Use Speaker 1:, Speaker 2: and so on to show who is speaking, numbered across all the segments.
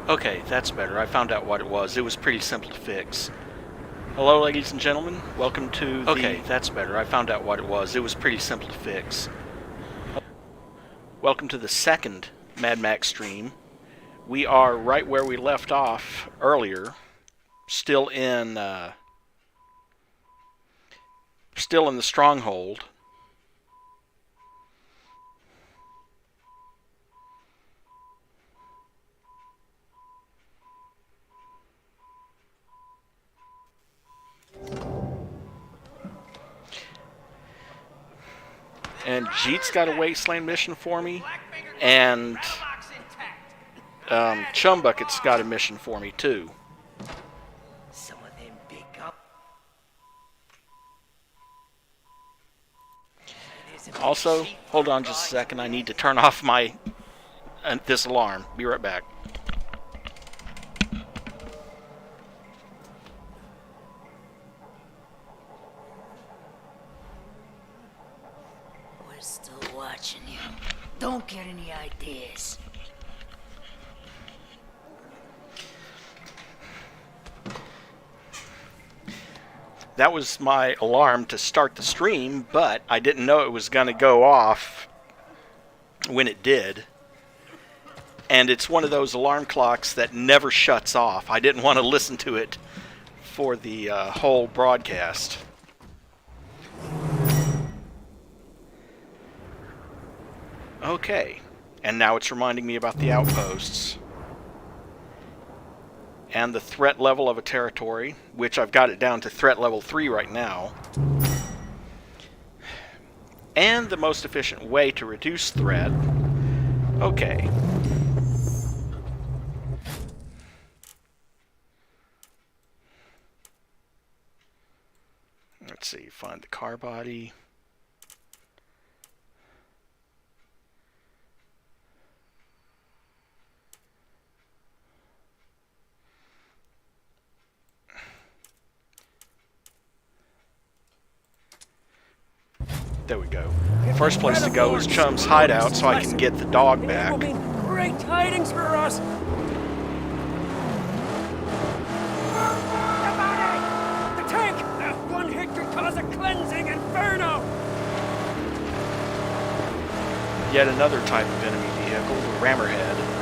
Speaker 1: Okay, that's better. I found out what it was. It was pretty simple to fix. Hello, ladies and gentlemen. Welcome to the... Okay, that's better. I found out what it was. It was pretty simple to fix. Welcome to the second Mad Max stream. We are right where we left off earlier. Still in the stronghold. And Jeet's got a wasteland mission for me, and Chumbucket's got a mission for me too.
Speaker 2: Some of them big up.
Speaker 1: Also, hold on just a second. I need to turn off my this alarm. Be right back.
Speaker 2: We're still watching you. Don't get any ideas.
Speaker 1: That was my alarm to start the stream, but I didn't know it was going to go off when it did. And it's one of those alarm clocks that never shuts off. I didn't want to listen to it for the whole broadcast. Okay, and now it's reminding me about the outposts. And the threat level of a territory, which I've got it down to threat level 3 right now. And the most efficient way to reduce threat. Okay. Let's see, find the car body. There we go. First place to go is Chum's hideout so I can get the dog back.
Speaker 3: It will mean great tidings for us. The tank! One hit could cause a cleansing inferno!
Speaker 1: Yet another type of enemy vehicle, the Rammerhead.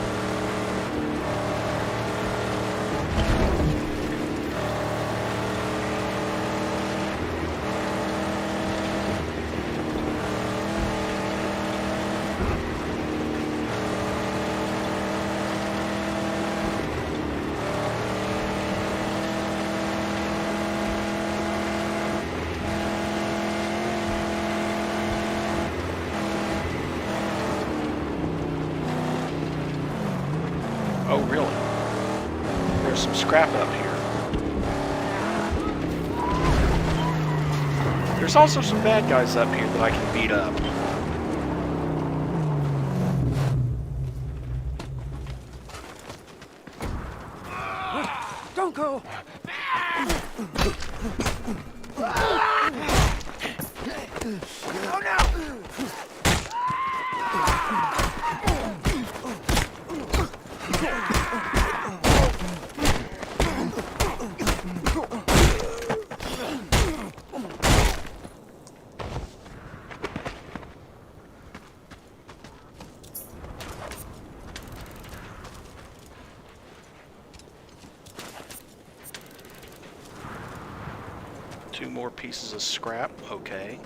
Speaker 1: Oh, really? There's some scrap up here. There's also some bad guys up here that I can beat up.
Speaker 3: Don't go! Oh no!
Speaker 1: Two more pieces of scrap, okay.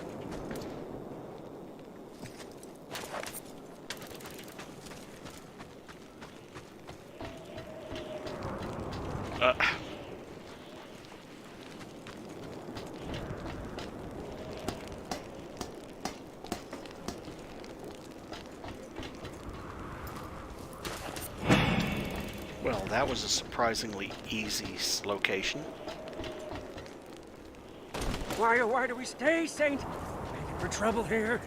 Speaker 1: Well, that was a surprisingly easy location.
Speaker 3: Why do we stay, Saint? Making for trouble here.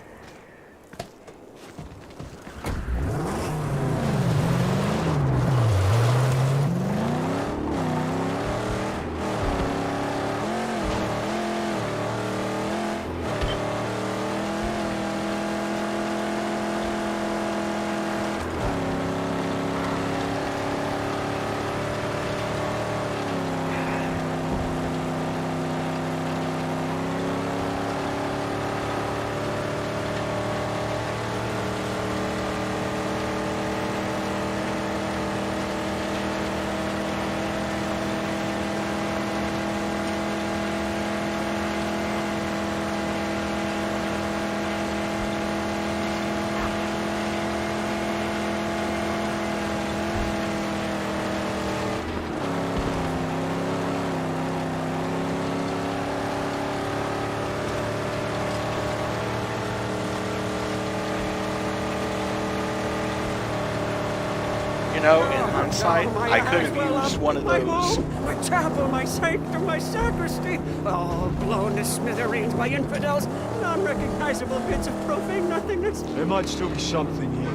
Speaker 1: know, in hindsight,
Speaker 3: my
Speaker 1: I could
Speaker 3: eyes
Speaker 1: have
Speaker 3: will
Speaker 1: used
Speaker 3: up.
Speaker 1: one of
Speaker 3: My
Speaker 1: those.
Speaker 3: home, my chapel, my sanctum, my sacristy, all blown to smithereens by infidels, non-recognizable bits of profane nothingness.
Speaker 4: There might still be something here.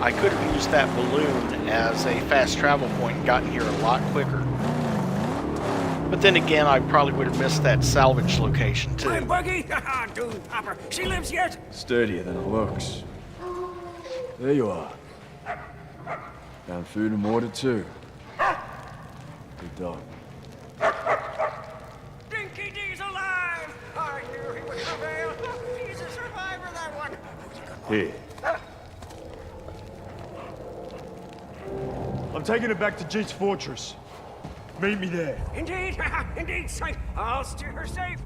Speaker 1: I could have used that balloon as a fast travel point and gotten here a lot quicker. But then again, I probably would have missed that salvage location
Speaker 3: My
Speaker 1: too.
Speaker 3: buggy, Dune Popper, she lives yet.
Speaker 4: Sturdier than it looks. There you are. Found food and water too. Good dog.
Speaker 3: Dinky D's alive! I knew he would prevail. He's a survivor, that one.
Speaker 4: Here. I'm taking it back to Jeet's fortress. Meet me there.
Speaker 3: Indeed, indeed, sight. I'll steer her safe.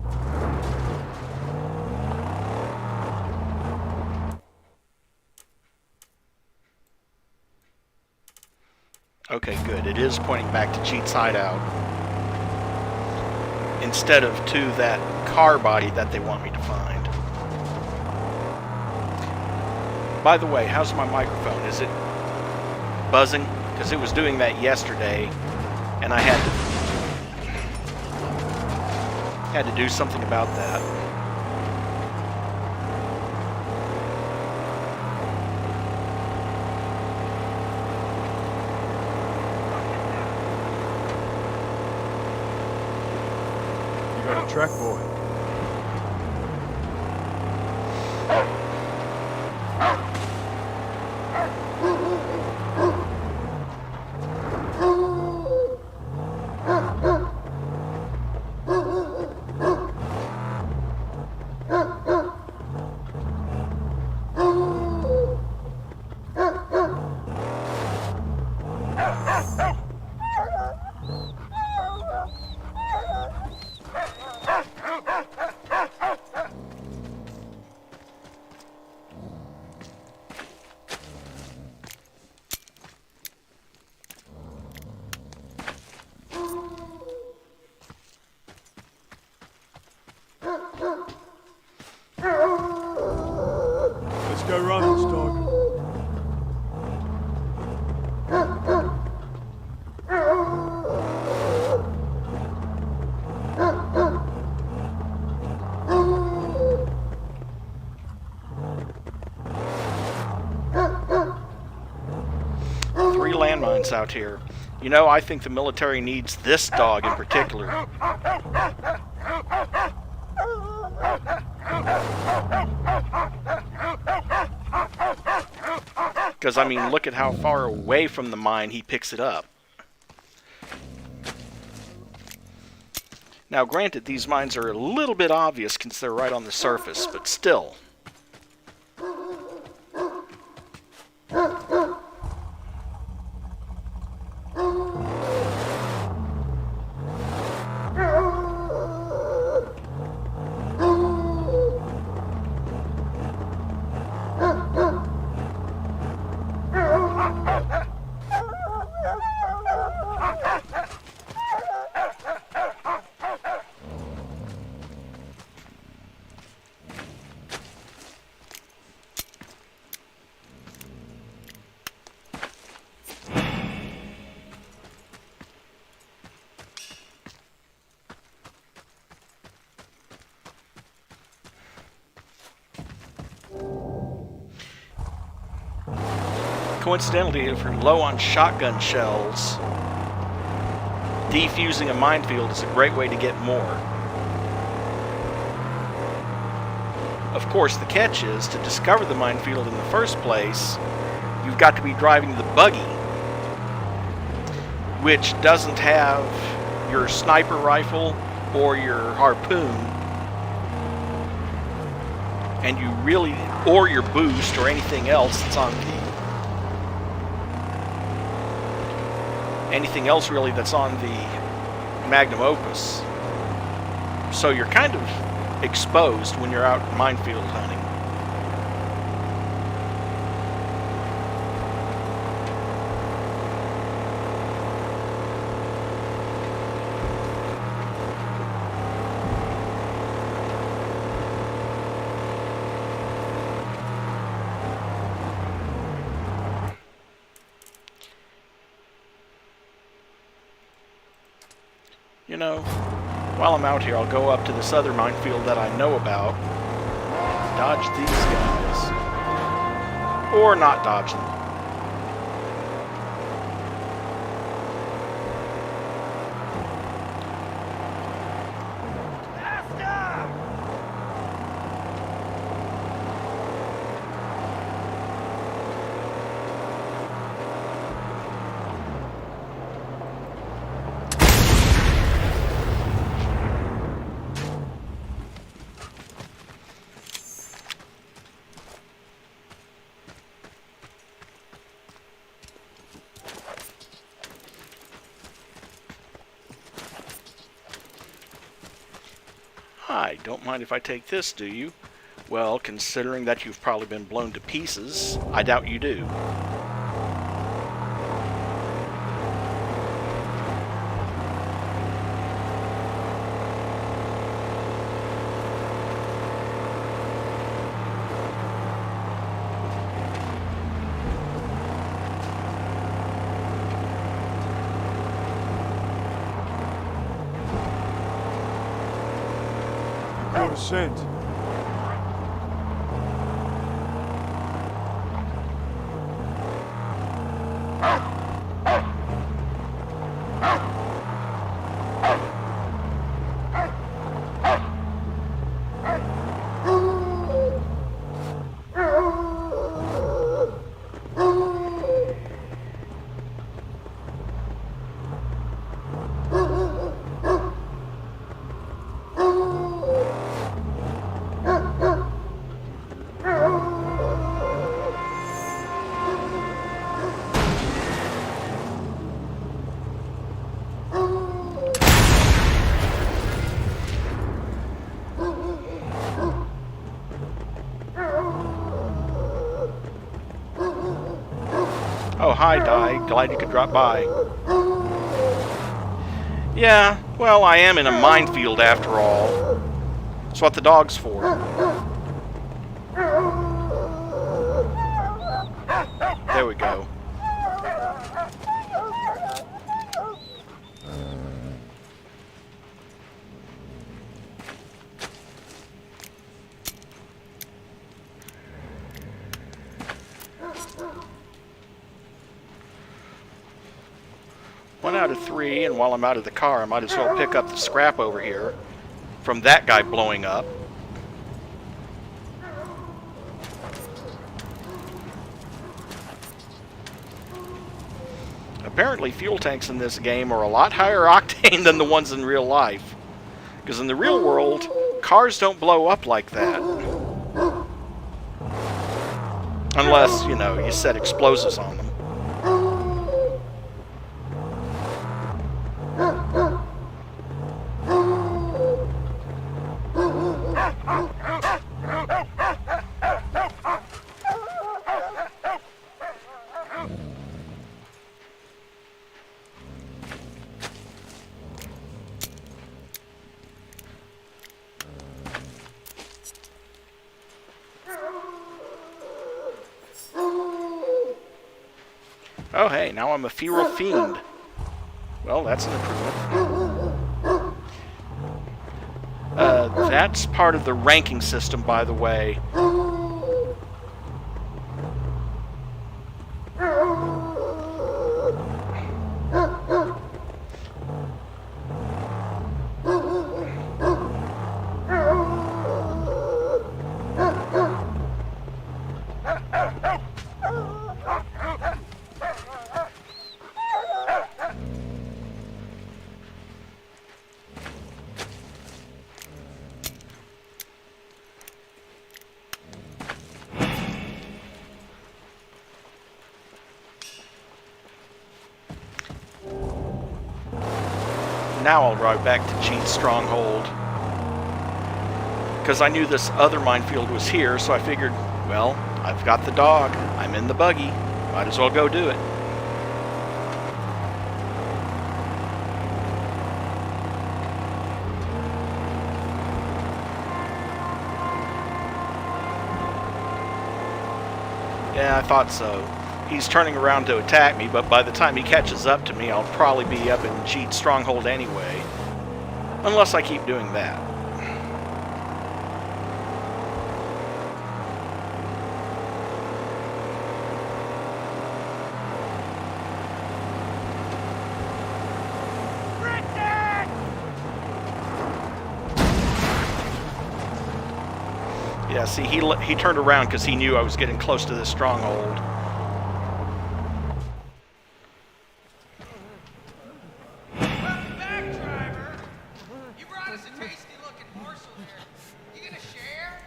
Speaker 1: Okay, good. It is pointing back to Cheat's hideout instead of to that car body that they want me to find. By the way, how's my microphone? Is it buzzing? Because it was doing that yesterday, and I had to do something about that.
Speaker 4: You got a track, boy. Let's go run this dog.
Speaker 1: Three landmines out here. You know, I think the military needs this dog in particular. Because, I mean, look at how far away from the mine he picks it up. Now, granted, these mines are a little bit obvious since they're right on the surface, but still. Coincidentally, if you're low on shotgun shells, defusing a minefield is a great way to get more. Of course, the catch is, to discover the minefield in the first place, you've got to be driving the buggy, which doesn't have your sniper rifle or your harpoon, and you really, or your boost or anything else that's on the anything else really that's on the magnum opus. So you're kind of exposed when you're out minefield hunting. You know, while I'm out here, I'll go up to this other minefield that I know about. Dodge these guys. Or not dodge them. Hi, don't mind if I take this, do you? Well, considering that you've probably been blown to pieces, I doubt you do.
Speaker 4: No descent.
Speaker 1: Oh, hi, Di. Glad you could drop by. Yeah, well, I am in a minefield after all. That's what the dog's for. There we go. One out of three, and while I'm out of the car, I might as well pick up the scrap over here from that guy blowing up. Apparently, fuel tanks in this game are a lot higher octane than the ones in real life. Because in the real world, cars don't blow up like that. Unless, you know, you set explosives on them. Oh hey, now I'm a feral fiend. Well, that's an improvement. That's part of the ranking system, by the way. Now I'll ride back to Cheat's stronghold. Because I knew this other minefield was here, so I figured, well, I've got the dog. I'm in the buggy. Might as well go do it. Yeah, I thought so. He's turning around to attack me, but by the time he catches up to me, I'll probably be up in Cheat's stronghold anyway. Unless I keep doing that. Yeah, see, he turned around because he knew I was getting close to this stronghold.
Speaker 5: Welcome back, driver. You brought us a tasty-looking morsel here. You gonna share?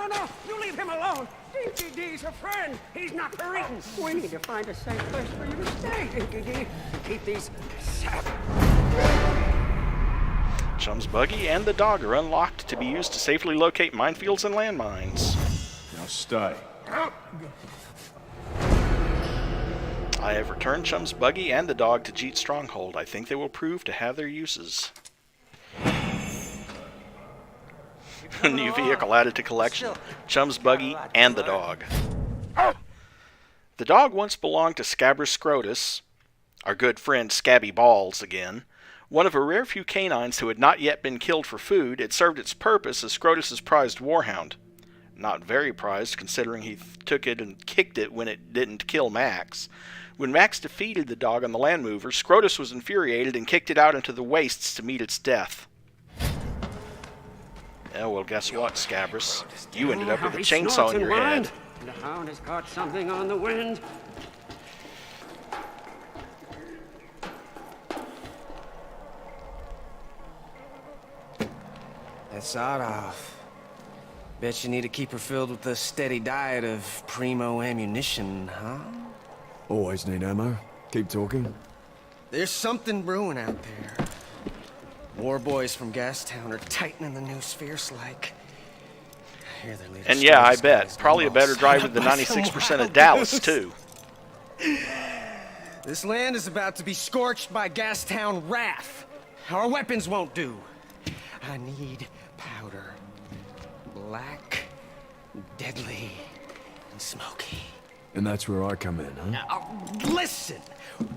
Speaker 3: No. You leave him alone. DDD's a friend. He's not for eating. We need to find a safe place for you to stay, DDD. Keep these savage.
Speaker 1: Chum's buggy and the dog are unlocked to be used to safely locate minefields and landmines.
Speaker 4: Now stay.
Speaker 1: I have returned Chum's buggy and the dog to Jeet's stronghold. I think they will prove to have their uses. A new vehicle added to collection. Chum's buggy and the dog. The dog once belonged to Scabrous Scrotus, our good friend Scabby Balls again. One of a rare few canines who had not yet been killed for food, it served its purpose as Scrotus's prized warhound. Not very prized, considering he took it and kicked it when it didn't kill Max. When Max defeated the dog on the land mover, Scrotus was infuriated and kicked it out into the wastes to meet its death. Oh, well, guess what, Scabrous? You ended up with a chainsaw in your head.
Speaker 3: The hound has caught something on the wind.
Speaker 6: That's odd off. Bet you need to keep her filled with a steady diet of primo ammunition, huh?
Speaker 4: Always need ammo. Keep talking.
Speaker 6: There's something brewing out there. War boys from Gastown are tightening the noose fierce-like.
Speaker 1: And yeah, I bet. Probably a better driver than 96% of Dallas, too.
Speaker 6: This land is about to be scorched by Gastown wrath. Our weapons won't do. I need powder. Black, deadly, and smoky.
Speaker 4: And that's where I come in, huh?
Speaker 6: Listen!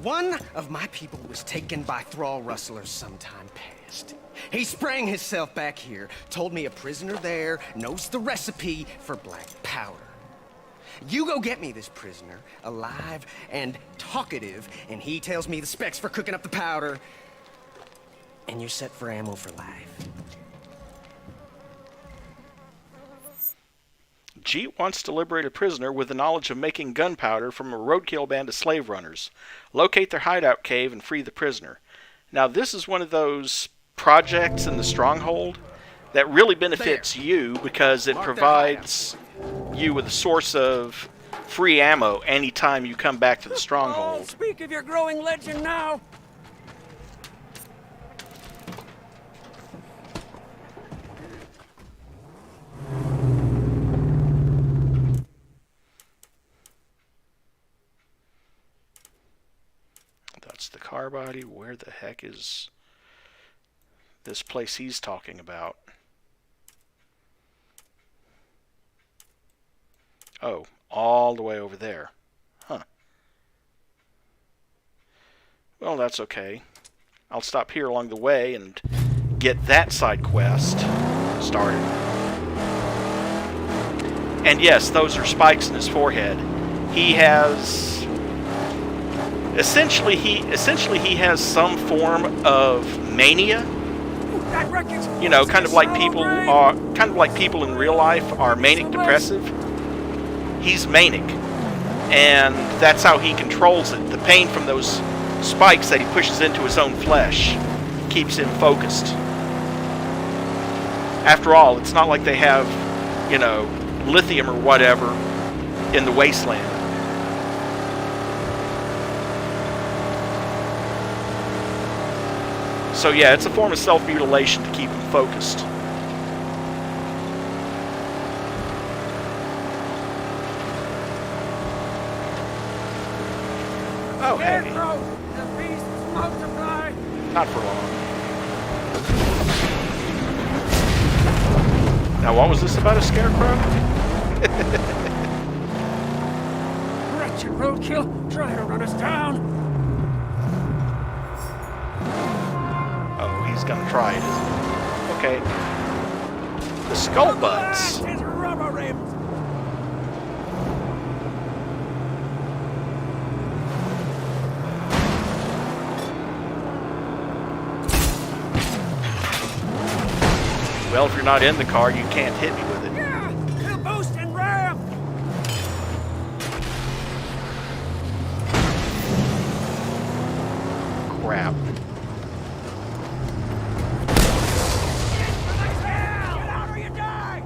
Speaker 6: One of my people was taken by thrall rustlers sometime past. He sprang himself back here, told me a prisoner there knows the recipe for black powder. You go get me this prisoner, alive and talkative, and he tells me the specs for cooking up the powder, and you're set for ammo for life.
Speaker 1: Jeet wants to liberate a prisoner with the knowledge of making gunpowder from a roadkill band of slave runners. Locate their hideout cave and free the prisoner. Now, this is one of those projects in the stronghold that really benefits you because it provides you with a source of free ammo anytime you come back to the
Speaker 3: Oh,
Speaker 1: stronghold.
Speaker 3: speak of your growing legend now.
Speaker 1: That's the car body. Where the heck is this place he's talking about? Oh, all the way over there. Huh. Well, that's okay. I'll stop here along the way and get that side quest started. And yes, those are spikes in his forehead. He has... Essentially, he has some form of mania. You know, kind of like people in real life are manic depressive. He's manic, and that's how he controls it. The pain from those spikes that he pushes into his own flesh keeps him focused. After all, it's not like they have, you know, lithium or whatever in the wasteland. So yeah, it's a form of self-mutilation to keep him focused. Oh, hey.
Speaker 3: The beasts multiply.
Speaker 1: Not for long. Now, what was this about a scarecrow?
Speaker 3: Wretched roadkill, try to run us down.
Speaker 1: Oh, he's gonna try it, is he? Okay. The skull butts.
Speaker 3: His rubber rims.
Speaker 1: Well, if you're not in the car, you can't hit me with it.
Speaker 3: Yeah, the boost and ram.
Speaker 1: Crap.
Speaker 3: Get out or you die.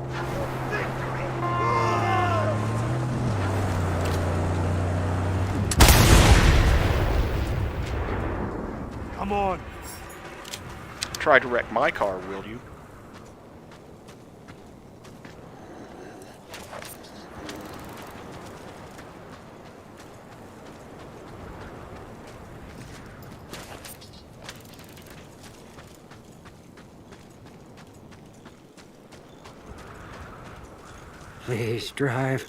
Speaker 4: Come on.
Speaker 1: Try to wreck my car, will you?
Speaker 3: Please drive.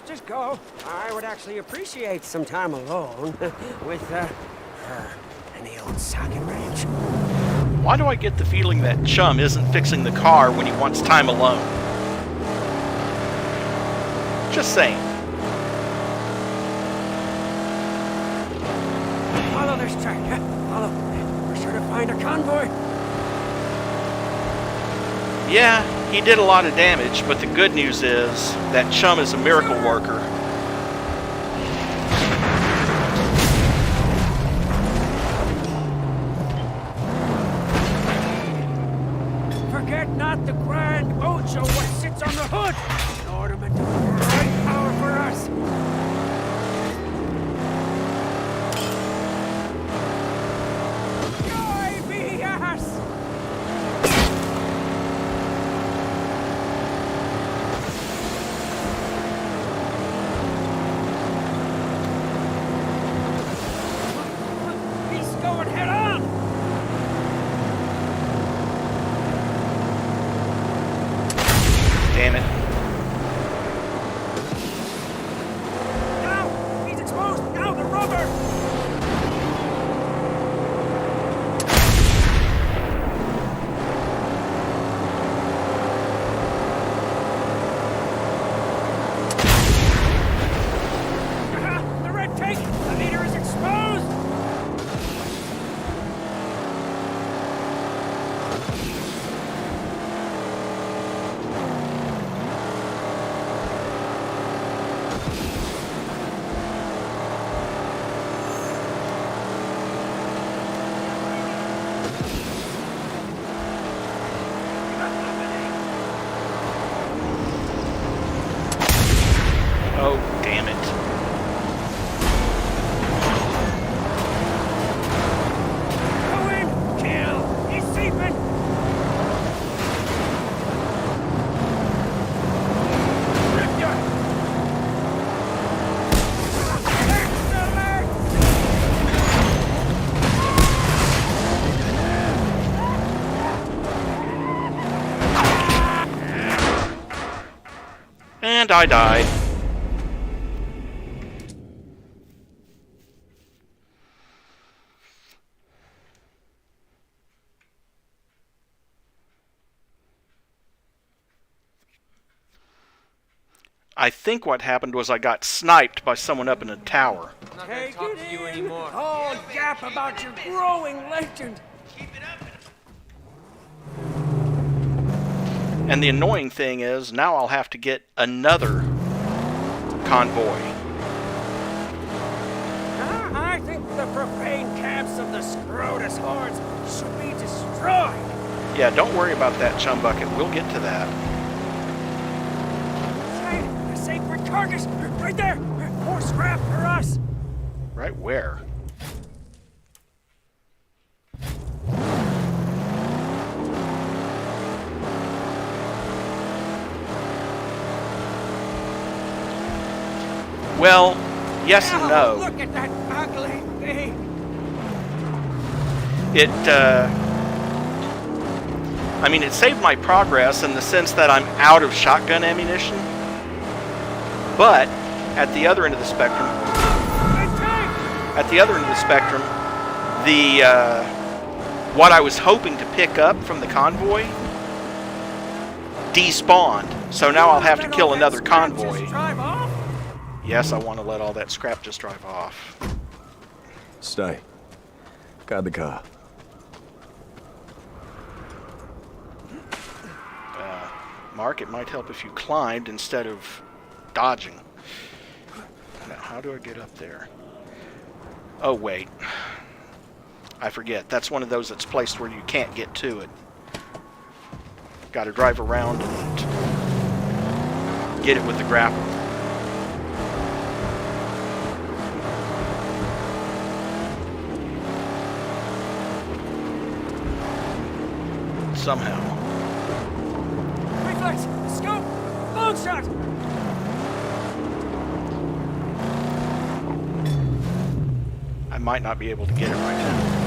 Speaker 3: Just go. I would actually appreciate some time alone with her and the old socket ranch.
Speaker 1: Why do I get the feeling that Chum isn't fixing the car when he wants time alone? Just saying.
Speaker 3: Follow this track. Follow. We're sure to find a convoy.
Speaker 1: Yeah, he did a lot of damage, but the good news is that Chum is a miracle worker.
Speaker 3: Forget not the grand ocho what sits on the hood. An ornament of great power for us. Joy be us! He's going head on!
Speaker 1: Damn it.
Speaker 3: Now! He's exposed! Now the rubber! The red tank! The leader is exposed!
Speaker 1: Oh, damn it.
Speaker 3: Go in! Kill! He's sleeping! Riptor! Excellent!
Speaker 1: And I died. I think what happened was I got sniped by someone up in a tower.
Speaker 5: I'm not gonna
Speaker 3: Take
Speaker 5: talk
Speaker 3: it
Speaker 5: to you
Speaker 3: in.
Speaker 5: anymore.
Speaker 3: Oh, yap about your growing legend.
Speaker 5: Keep it up.
Speaker 1: And the annoying thing is, now I'll have to get another convoy.
Speaker 3: I think the profane camps of the Scrotus hordes should be destroyed.
Speaker 1: Yeah, don't worry about that, Chum Bucket. We'll get to that.
Speaker 3: Say, the sacred carcass, right there. More scrap for us.
Speaker 1: Right where? Well, yes and no.
Speaker 3: Look at that ugly thing.
Speaker 1: I mean, it saved my progress in the sense that I'm out of shotgun ammunition. But at the other end of the spectrum, what I was hoping to pick up from the convoy despawned. So now I'll have to kill another convoy. Yes, I want to let all that scrap just drive off.
Speaker 4: Stay. Guard the car.
Speaker 1: Mark, it might help if you climbed instead of dodging. Now, how do I get up there? Oh, wait. I forget. That's one of those that's placed where you can't get to it. Got to drive around and get it with the grapple. Somehow.
Speaker 3: Reflex! Scope! Bone shot!
Speaker 1: I might not be able to get it right now.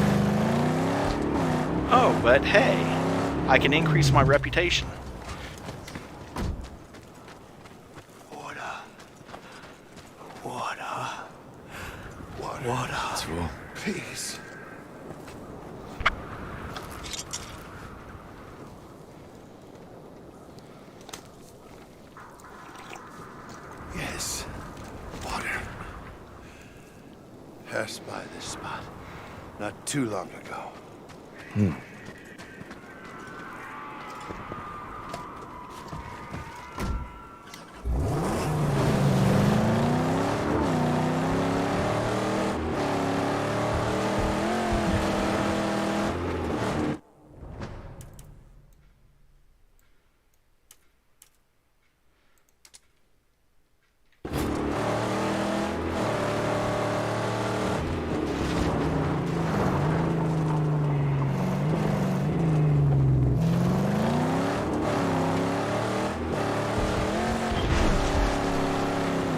Speaker 1: Oh, but hey, I can increase my reputation.
Speaker 4: Water. It's full.
Speaker 7: Peace. Yes. Water. Passed by this spot not too long ago.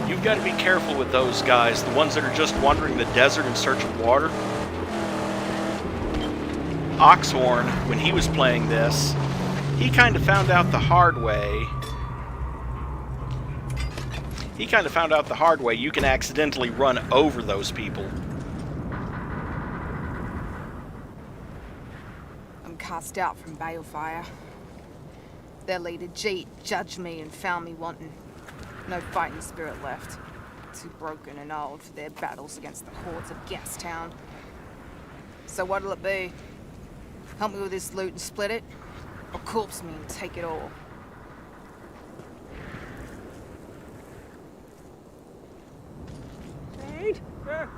Speaker 1: You've got to be careful with those guys, the ones that are just wandering the desert in search of water. Oxhorn, when he was playing this, he kind of found out the hard way. You can accidentally run over those people.
Speaker 8: I'm cast out from Balefire. Their leader, Jeet, judged me and found me wanting. No fighting spirit left. Too broken and old for their battles against the hordes of Gastown. So what'll it be? Help me with this loot and split it? Or corpse me and take it all?
Speaker 3: Saint,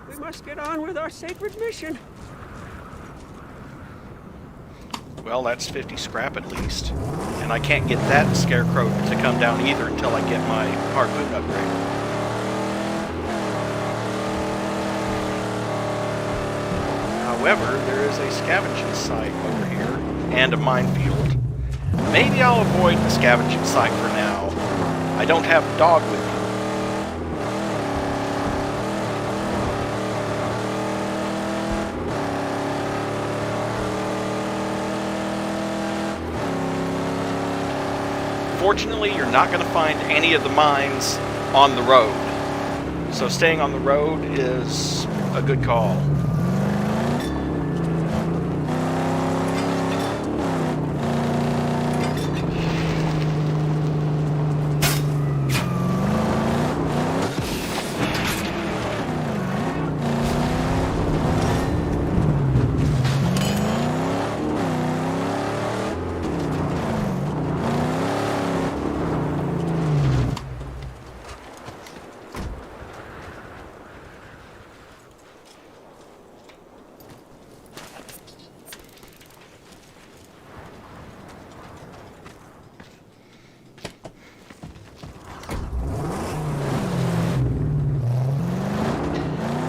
Speaker 3: we must get on with our sacred mission.
Speaker 1: Well, that's 50 scrap at least. And I can't get that scarecrow to come down either until I get my harpoon upgrade. However, there is a scavenging site over here and a minefield. Maybe I'll avoid the scavenging site for now. I don't have a dog with me. Fortunately, you're not going to find any of the mines on the road. So staying on the road is a good call.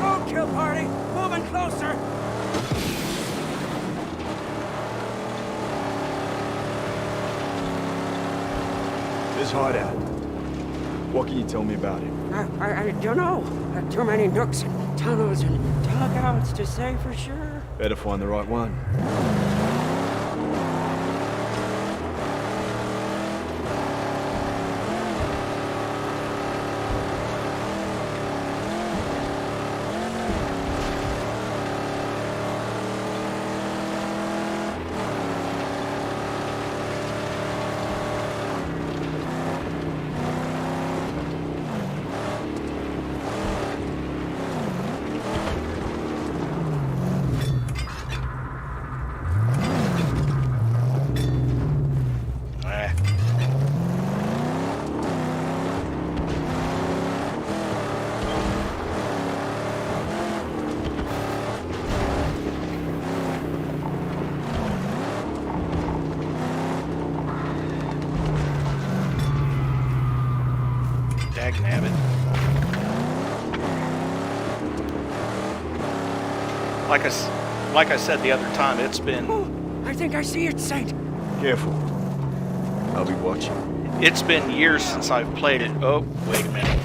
Speaker 3: Roadkill party, moving closer.
Speaker 4: This hideout. What can you tell me about it?
Speaker 3: I don't know. Too many nooks and tunnels and dugouts to say for sure.
Speaker 4: Better find the right one.
Speaker 1: dag nabbit. Like I said the other time, it's been...
Speaker 3: Oh, I think I see it, Saint.
Speaker 4: Careful. I'll be watching.
Speaker 1: It's been years since I've played it. Oh, wait a minute.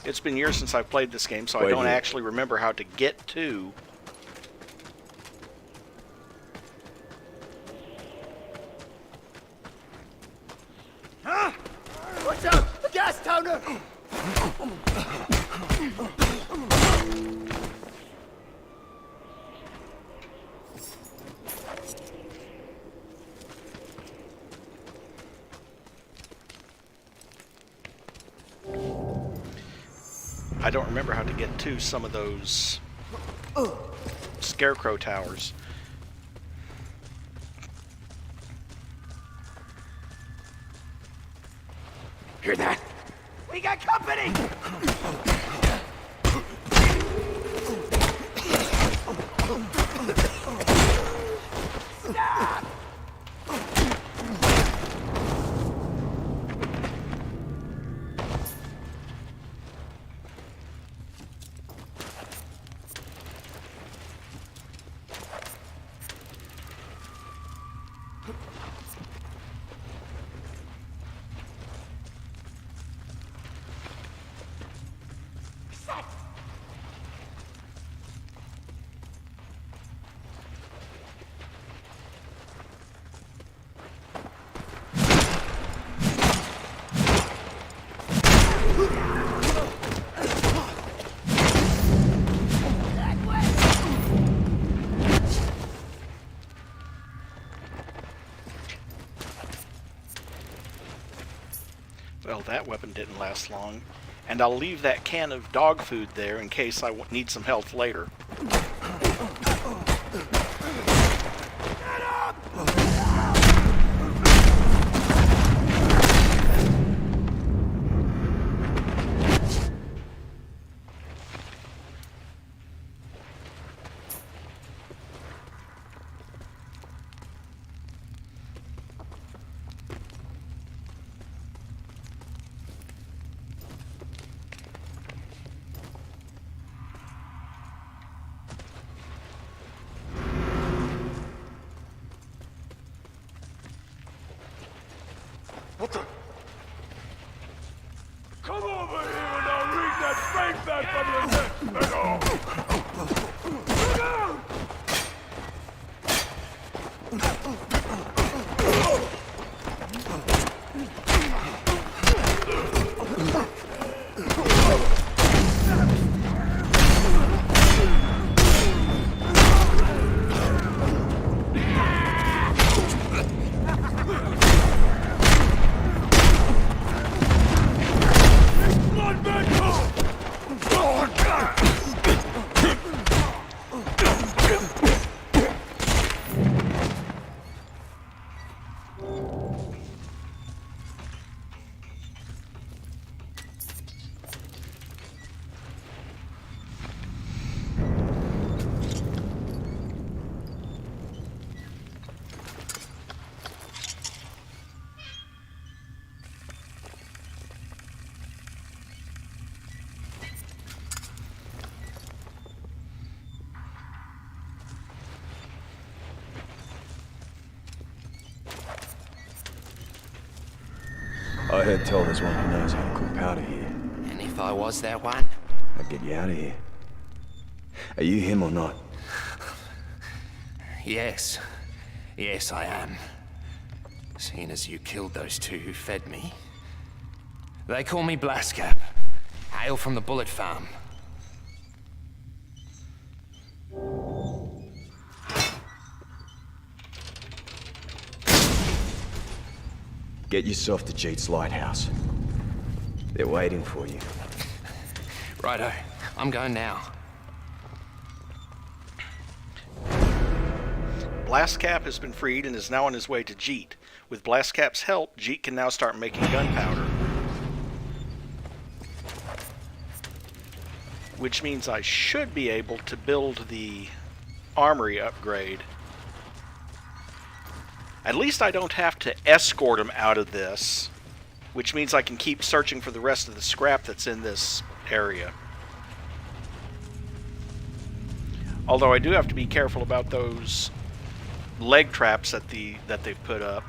Speaker 1: It's been years since I've played this game, so I
Speaker 4: Wait
Speaker 1: don't
Speaker 4: here.
Speaker 1: actually remember how to get to...
Speaker 3: What's up? Gas toner!
Speaker 1: I don't remember how to get to some of those scarecrow towers.
Speaker 3: Hear that? We got company! Stop!
Speaker 1: Well, that weapon didn't last long. And I'll leave that can of dog food there in case I need some health later.
Speaker 4: What the? Come over here and I'll wring that spank back from your neck, I heard tell there's one who knows how to cook powder here.
Speaker 6: And if I was that one?
Speaker 4: I'd get you out of here. Are you him or not?
Speaker 6: Yes. Yes, I am. Seeing as you killed those two who fed me. They call me Blastcap. Hail from the Bullet Farm.
Speaker 4: Get yourself to Jeet's lighthouse. They're waiting for you.
Speaker 6: Righto. I'm going now.
Speaker 1: Blastcap has been freed and is now on his way to Jeet. With Blastcap's help, Jeet can now start making gunpowder. Which means I should be able to build the armory upgrade At least I don't have to escort him out of this, which means I can keep searching for the rest of the scrap that's in this area. Although I do have to be careful about those leg traps that they've put up.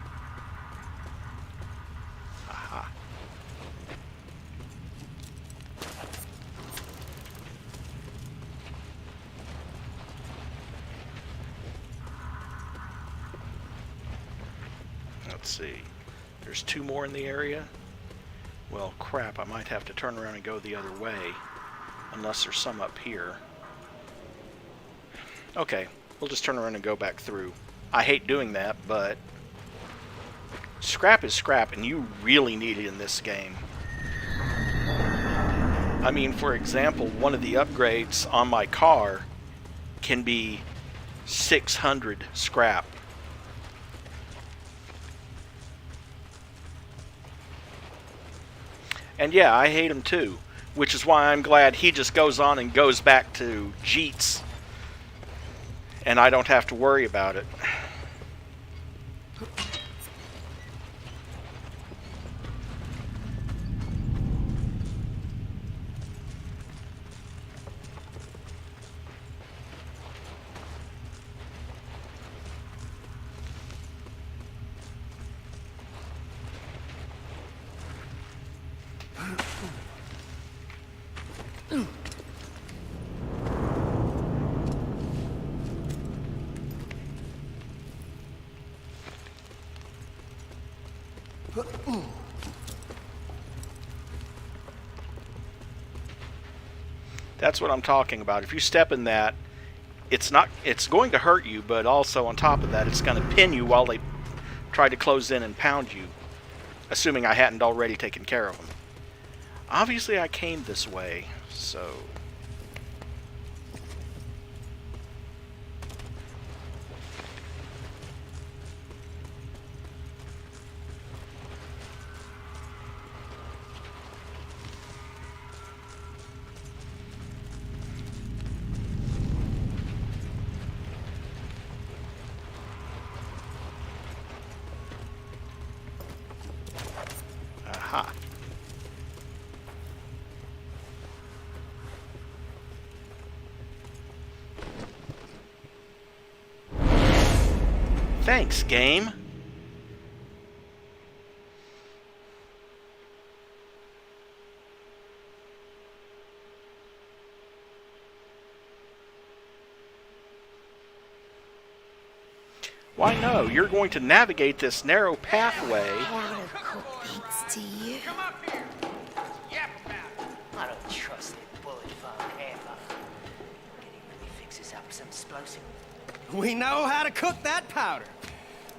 Speaker 1: Aha. Let's see. There's 2 more in the area. Well, crap, I might have to turn around and go the other way. Unless there's some up here. Okay, we'll just turn around and go back through. I hate doing that, but scrap is scrap, and you really need it in this game. I mean, for example, one of the upgrades on my car can be 600 scrap. And yeah, I hate him too, which is why I'm glad he just goes on and goes back to Jeets, and I don't have to worry about it. That's what I'm talking about. If you step in that, it's going to hurt you, but also on top of that, it's going to pin you while they try to close in and pound you, assuming I hadn't already taken care of them. Obviously, I came this way, so... Aha. Thanks, game. Why no, you're going to navigate this narrow pathway.
Speaker 2: To you.
Speaker 5: Come up here. Yap about it.
Speaker 2: I don't trust that bullet fuck ever. Can he really fix us up some explosive?
Speaker 6: We know how to cook that powder,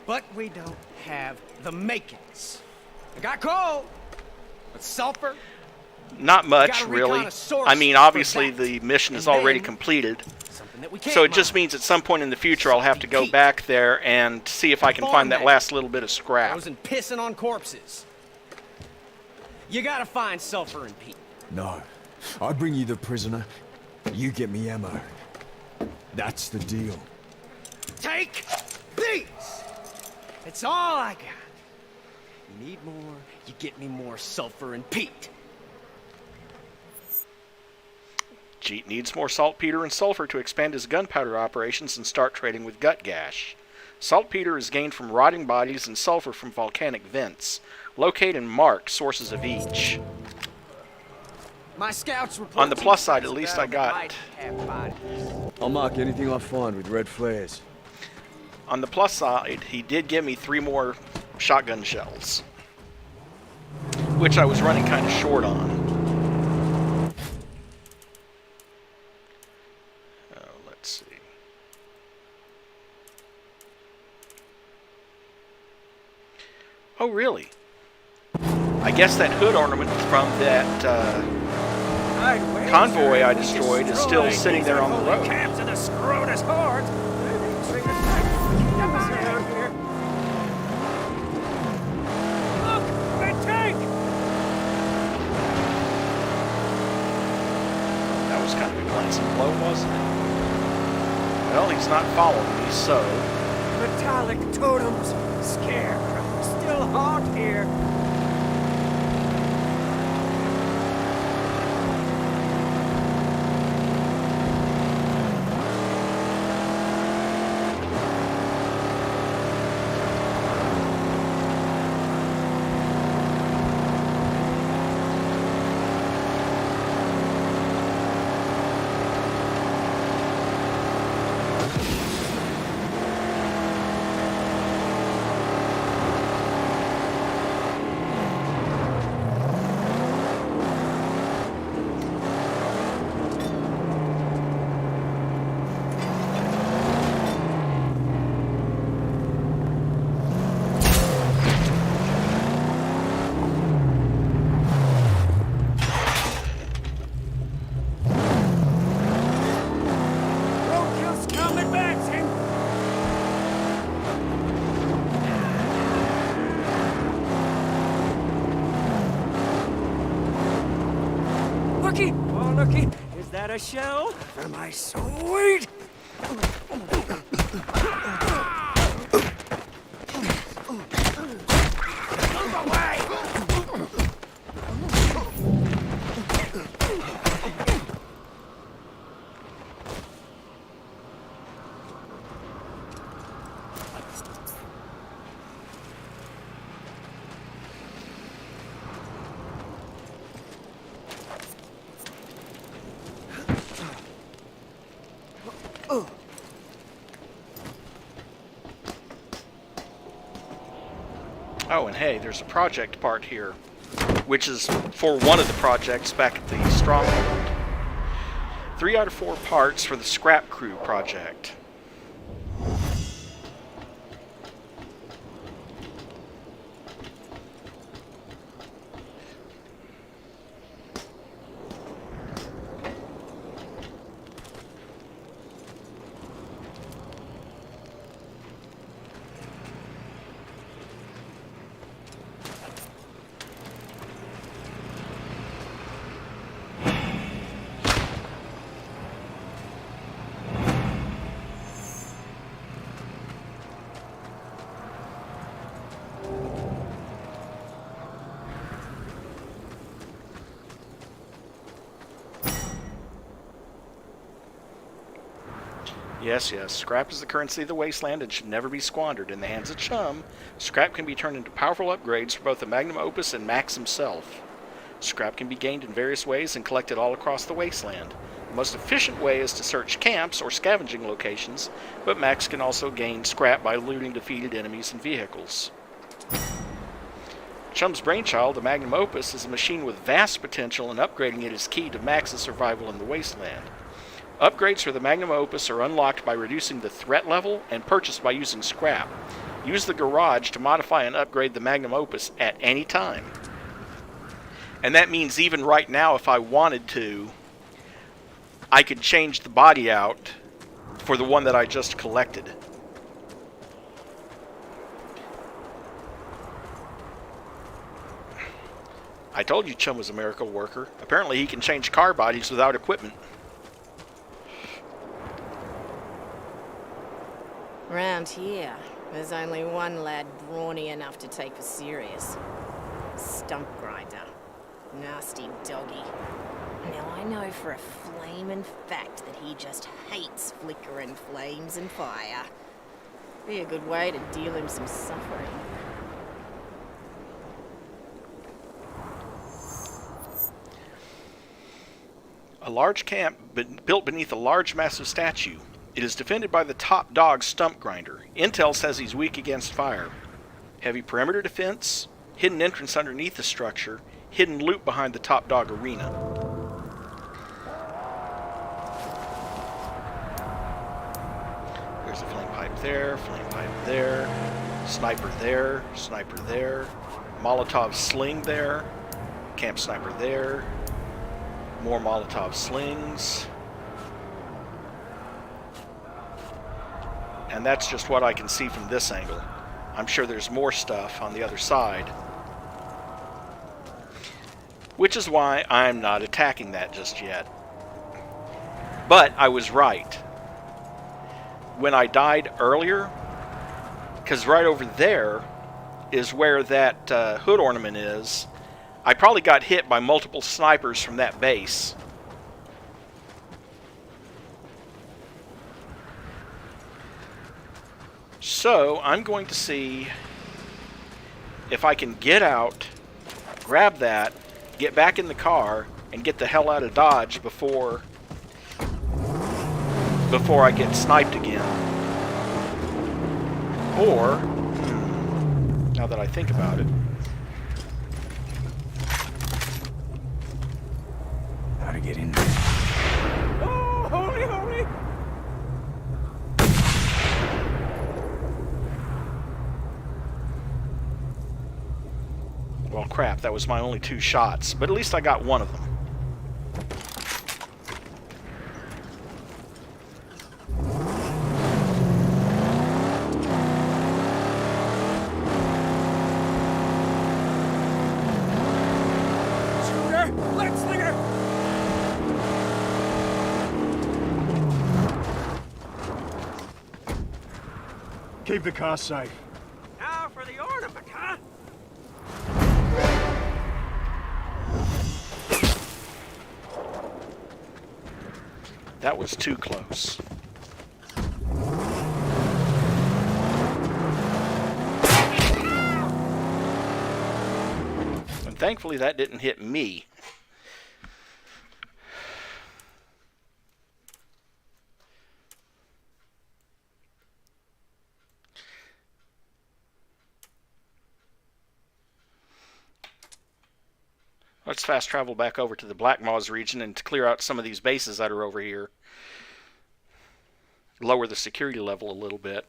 Speaker 6: but we don't have the makings. I got coal, but sulfur?
Speaker 1: Not much,
Speaker 6: Gotta recon
Speaker 1: really.
Speaker 6: a source
Speaker 1: I mean, obviously
Speaker 6: for that.
Speaker 1: the mission is
Speaker 6: And
Speaker 1: already
Speaker 6: then
Speaker 1: completed.
Speaker 6: Something that we can't
Speaker 1: So it just
Speaker 6: mine.
Speaker 1: means at some point in the future I'll have to go back there and see if I can find that last little bit of scrap.
Speaker 6: Frozen pissing on corpses. You gotta find sulfur and peat.
Speaker 4: No. I bring you the prisoner. You get me ammo. That's the deal.
Speaker 6: Take these! It's all I got. You need more, you get me more sulfur and peat.
Speaker 1: Jeet needs more saltpeter and sulfur to expand his gunpowder operations and start trading with gut gash. Saltpeter is gained from rotting bodies and sulfur from volcanic vents. Locate and mark sources of each.
Speaker 6: My scouts report
Speaker 1: On the plus side, at least I got...
Speaker 6: might have bodies.
Speaker 4: I'll mark anything I find with red flares.
Speaker 1: On the plus side, he did give me 3 more shotgun shells, which I was running kind of short on. Let's see. Oh, really? I guess that hood ornament from that convoy I destroyed is still sitting there on the road.
Speaker 3: Camps of the Scrotus hordes. Get out of here. Look, the tank.
Speaker 1: That was kind of a glancing blow, wasn't it? Well, he's not following me, so...
Speaker 3: Metallic totems scared. Still hot here. Roadkill's coming back, Zing. Looky! Oh, looky! Is that a shell? For my sweet! Move away!
Speaker 1: Oh, and hey, there's a project part here, which is for one of the projects back at the Stronghold. 3 out of 4 parts for the Scrap Crew project. Yes, yes, scrap is the currency of the wasteland and should never be squandered. In the hands of Chum, scrap can be turned into powerful upgrades for both the Magnum Opus and Max himself. Scrap can be gained in various ways and collected all across the wasteland. The most efficient way is to search camps or scavenging locations, but Max can also gain scrap by looting defeated enemies and vehicles. Chum's brainchild, the Magnum Opus, is a machine with vast potential, and upgrading it is key to Max's survival in the wasteland. Upgrades for the Magnum Opus are unlocked by reducing the threat level and purchased by using scrap. Use the garage to modify and upgrade the Magnum Opus at any time. And that means even right now, if I wanted to, I could change the body out for the one that I just collected. I told you Chum was a miracle worker. Apparently he can change car bodies without equipment.
Speaker 9: Round here, there's only one lad brawny enough to take us serious. Stump grinder. Nasty doggy. Now I know for a flamin' fact that he just hates flickering flames and fire. Be a good way to deal him some suffering.
Speaker 1: A large camp built beneath a large massive statue. It is defended by the top dog Stump Grinder. Intel says he's weak against fire. Heavy perimeter defense, hidden entrance underneath the structure, hidden loot behind the top dog arena. There's a flame pipe there, sniper there, sniper there, Molotov sling there, camp sniper there, more Molotov slings. And that's just what I can see from this angle. I'm sure there's more stuff on the other side. Which is why I'm not attacking that just yet. But I was right. When I died earlier, Because right over there is where that hood ornament is. I probably got hit by multiple snipers from that base. So I'm going to see if I can get out, grab that, get back in the car, and get the hell out of Dodge before I get sniped again. Or, now that I think about it,
Speaker 4: How to get in there?
Speaker 3: Oh, holy, holy!
Speaker 1: well, crap, that was my only 2 shots, but at least I got one of them.
Speaker 3: Shooter, let's slinger!
Speaker 4: Keep the car safe.
Speaker 3: Now for the ornament, huh?
Speaker 1: That was too close. And thankfully that didn't hit me. Let's fast travel back over to the Black Moss region and to clear out some of these bases that are over here. Lower the security level a little bit.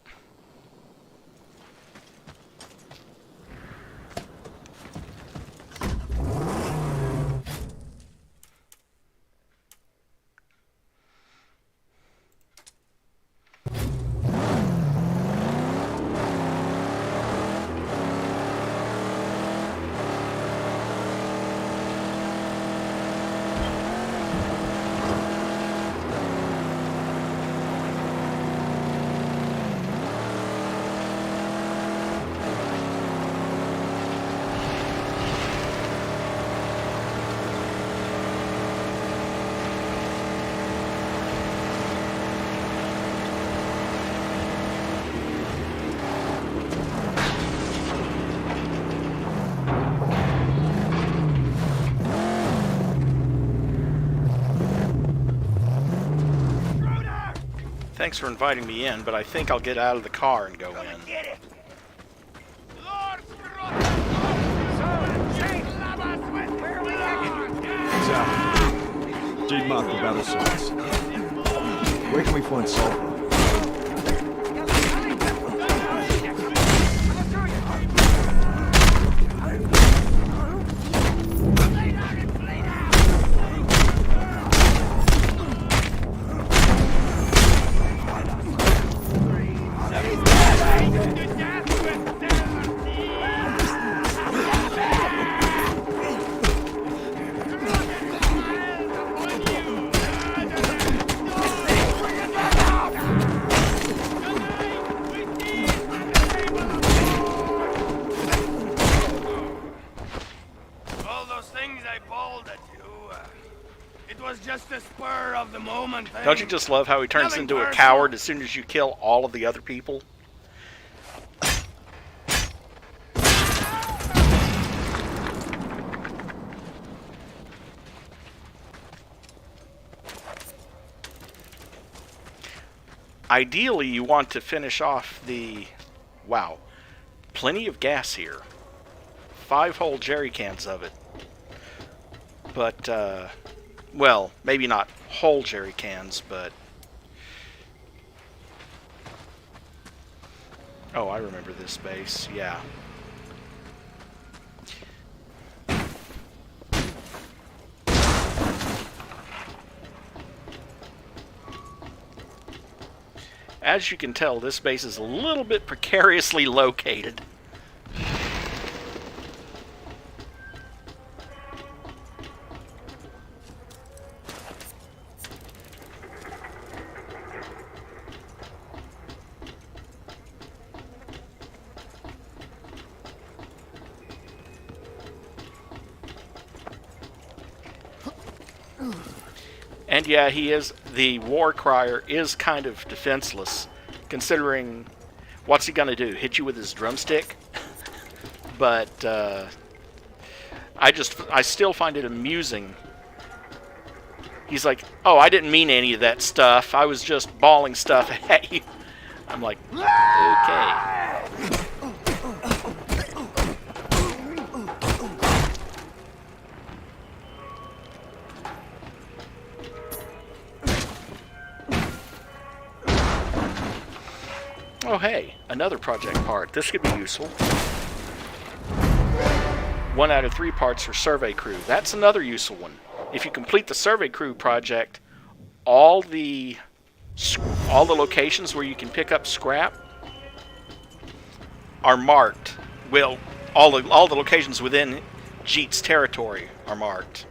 Speaker 1: Thanks for inviting me in, but I think I'll get out of the car and go in.
Speaker 3: Get it!
Speaker 4: He's out. Jeep marked the battle sites. Where can we find Sullivan?
Speaker 5: All those things I bawled at you, it was just a spur of the moment thing.
Speaker 1: Don't you just love how he turns
Speaker 5: Nothing
Speaker 1: into a
Speaker 5: personal.
Speaker 1: coward as soon as you kill all of the other people? Ideally, you want to finish off the... Wow. Plenty of gas here. 5 whole jerry cans of it. But, well, maybe not whole jerry cans, but... Oh, I remember this base, yeah. As you can tell, this base is a little bit precariously located. And yeah, he is, the war crier is kind of defenseless, considering what's he gonna do? Hit you with his drumstick? But I still find it amusing. He's like, oh, I didn't mean any of that stuff. I was just bawling stuff at you. I'm like, okay. Oh, hey, another project part. This could be useful. 1 out of 3 parts for survey crew. That's another useful one. If you complete the survey crew project, all the locations where you can pick up scrap are marked. Well, all the locations within Jeet's territory are marked.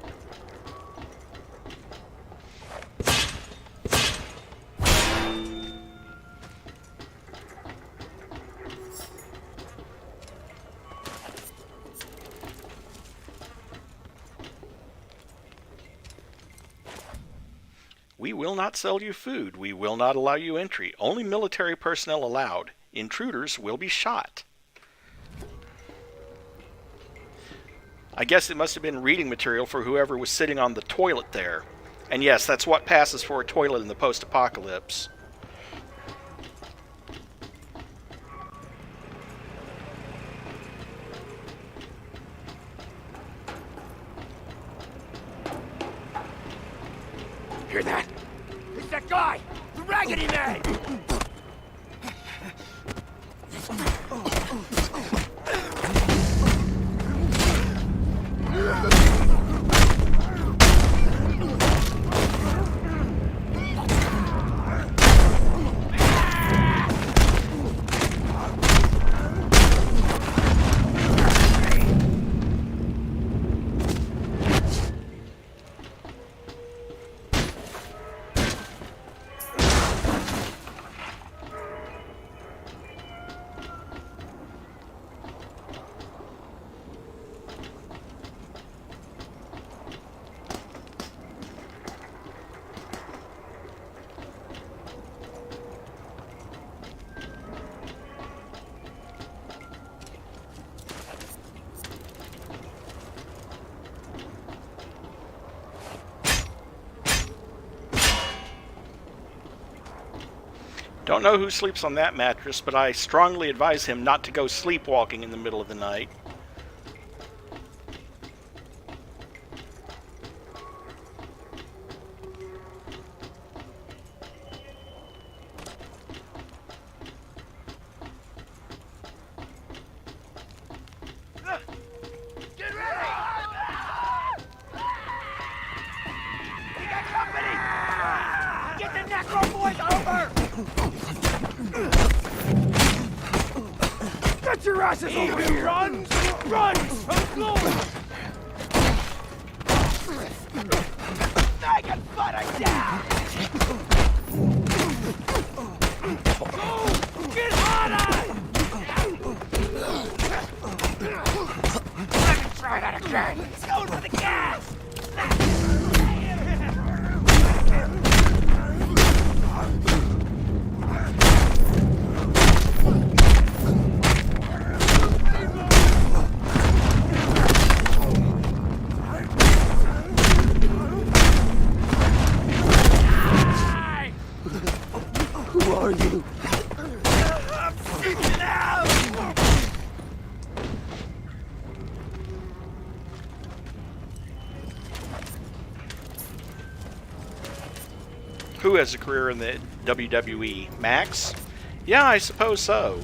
Speaker 1: We will not sell you food. We will not allow you entry. Only military personnel allowed. Intruders will be shot. I guess it must have been reading material for whoever was sitting on the toilet there. And yes, that's what passes for a toilet in the post-apocalypse.
Speaker 3: Hear that? It's that guy! The Raggedy Man!
Speaker 1: Don't know who sleeps on that mattress, but I strongly advise him not to go sleepwalking in the middle of the night.
Speaker 3: Get ready! We got company! Get the Necro boys over! Get your asses over here! Run! Run! They can put us down! Go! Get harder! Let me try that again! Let's go for the gas!
Speaker 4: Who are you?
Speaker 3: I'm freaking out!
Speaker 1: Who has a career in the WWE? Max? Yeah, I suppose so.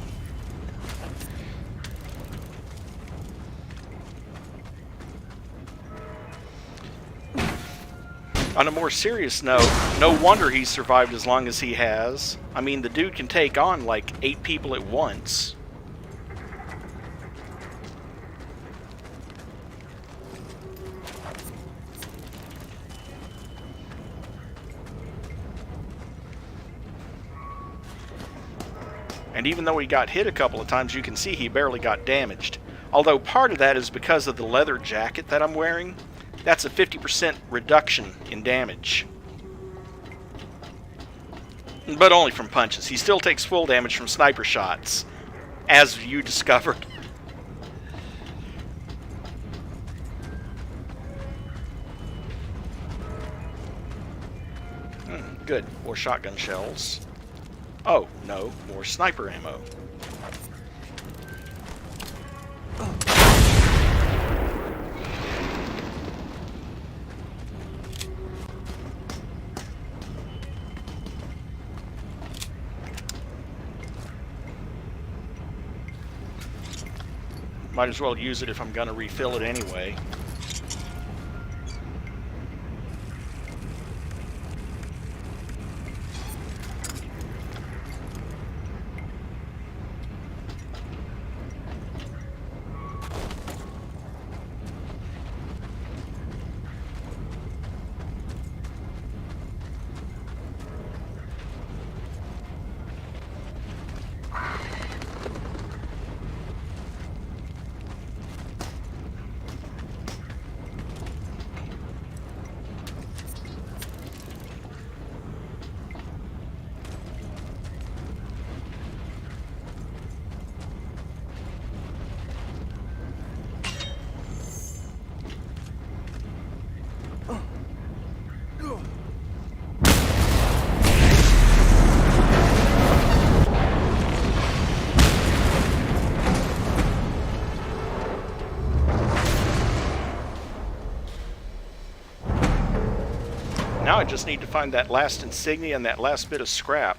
Speaker 1: On a more serious note, no wonder he's survived as long as he has. I mean, the dude can take on like 8 people at once. And even though he got hit a couple of times, you can see he barely got damaged. Although part of that is because of the leather jacket that I'm wearing. That's a 50% reduction in damage. But only from punches. He still takes full damage from sniper shots, as you discovered. Good. More shotgun shells. Oh, no. More sniper ammo. Might as well use it if I'm going to refill it anyway. Now I just need to find that last insignia and that last bit of scrap.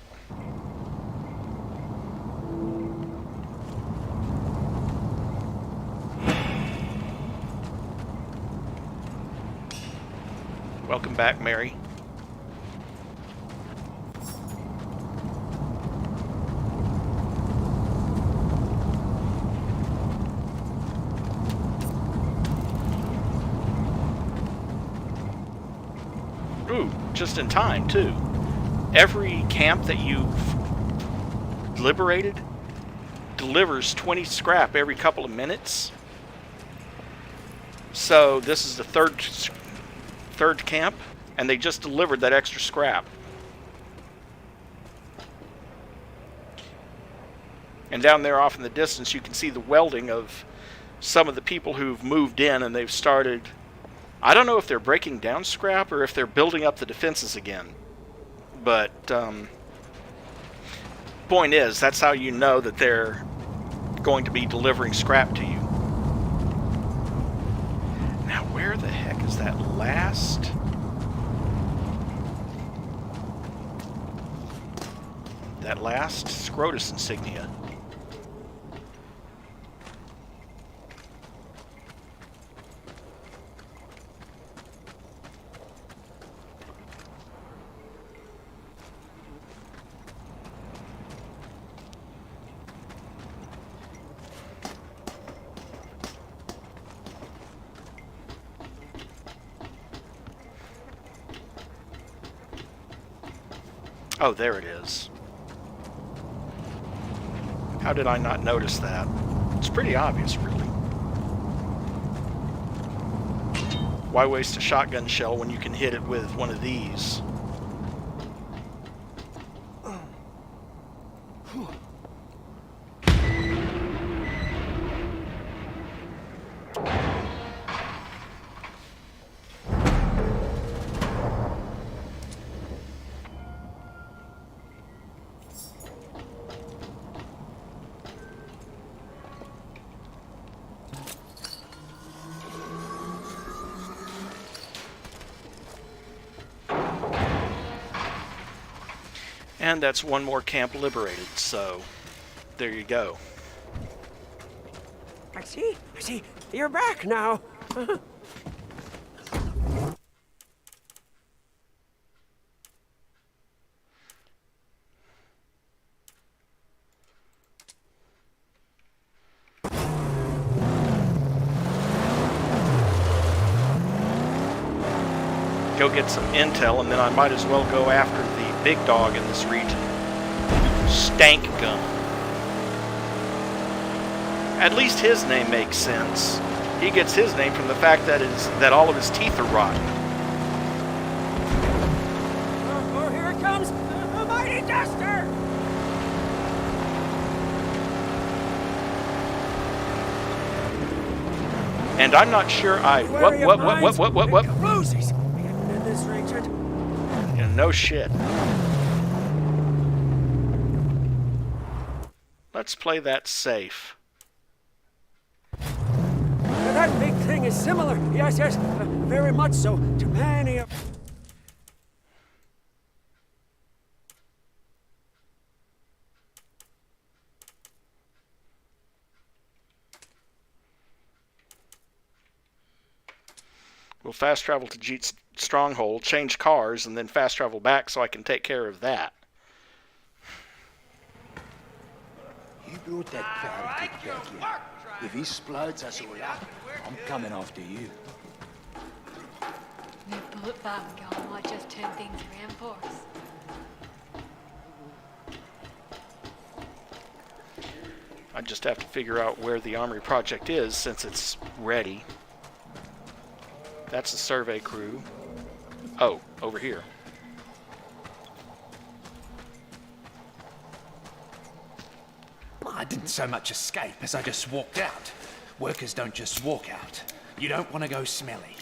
Speaker 1: Welcome back, Mary. Ooh, just in time, too. Every camp that you've liberated delivers 20 scrap every couple of minutes. So this is the third camp, and they just delivered that extra scrap. And down there off in the distance, you can see the welding of some of the people who've moved in, and they've started... I don't know if they're breaking down scrap or if they're building up the defenses again. But, point is, that's how you know that they're going to be delivering scrap to you. Now, where the heck is that last... Scrotus insignia? Oh, there it is. How did I not notice that? It's pretty obvious, really. Why waste a shotgun shell when you can hit it with one of these? And that's one more camp liberated, so there you go.
Speaker 3: I see. You're back now.
Speaker 1: Go get some intel, and then I might as well go after the big dog in this region. Stank Gun. At least his name makes sense. He gets his name from the fact that all of his teeth are rotten.
Speaker 3: Oh, here it comes! The mighty duster!
Speaker 1: And I'm not sure what?
Speaker 3: Roses hidden in this region.
Speaker 1: Yeah, no shit. Let's play that safe.
Speaker 3: That big thing is similar, yes, very much so, to many of...
Speaker 1: We'll fast travel to Jeet's stronghold, change cars, and then fast travel back so I can take care of that.
Speaker 10: You brought that powder kit back here. If he explodes us all up, I'm coming after you.
Speaker 11: New bullet bomb gun might just turn things around for us.
Speaker 1: I just have to figure out where the armory project is since it's ready. That's the survey crew. Oh, over here.
Speaker 12: I didn't so much escape as I just walked out. Workers don't just walk out. You don't want to go smelly.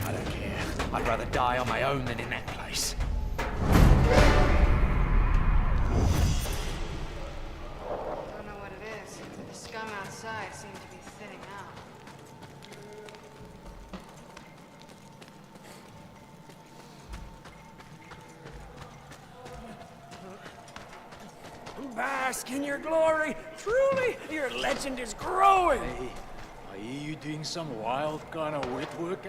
Speaker 12: I don't care. I'd rather die on my own than in that place.
Speaker 8: I don't know what it is, but the scum outside seem to be thinning out.
Speaker 3: Bask in your glory! Truly, your legend is growing!
Speaker 10: Hey, I hear you doing some wild kind of wet work.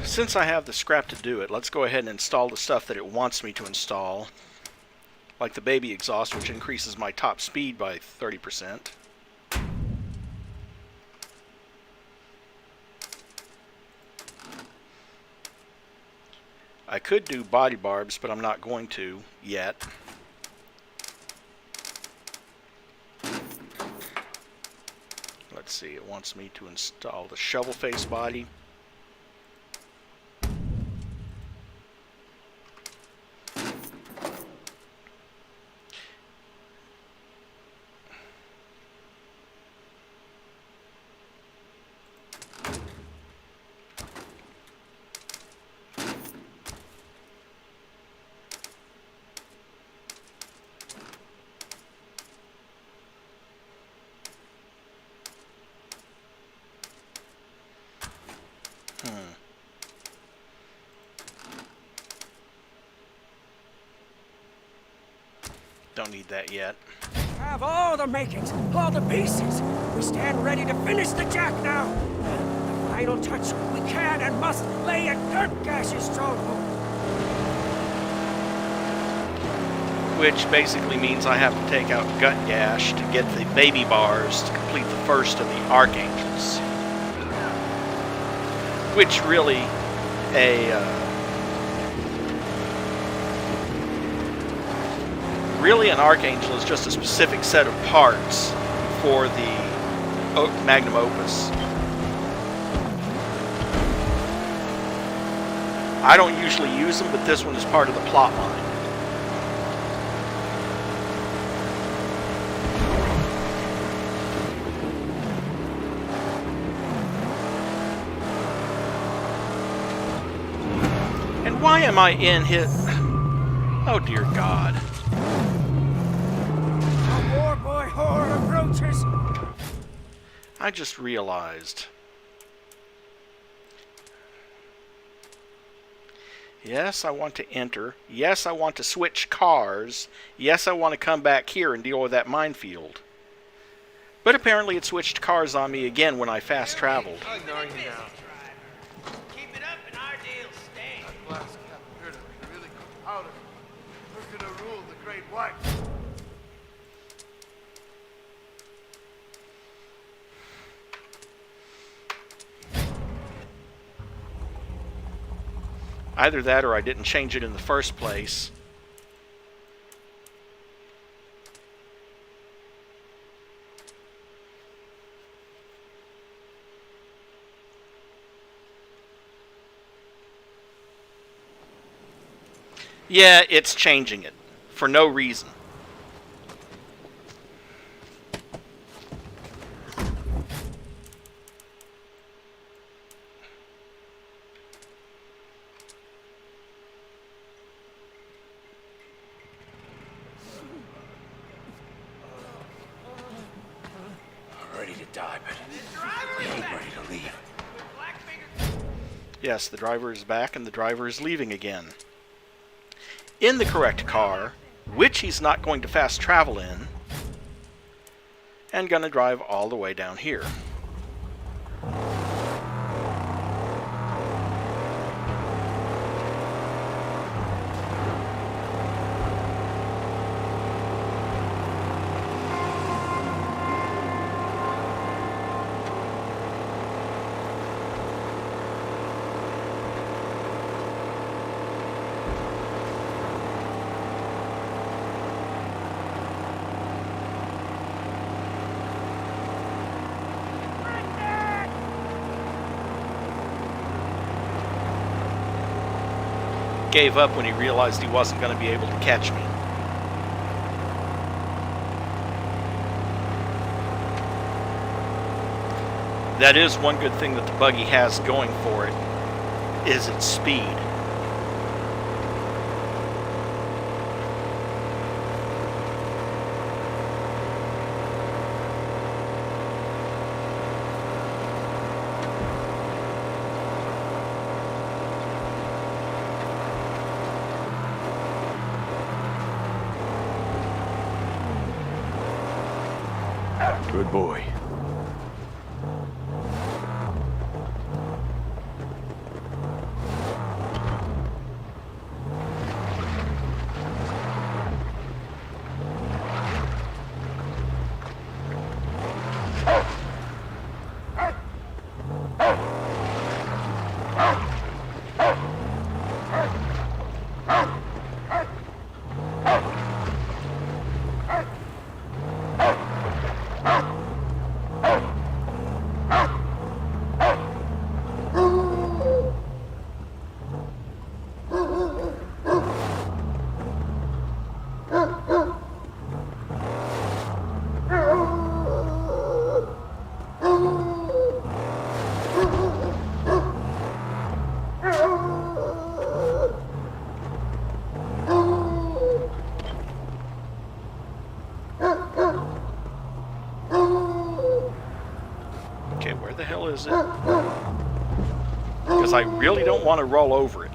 Speaker 1: Since I have the scrap to do it, let's go ahead and install the stuff that it wants me to install. Like the baby exhaust, which increases my top speed by 30%. I could do body barbs, but I'm not going to yet. Let's see, it wants me to install the shovel face body. Don't need that yet.
Speaker 3: Have all the makings, all the pieces. We stand ready to finish the jack now. The final touch, we can and must lay at Gash's stronghold.
Speaker 1: Which basically means I have to take out Gut Gash to get the baby bars to complete the first of the Archangels. Which really, an Archangel is just a specific set of parts for the Magnum Opus. I don't usually use them, but this one is part of the plot line. And why am I in his... Oh dear God. I just realized. Yes, I want to enter. Yes, I want to switch cars. Yes, I want to come back here and deal with that minefield. But apparently it switched cars on me again when I fast traveled.
Speaker 5: I know you now. Keep it up and our deal stays.
Speaker 7: That glass cap critter, really good powder. We're gonna rule the Great White.
Speaker 1: Either that or I didn't change it in the first place. Yeah, it's changing it for no reason.
Speaker 10: I'm ready to die, but we ain't ready to leave.
Speaker 1: Yes, the driver is back and the driver is leaving again. In the correct car, which he's not going to fast travel in, and gonna drive all the way down here. Gave up when he realized he wasn't going to be able to catch me. That is one good thing that the buggy has going for it, is its speed.
Speaker 4: Good boy.
Speaker 1: Okay, where the hell is it? Because I really don't want to roll over it.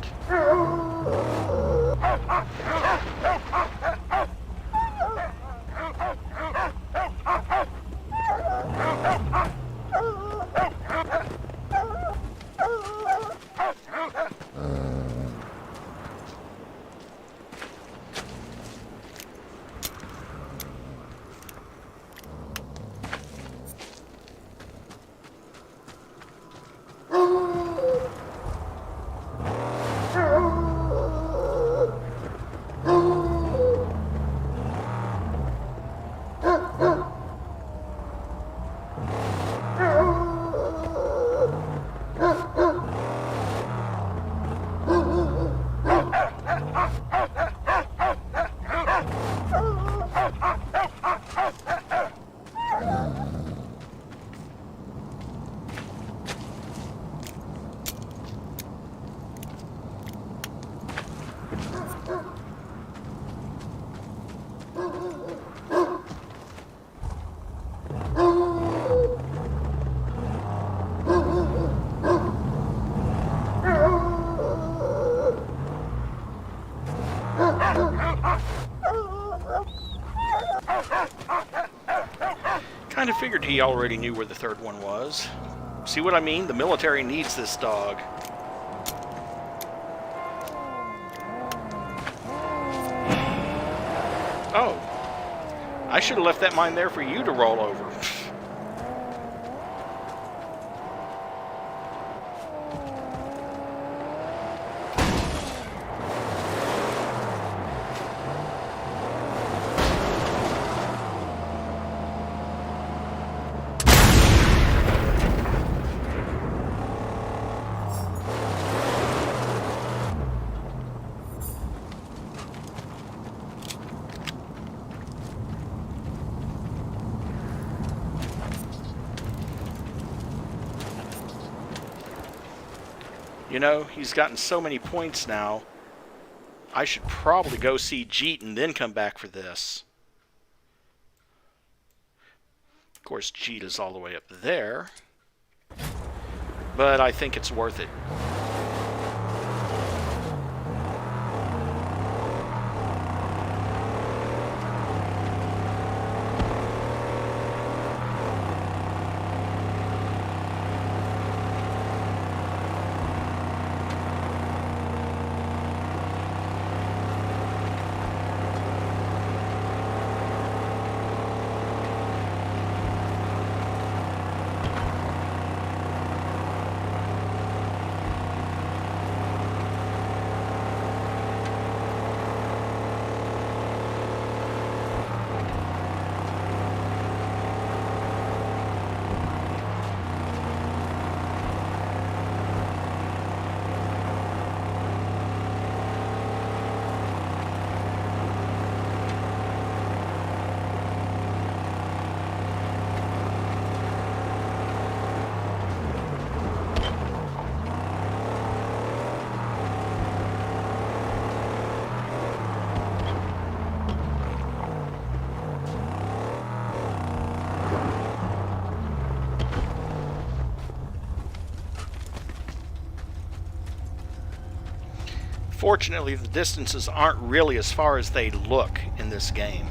Speaker 1: Kind of figured he already knew where the third one was. See what I mean? The military needs this dog. Oh. I should have left that mine there for you to roll over. You know, he's gotten so many points now. I should probably go see Jeet and then come back for this. Of course, Jeet is all the way up there. But I think it's worth it. Fortunately, the distances aren't really as far as they look in this game.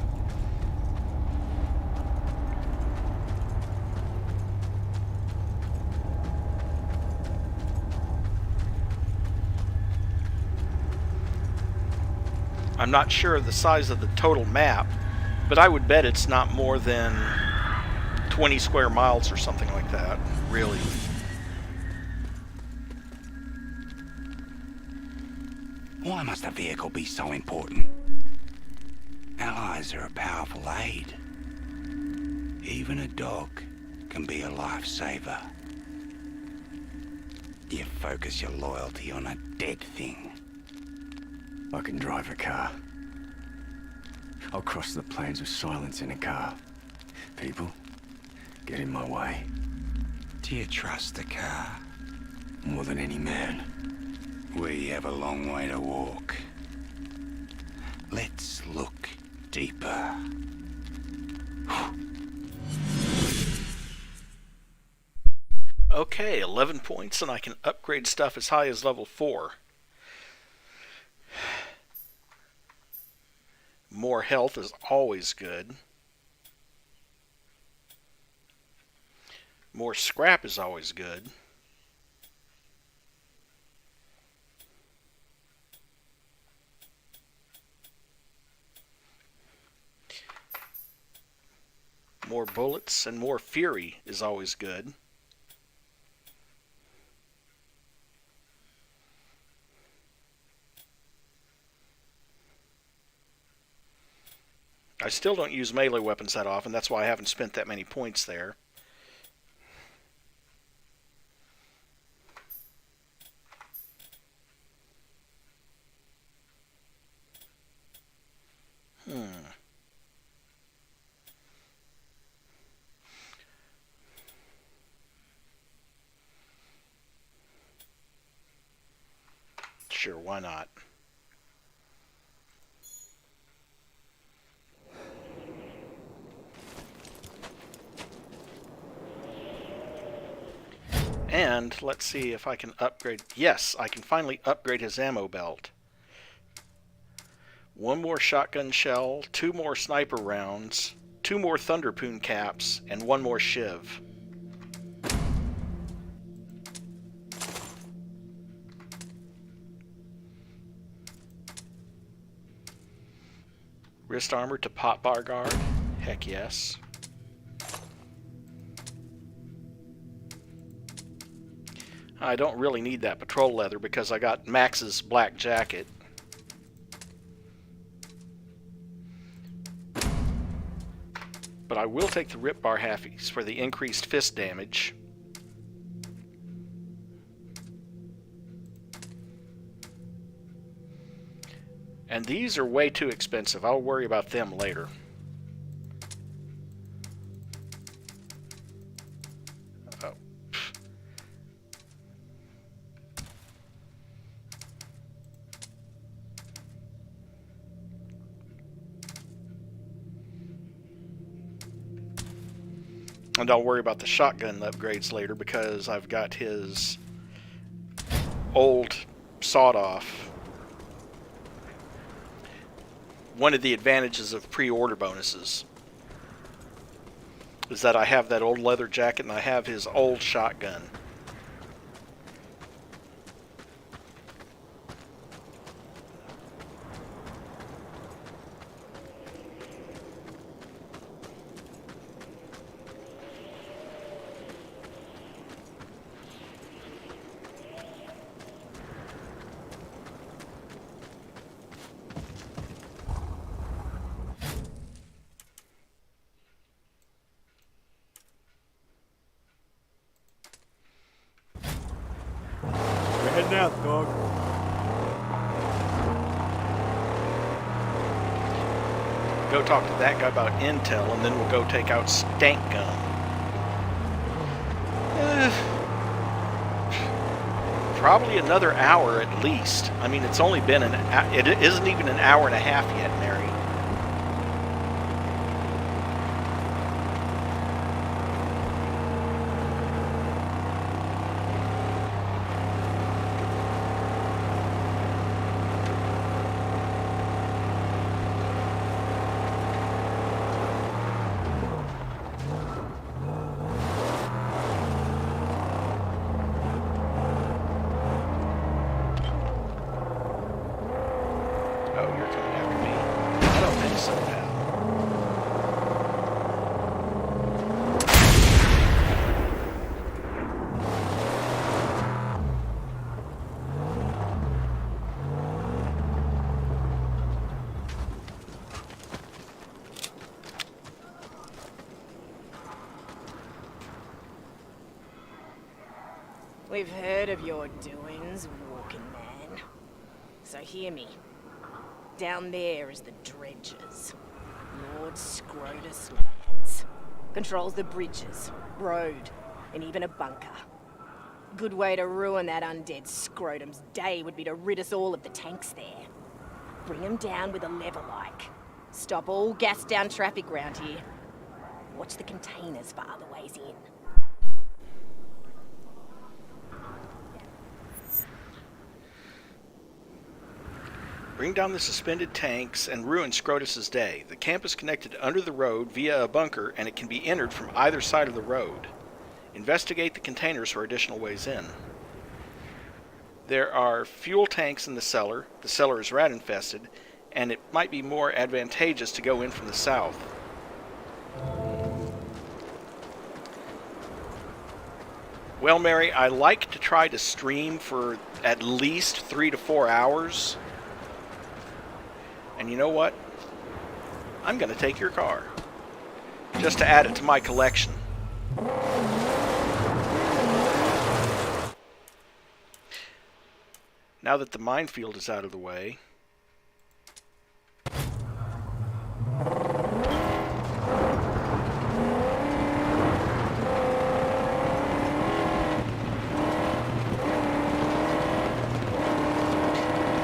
Speaker 1: I'm not sure of the size of the total map, but I would bet it's not more than 20 square miles or something like that, really.
Speaker 13: Why must a vehicle be so important? Allies are a powerful aid. Even a dog can be a lifesaver. You focus your loyalty on a dead thing.
Speaker 4: I can drive a car. I'll cross the plains of silence in a car. People get in my way.
Speaker 13: Do you trust the car?
Speaker 4: More than any man.
Speaker 13: We have a long way to walk. Let's look deeper.
Speaker 1: Okay, 11 points, and I can upgrade stuff as high as level 4. More health is always good. More scrap is always good. More bullets and more fury is always good. I still don't use melee weapons that often, that's why I haven't spent that many points there. Sure, why not? And let's see if I can upgrade. Yes, I can finally upgrade his ammo belt. 1 more shotgun shell, 2 more sniper rounds, 2 more Thunderpoon caps, and 1 more shiv. Wrist armor to pot bar guard. Heck yes. I don't really need that patrol leather because I got Max's black jacket. But I will take the rip bar halfies for the increased fist damage. And these are way too expensive. I'll worry about them later. Oh. And I'll worry about the shotgun upgrades later because I've got his old sawed-off. One of the advantages of pre-order bonuses is that I have that old leather jacket and I have his old shotgun.
Speaker 4: Heading out, dog.
Speaker 1: Go talk to that guy about intel, and then we'll go take out Stank Gun. Probably another hour at least. I mean, it's only been it isn't even an hour and a half yet, Mary.
Speaker 9: We've heard of your doings, walking man. So hear me. Down there is the Dredgers. Lord Scrotus lands. Controls the bridges, road, and even a bunker. Good way to ruin that undead scrotum's day would be to rid us all of the tanks there. Bring them down with a lever-like. Stop all gas-down traffic round here. Watch the containers for other ways in.
Speaker 1: Bring down the suspended tanks and ruin Scrotus's day. The camp is connected under the road via a bunker, and it can be entered from either side of the road. Investigate the containers for additional ways in. There are fuel tanks in the cellar. The cellar is rat-infested, and it might be more advantageous to go in from the south. Well, Mary, I like to try to stream for at least 3 to 4 hours. And you know what? I'm going to take your car. Just to add it to my collection. Now that the minefield is out of the way.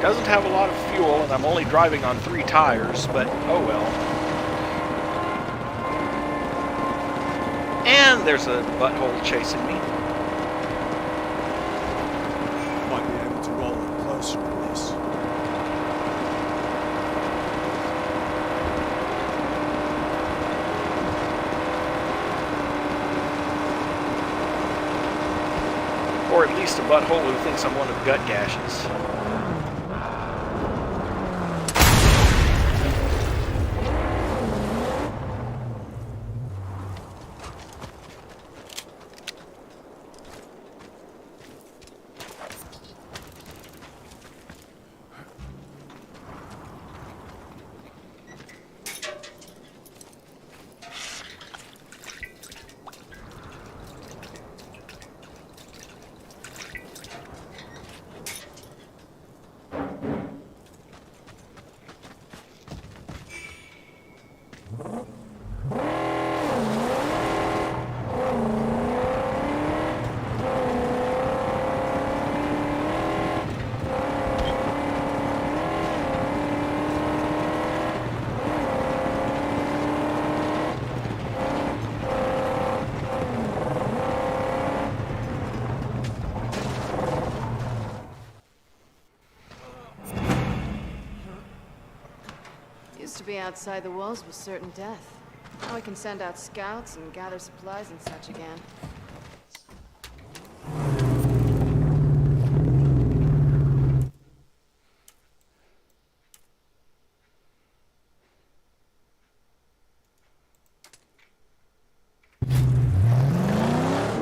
Speaker 1: Doesn't have a lot of fuel, and I'm only driving on 3 tires, but oh well. And there's a butthole chasing me.
Speaker 4: Might be able to roll it closer than this.
Speaker 1: Or at least a butthole who thinks I'm one of gut gashes.
Speaker 14: Used to be outside the walls was certain death. Now we can send out scouts and gather supplies and such again.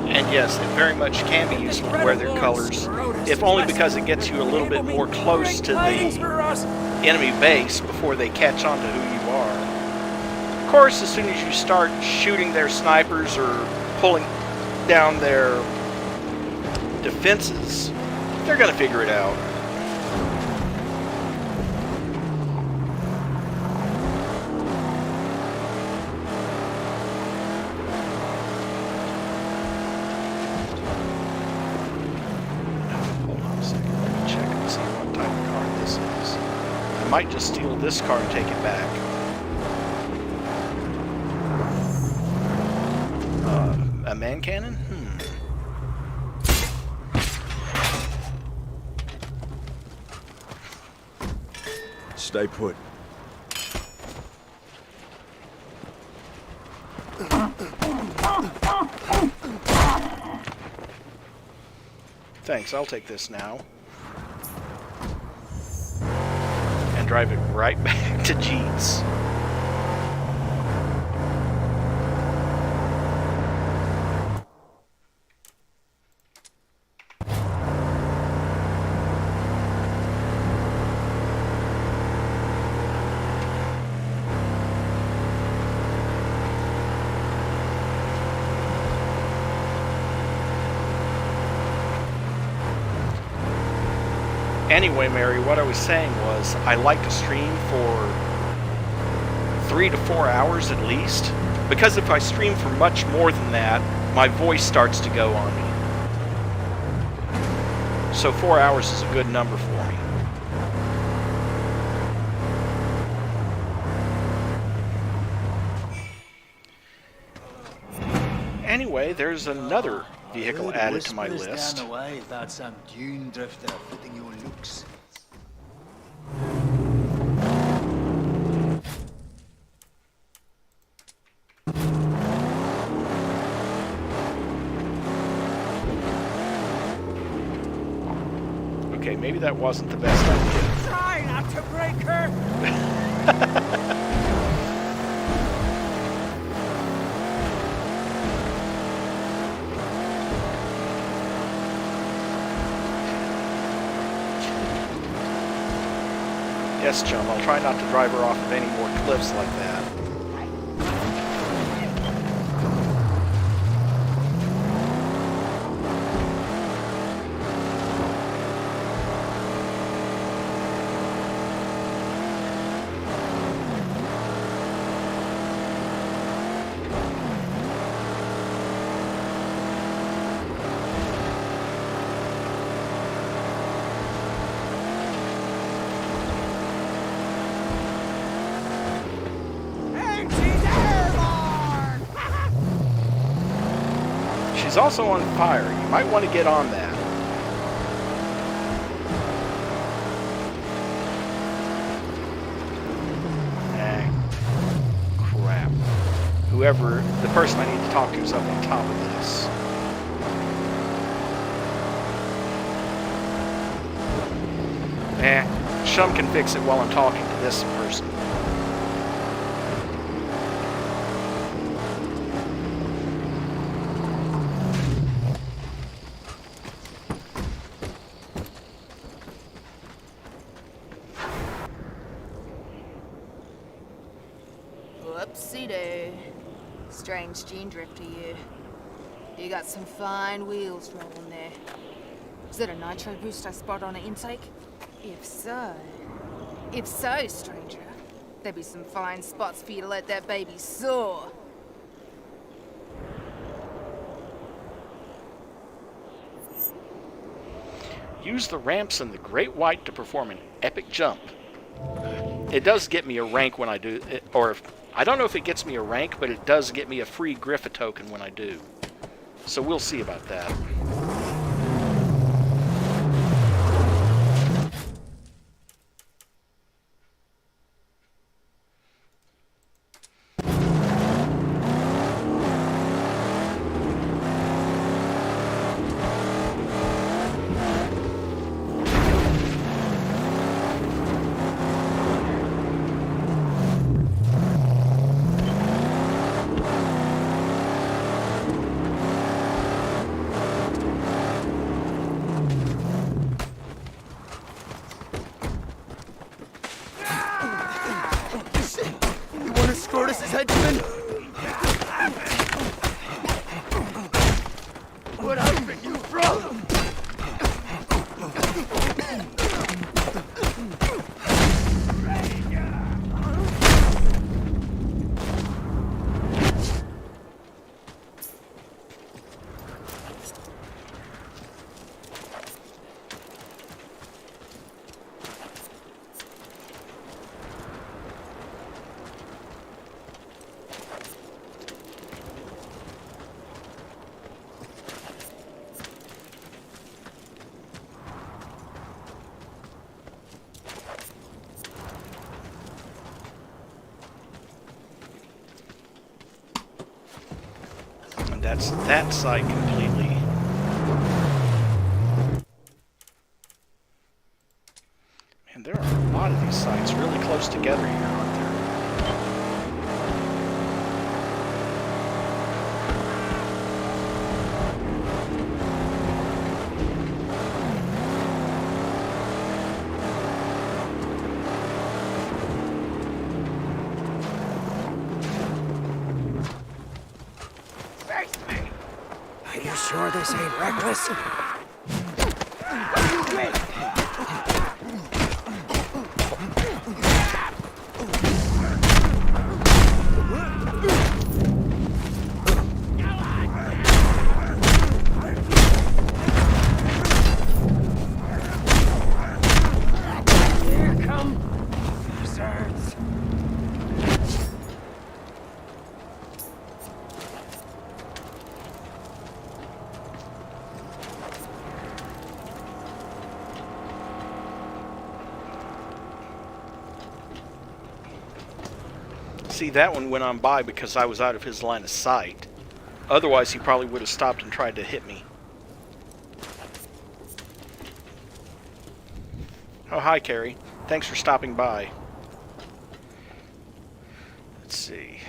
Speaker 1: And yes, it very much can be useful to wear their colors, if only because it gets you a little bit more close to the enemy base before they catch on to who you are. Of course, as soon as you start shooting their snipers or pulling down their defenses, they're going to figure it out. I might just steal this car and take it back. A man cannon?
Speaker 4: Stay put.
Speaker 1: Thanks, I'll take this now. And drive it right back to Jeets. Anyway, Mary, what I was saying was I like to stream for 3 to 4 hours at least, because if I stream for much more than that, my voice starts to go on me. So 4 hours is a good number for me. Anyway, there's another vehicle added to my list.
Speaker 10: Down the way about some dune drifter fitting your looks.
Speaker 1: Okay, maybe that wasn't the best idea.
Speaker 3: Try not to break her.
Speaker 1: Yes, chum, I'll try not to drive her off of any more cliffs like that. She's also on fire. You might want to get on that. Crap. Whoever, the person I need to talk to is up on top of this. Shum can fix it while I'm talking to this person.
Speaker 8: Whoopsie-doo. Strange gene drifter, you. You got some fine wheels rolling there. Is it a nitro boost I spot on an intake? If so, stranger, there'd be some fine spots for you to let that baby soar.
Speaker 1: Use the ramps in the Great White to perform an epic jump. It does get me a rank when I do it, or I don't know if it gets me a rank, but it does get me a free Griffith token when I do. So we'll see about that.
Speaker 6: Scrotus's henchmen? What outfit you from?
Speaker 1: That's that site completely. Man, there are a lot of these sites really close together here, aren't there?
Speaker 6: Are you sure this ain't reckless? Here come lizards.
Speaker 1: See, that one went on by because I was out of his line of sight. Otherwise, he probably would have stopped and tried to hit me. Oh, hi, Carrie. Thanks for stopping by. Let's see.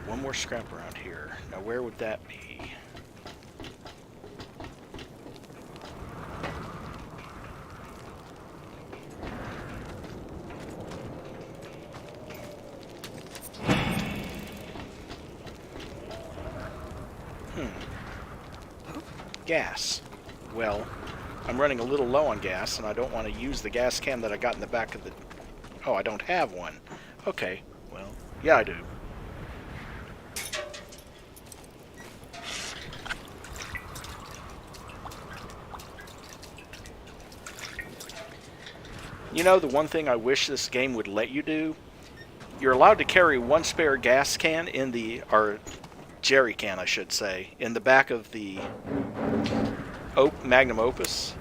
Speaker 1: One more scrap around here. Now, where would that be? Gas. Well, I'm running a little low on gas, and I don't want to use the gas can that I got in the back of the... Oh, I don't have one. Okay, well, yeah, I do. You know, the one thing I wish this game would let you do? You're allowed to carry one spare gas can in the... or jerry can, I should say, in the back of the Magnum Opus.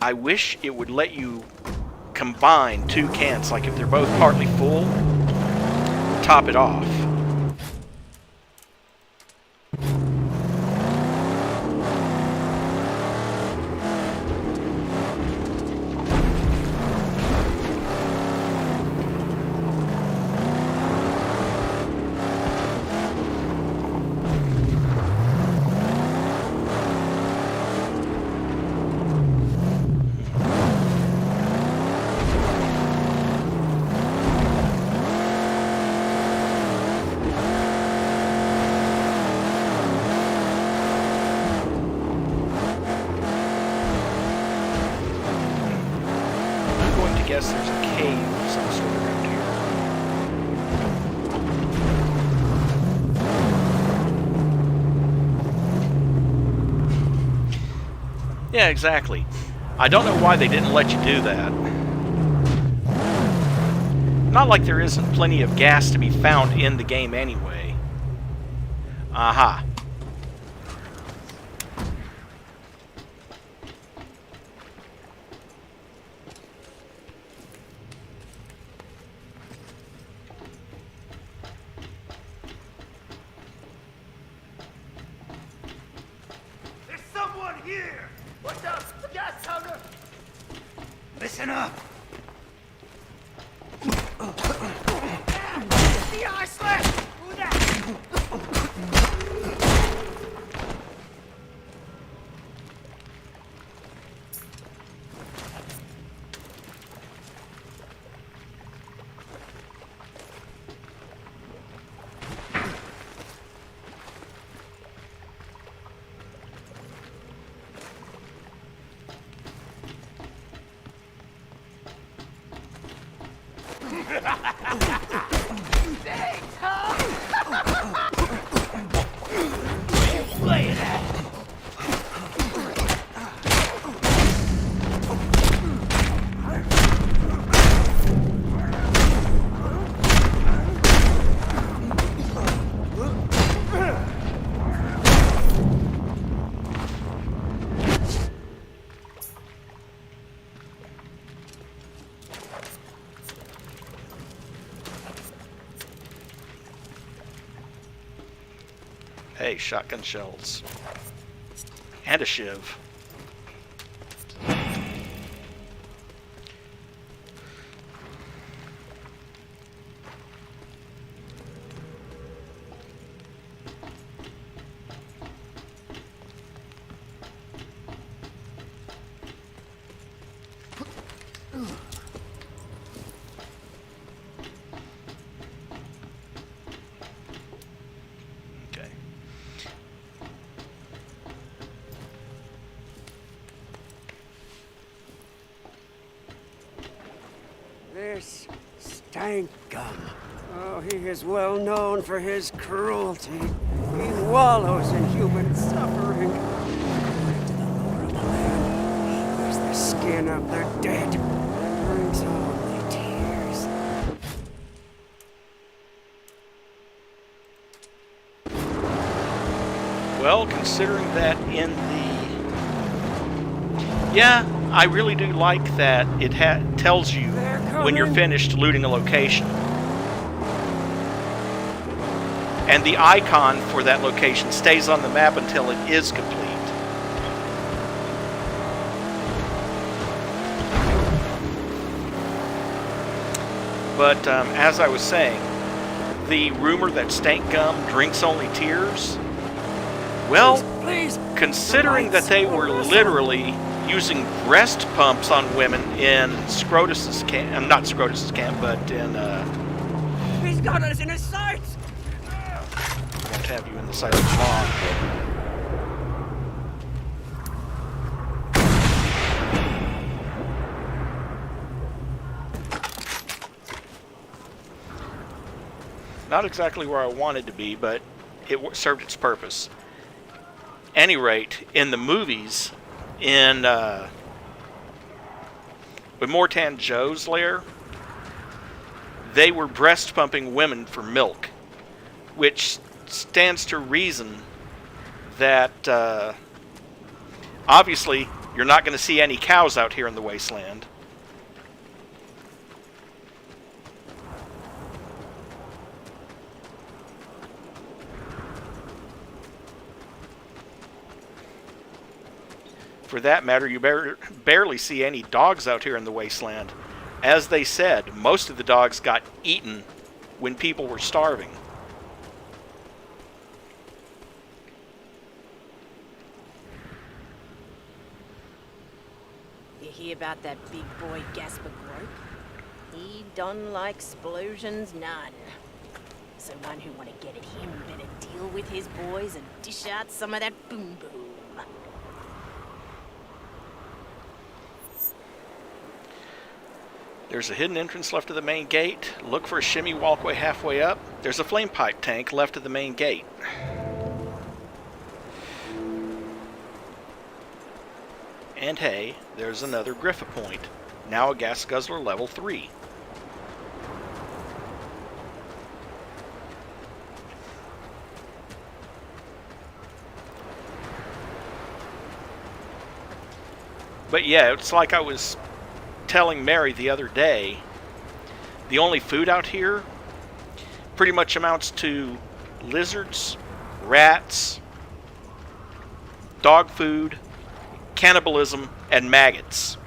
Speaker 1: I wish it would let you combine two cans, like if they're both partly full, top it off. guess there's a cave of some sort around here. Yeah, exactly. I don't know why they didn't let you do that. Not like there isn't plenty of gas to be found in the game anyway. Aha.
Speaker 7: There's someone here! What's up, gas hunter?
Speaker 10: Listen up.
Speaker 7: The ice left! Who that? Thanks, huh? Play that.
Speaker 1: Hey, shotgun shells. And a shiv. Okay.
Speaker 3: This stank gum. Oh, he is well known for his cruelty. He wallows in human suffering. According to the lore of the land, wears their skin of their dead, drinks only tears.
Speaker 1: Well, considering that in the... Yeah, I really do like that it tells you when you're finished looting a location. And the icon for that location stays on the map until it is complete. But as I was saying, the rumor that stank gum drinks only tears, well, considering that they were literally using breast pumps on women in Scrotus's camp, not Scrotus's camp, but in,
Speaker 3: He's got us in his sights!
Speaker 1: I won't have you in the sight of long. Not exactly where I wanted to be, but it served its purpose. Any rate, in the movies, in with Mortan Joe's lair, they were breast pumping women for milk, which stands to reason that obviously you're not going to see any cows out here in the wasteland. For that matter, you barely see any dogs out here in the wasteland. As they said, most of the dogs got eaten when people were starving.
Speaker 9: You hear about that big boy Gasper Grope? He don't like explosions none. So one who want to get at him better deal with his boys and dish out some of that boom boom.
Speaker 1: There's a hidden entrance left of the main gate. Look for a shimmy walkway halfway up. There's a flame pipe tank left of the main gate. And hey, there's another Griffa point. Now a gas guzzler level 3. But yeah, it's like I was telling Mary the other day, the only food out here pretty much amounts to lizards, rats, dog food, cannibalism, and maggots.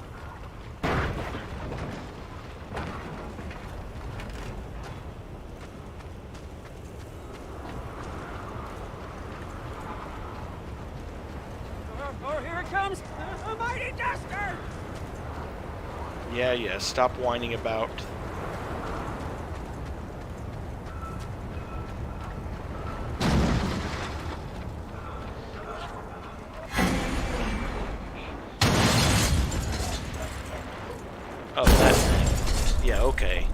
Speaker 3: Oh, here it comes! A mighty duster!
Speaker 1: Yeah, stop whining about... Oh, that thing. Yeah, okay.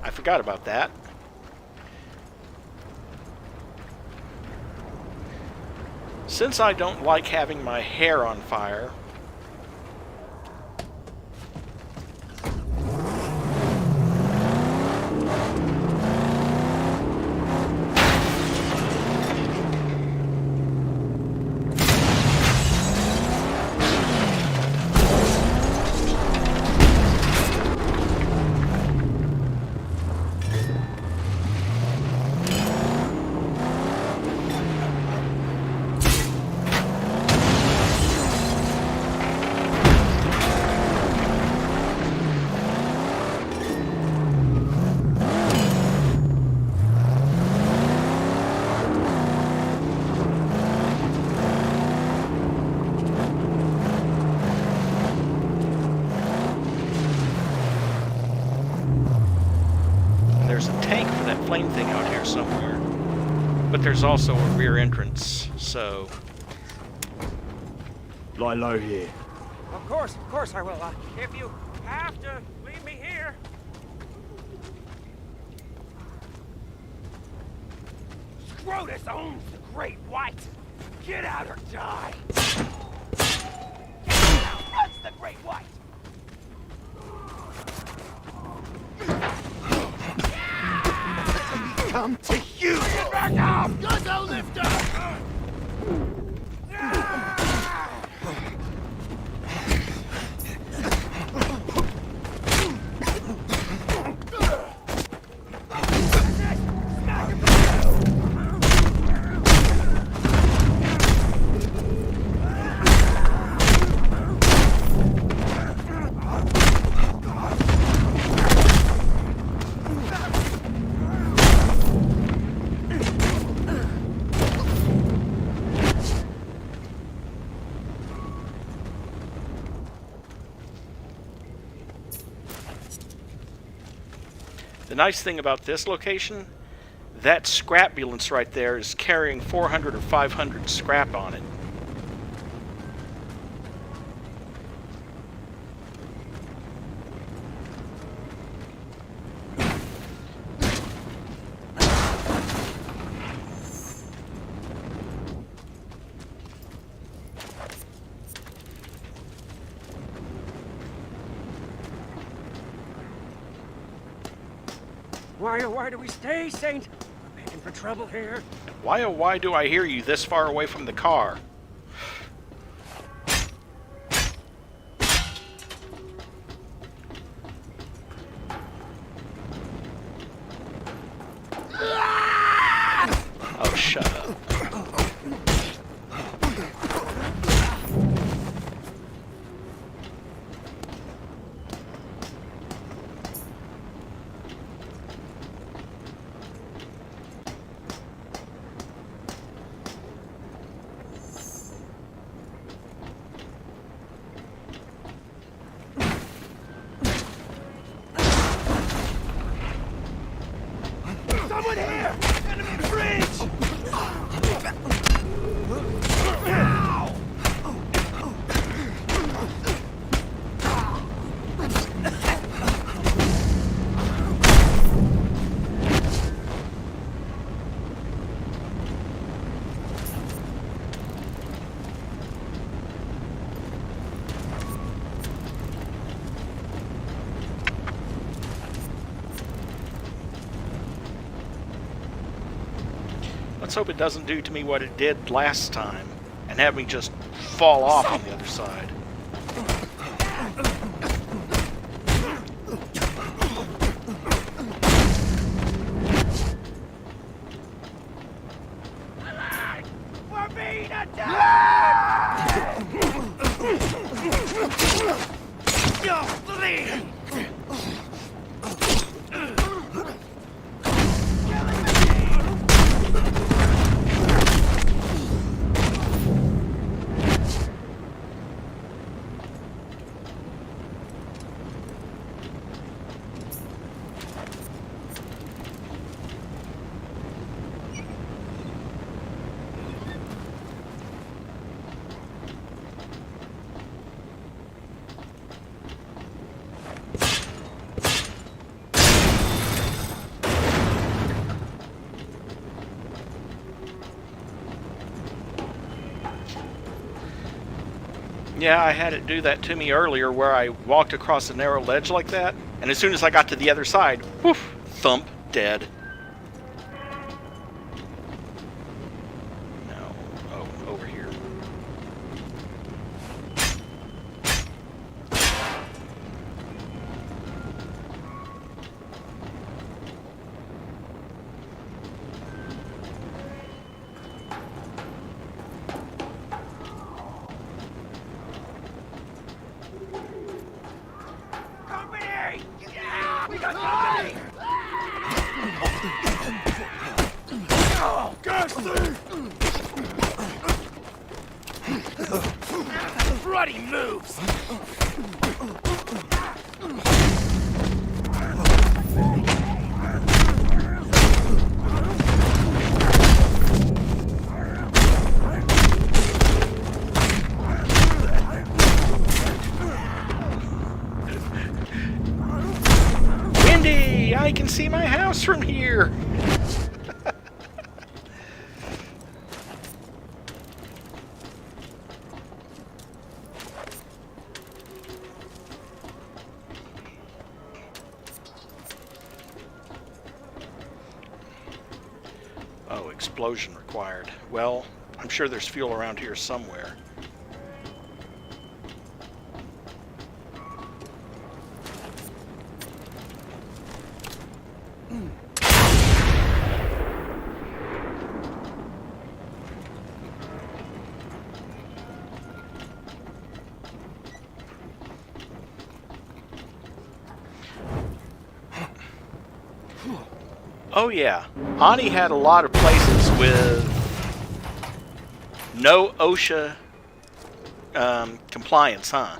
Speaker 1: I forgot about that. Since I don't like having my hair on fire, there's a tank for that flame thing out here somewhere. But there's also a rear entrance, so...
Speaker 4: Lie low here.
Speaker 3: Of course I will. If you have to leave me here. Scrotus owns the Great White. Get out or die. Get out! Runs the Great White.
Speaker 10: Come to you!
Speaker 3: Get back out!
Speaker 10: Guzzle lifter!
Speaker 1: The nice thing about this location, that scrapulence right there is carrying 400 or 500 scrap on it.
Speaker 3: Why do we stay, Saint? We're making for trouble here.
Speaker 1: Why oh why do I hear you this far away from the car? Oh, shut up.
Speaker 3: Someone here! Enemy bridge! Ow!
Speaker 1: Let's hope it doesn't do to me what it did last time and have me just fall off on the other side.
Speaker 5: We're being attacked!
Speaker 1: Yeah, I had it do that to me earlier where I walked across a narrow ledge like that, and as soon as I got to the other side, whoof, thump, dead. No. Oh, over here.
Speaker 5: Company! Yeah! We got company! Oh, Kirsty! Bloody moves!
Speaker 1: Windy! I can see my house from here! Oh, explosion required. Well, I'm sure there's fuel around here somewhere. Oh yeah, Ani had a lot of places with no OSHA compliance, huh?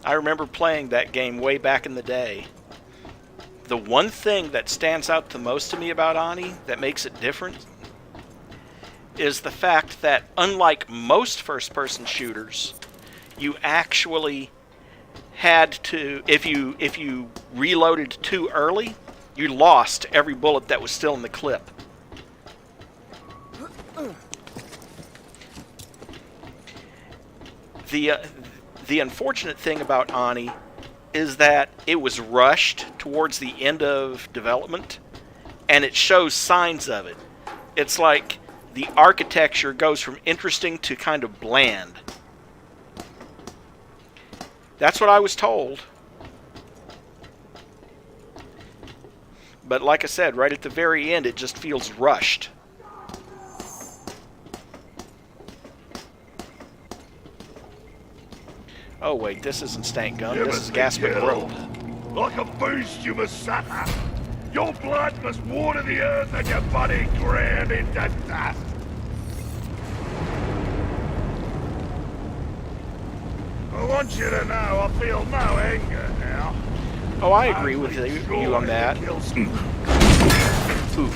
Speaker 1: I remember playing that game way back in the day. The one thing that stands out the most to me about Ani, that makes it different, is the fact that unlike most first-person shooters, you actually had to, if you reloaded too early, you lost every bullet that was still in the clip. The unfortunate thing about Ani is that it was rushed towards the end of development, and it shows signs of it. It's like the architecture goes from interesting to kind of bland. That's what I was told. But like I said, right at the very end, it just feels rushed. Oh wait, this isn't stank gun, this is gasping rope.
Speaker 15: Like a beast you must suffer. Your blood must water the earth and your body ground into dust. I want you to know I feel no anger now.
Speaker 1: Oh, I agree with you on that. Oof.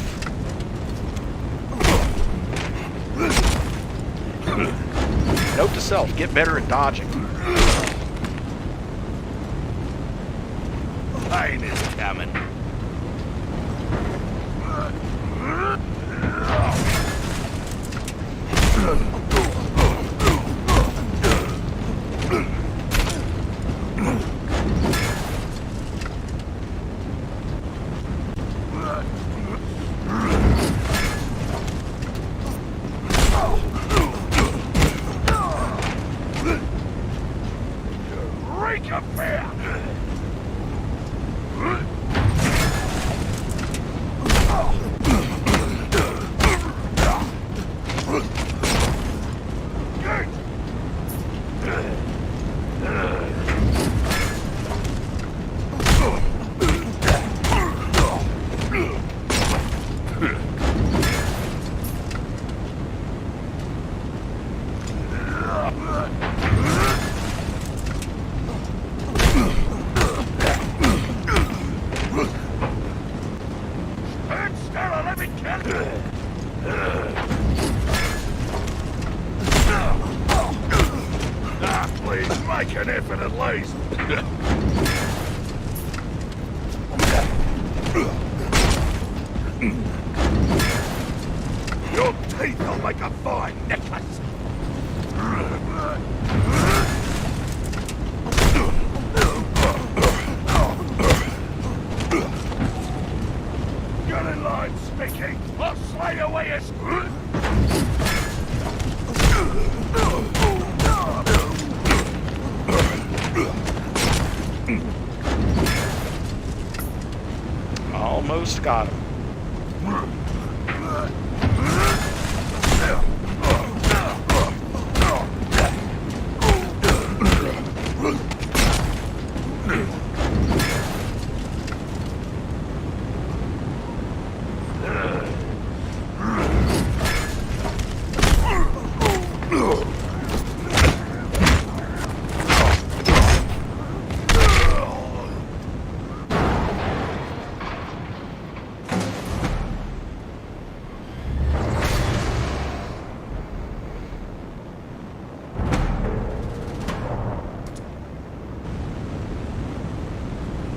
Speaker 1: Note to self, get better at dodging.
Speaker 15: Pain is coming. think I'm fair? Make an effort at least. Your teeth will make a fine necklace. Get in line, Sticky. I'll slay away his...
Speaker 1: Almost got him.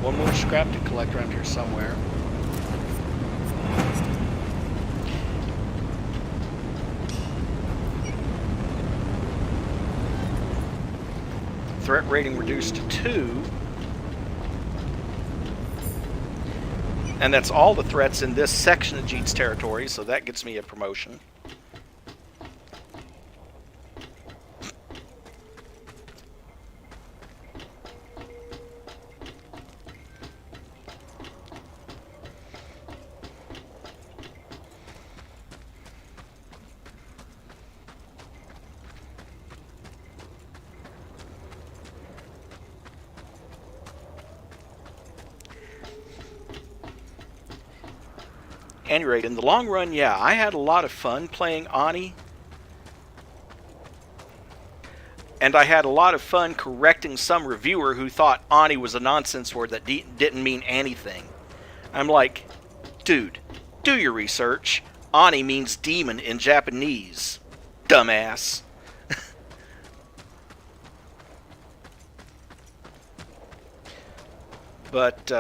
Speaker 1: One more scrap to collect around here somewhere. Threat rating reduced to 2. And that's all the threats in this section of Jeet's territory, so that gets me a promotion. At any rate, in the long run, yeah, I had a lot of fun playing Ani. And I had a lot of fun correcting some reviewer who thought Ani was a nonsense word that didn't mean anything. I'm like, dude, do your research. Ani means demon in Japanese. Dumbass. But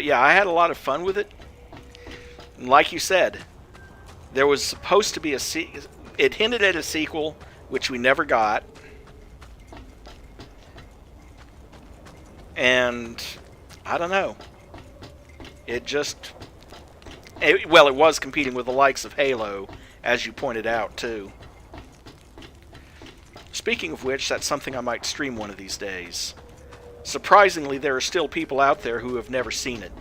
Speaker 1: yeah, I had a lot of fun with it. And like you said, there was supposed to be it hinted at a sequel, which we never got. And I don't know. It was competing with the likes of Halo, as you pointed out, too. Speaking of which, that's something I might stream one of these days. Surprisingly, there are still people out there who have never seen it.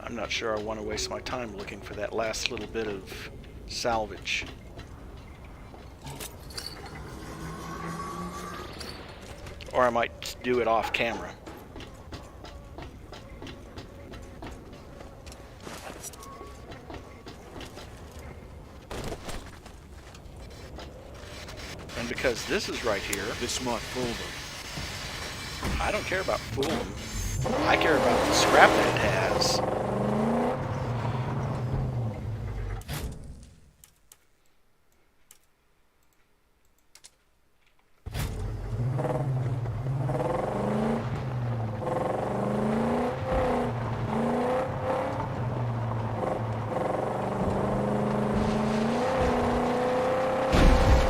Speaker 1: I'm not sure I want to waste my time looking for that last little bit of salvage. Or I might do it off camera. And because this is right here,
Speaker 4: this might fool them.
Speaker 1: I don't care about fool them. I care about the scrap that it has.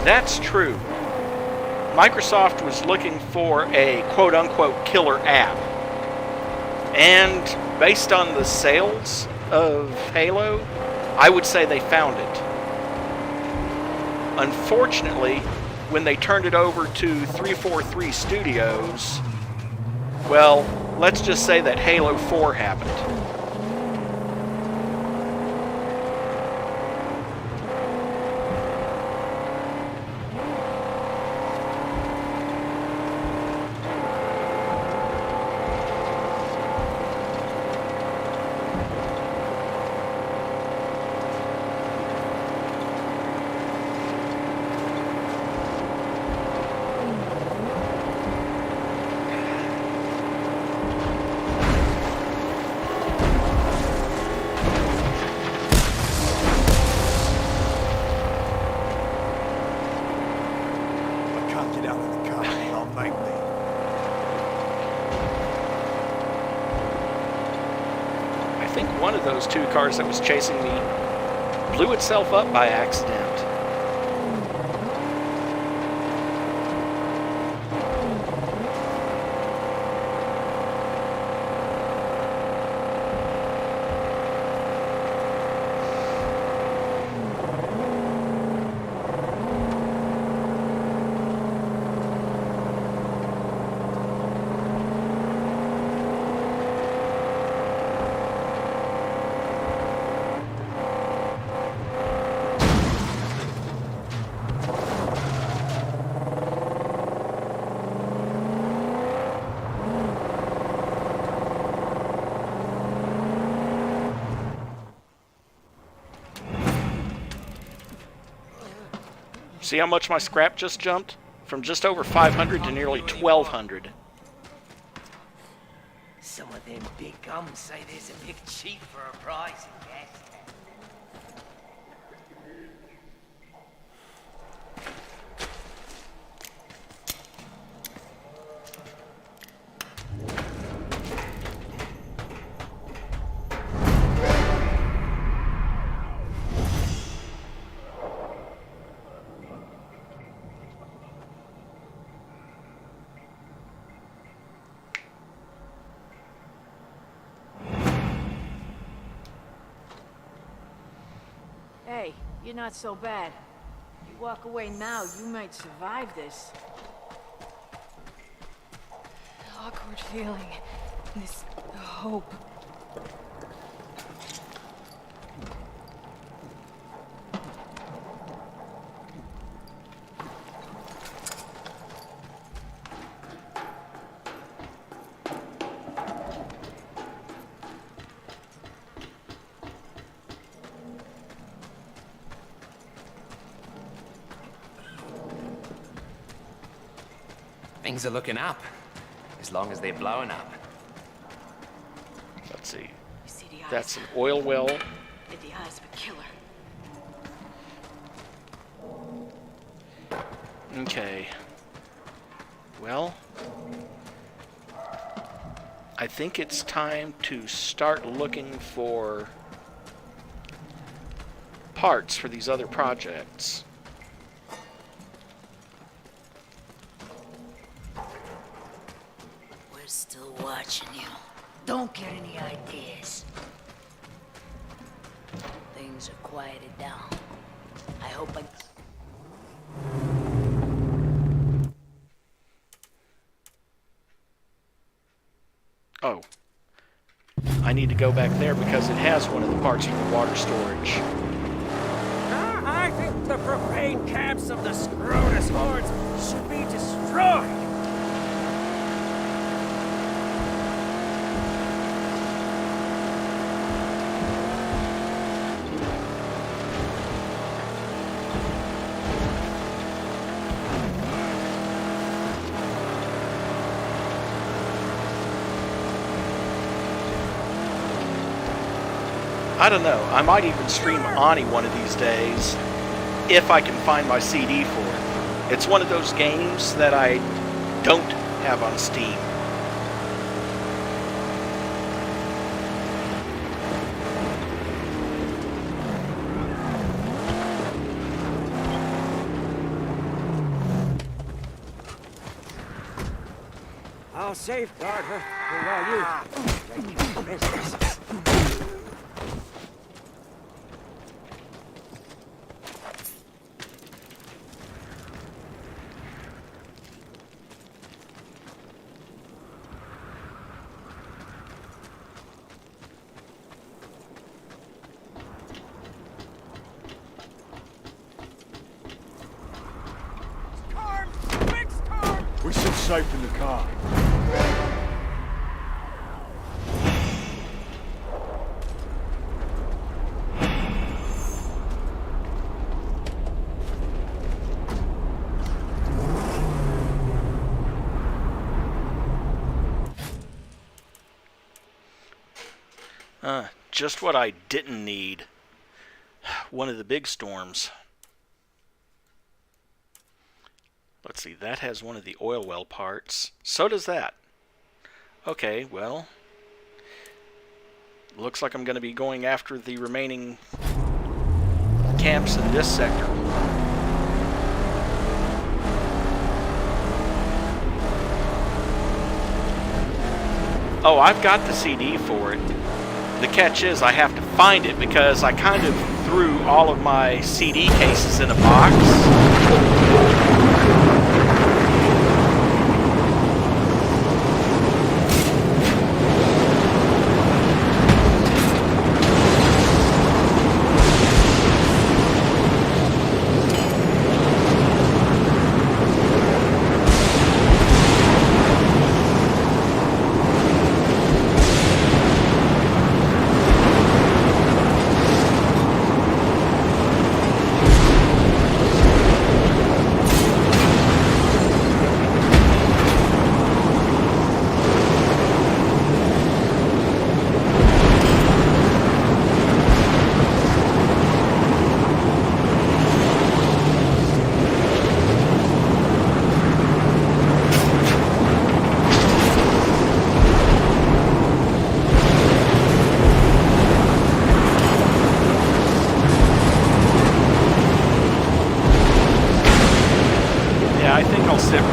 Speaker 1: That's true. Microsoft was looking for a quote-unquote killer app. And based on the sales of Halo, I would say they found it. Unfortunately, when they turned it over to 343 Studios, well, let's just say that Halo 4 happened. One of those two cars that was chasing me blew itself up by accident. See how much my scrap just jumped? From just over 500 to nearly 1,200.
Speaker 2: Some of them big gums say there's a big cheap for a prize in gas.
Speaker 14: Hey, you're not so bad. You walk away now, you might survive this.
Speaker 11: Awkward feeling. This hope.
Speaker 12: Things are looking up. As long as they're blowing up.
Speaker 1: Let's see.
Speaker 14: You see the eyes?
Speaker 1: That's an oil well.
Speaker 14: They're the eyes of a killer.
Speaker 1: Okay. Well, I think it's time to start looking for parts for these other projects.
Speaker 2: We're still watching you. Don't get any ideas. Things are quieted down. I hope I...
Speaker 1: Oh. I need to go back there because it has one of the parts for the water storage.
Speaker 3: I think the propane camps of the Scrotus hordes should be destroyed.
Speaker 1: I don't know. I might even stream Ani one of these days if I can find my CD for it. It's one of those games that I don't have on Steam.
Speaker 3: I'll safeguard her while you take care of business.
Speaker 15: We sit safe in the car.
Speaker 1: Just what I didn't need. One of the big storms. Let's see, that has one of the oil well parts. So does that. Okay, well, looks like I'm going to be going after the remaining camps in this sector. Oh, I've got the CD for it. The catch is I have to find it because I kind of threw all of my CD cases in a box.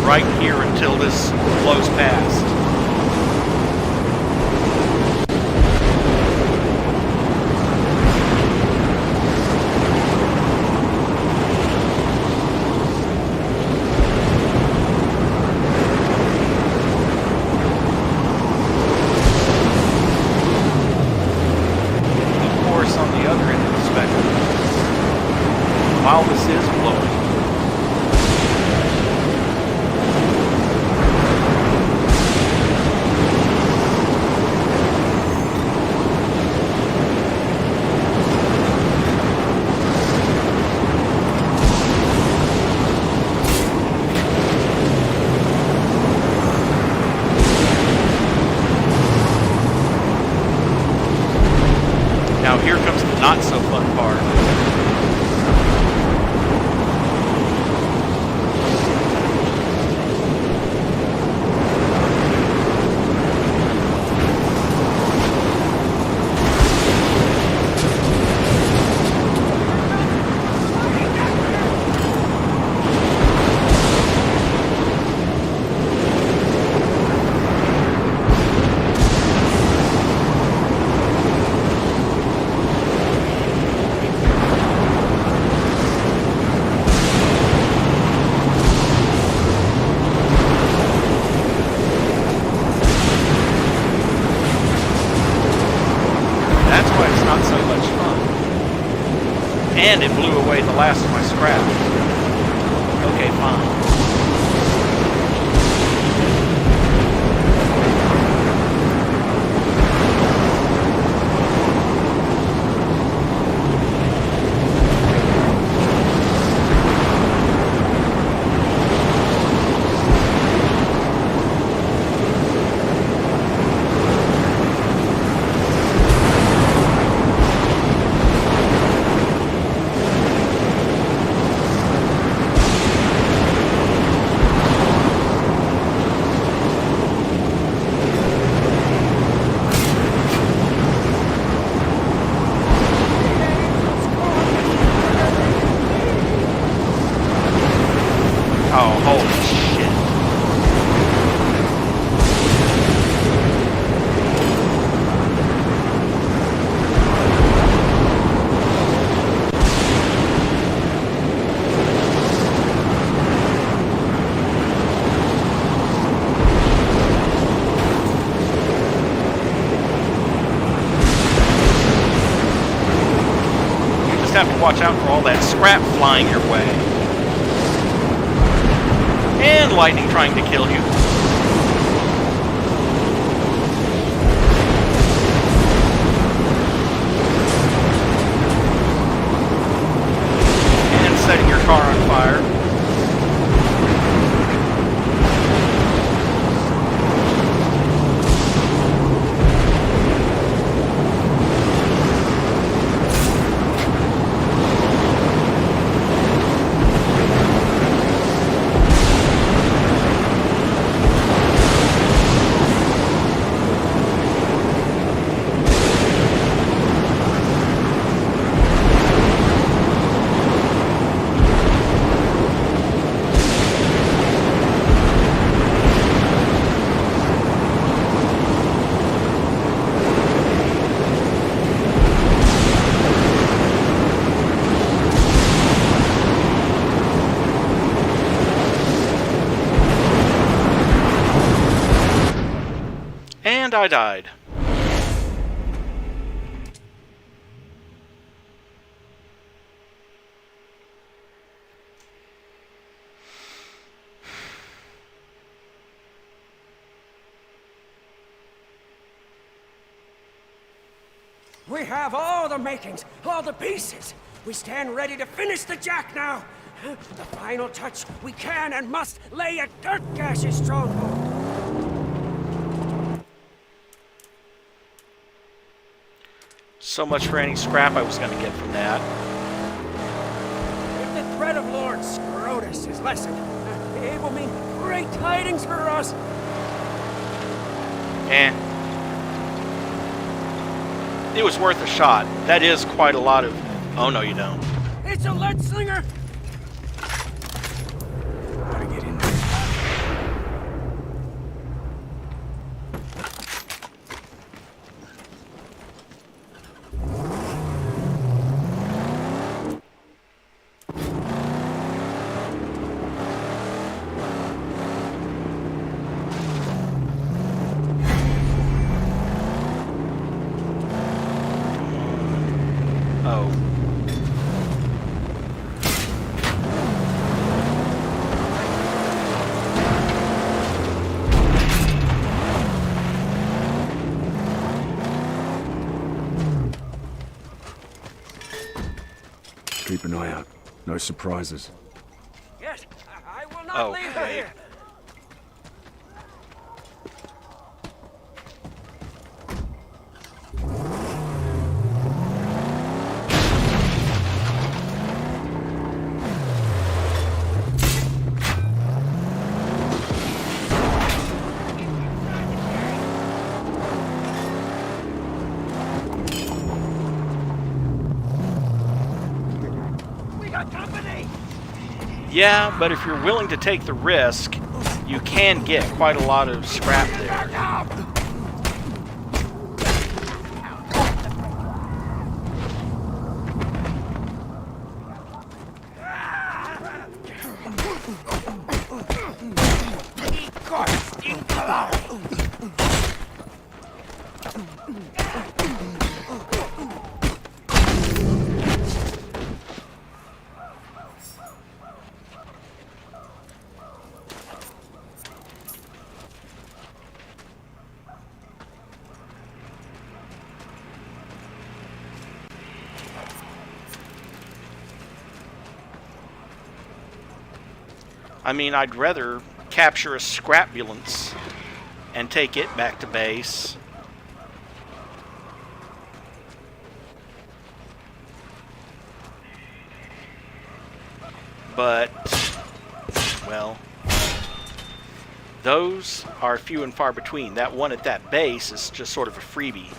Speaker 1: Right here until this flows past. Of course, on the other end of the spectrum, while this is blowing, now here comes the not so fun part. And it blew away the last of my scrap. Okay, fine. watch out for all that scrap flying your way. And lightning trying to kill you. And setting your car on fire. And I died.
Speaker 3: We have all the makings, all the pieces. We stand ready to finish the Jack now. The final touch, we can and must lay at Dirtgash's stronghold.
Speaker 1: So much for any scrap I was going to get from that.
Speaker 3: If the threat of Lord Scrotus is lessened, it will mean great tidings for us.
Speaker 1: It was worth a shot. That is quite a lot of... Oh, no, you don't.
Speaker 3: It's a lead slinger.
Speaker 4: Gotta get in there.
Speaker 1: Oh.
Speaker 4: Keep an eye out. No surprises.
Speaker 3: Yes, I will not leave her here.
Speaker 1: Yeah, but if you're willing to take the risk, you can get quite a lot of scrap there. I mean, I'd rather capture a scrapulence and take it back to base. But, well, those are few and far between. That one at that base is just sort of a freebie.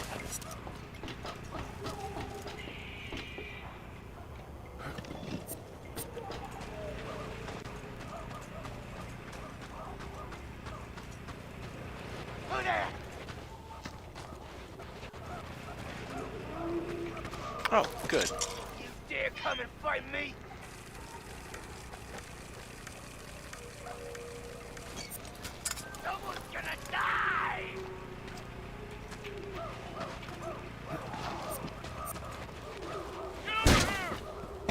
Speaker 1: Oh, good.
Speaker 5: You dare come and fight me? Someone's gonna die! Get over here!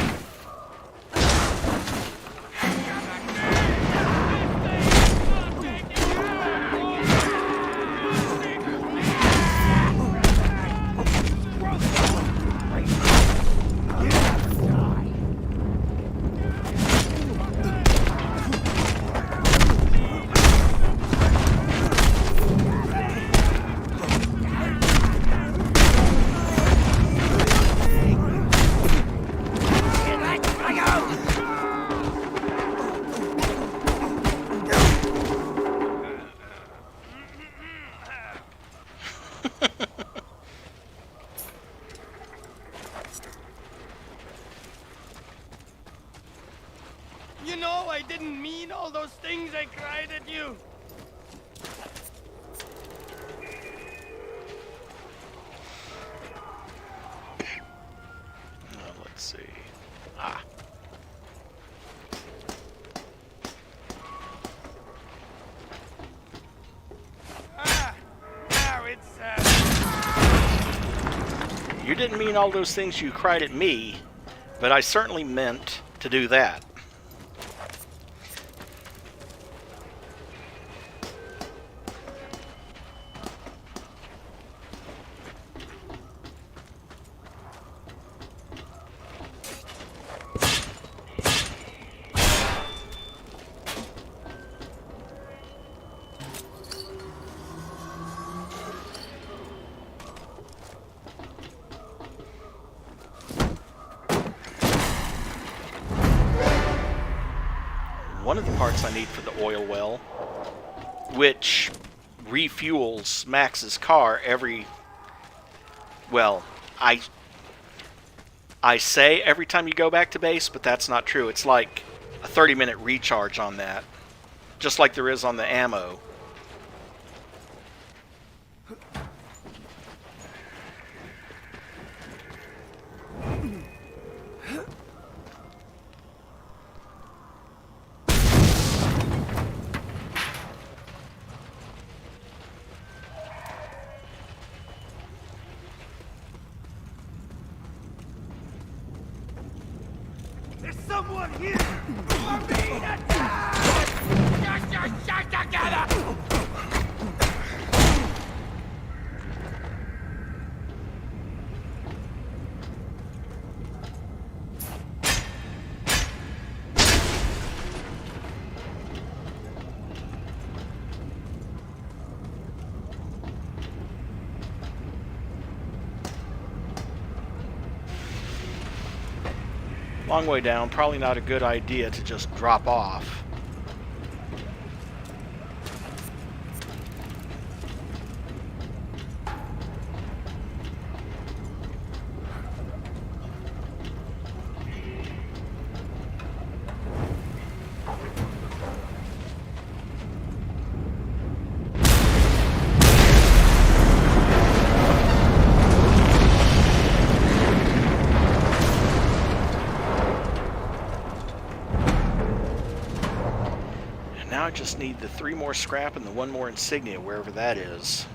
Speaker 5: You know I didn't mean all those things I cried at you.
Speaker 1: Let's see. Ah.
Speaker 5: Now it's,
Speaker 1: You didn't mean all those things you cried at me, but I certainly meant to do that. One of the parts I need for the oil well, which refuels Max's car every... Well, I say every time you go back to base, but that's not true. It's like a 30-minute recharge on that, just like there is on the ammo.
Speaker 5: there's someone here for me to die! Get your shit together!
Speaker 1: Long way down, probably not a good idea to just drop off. Now I just need the 3 more scrap and the 1 more insignia, wherever that is.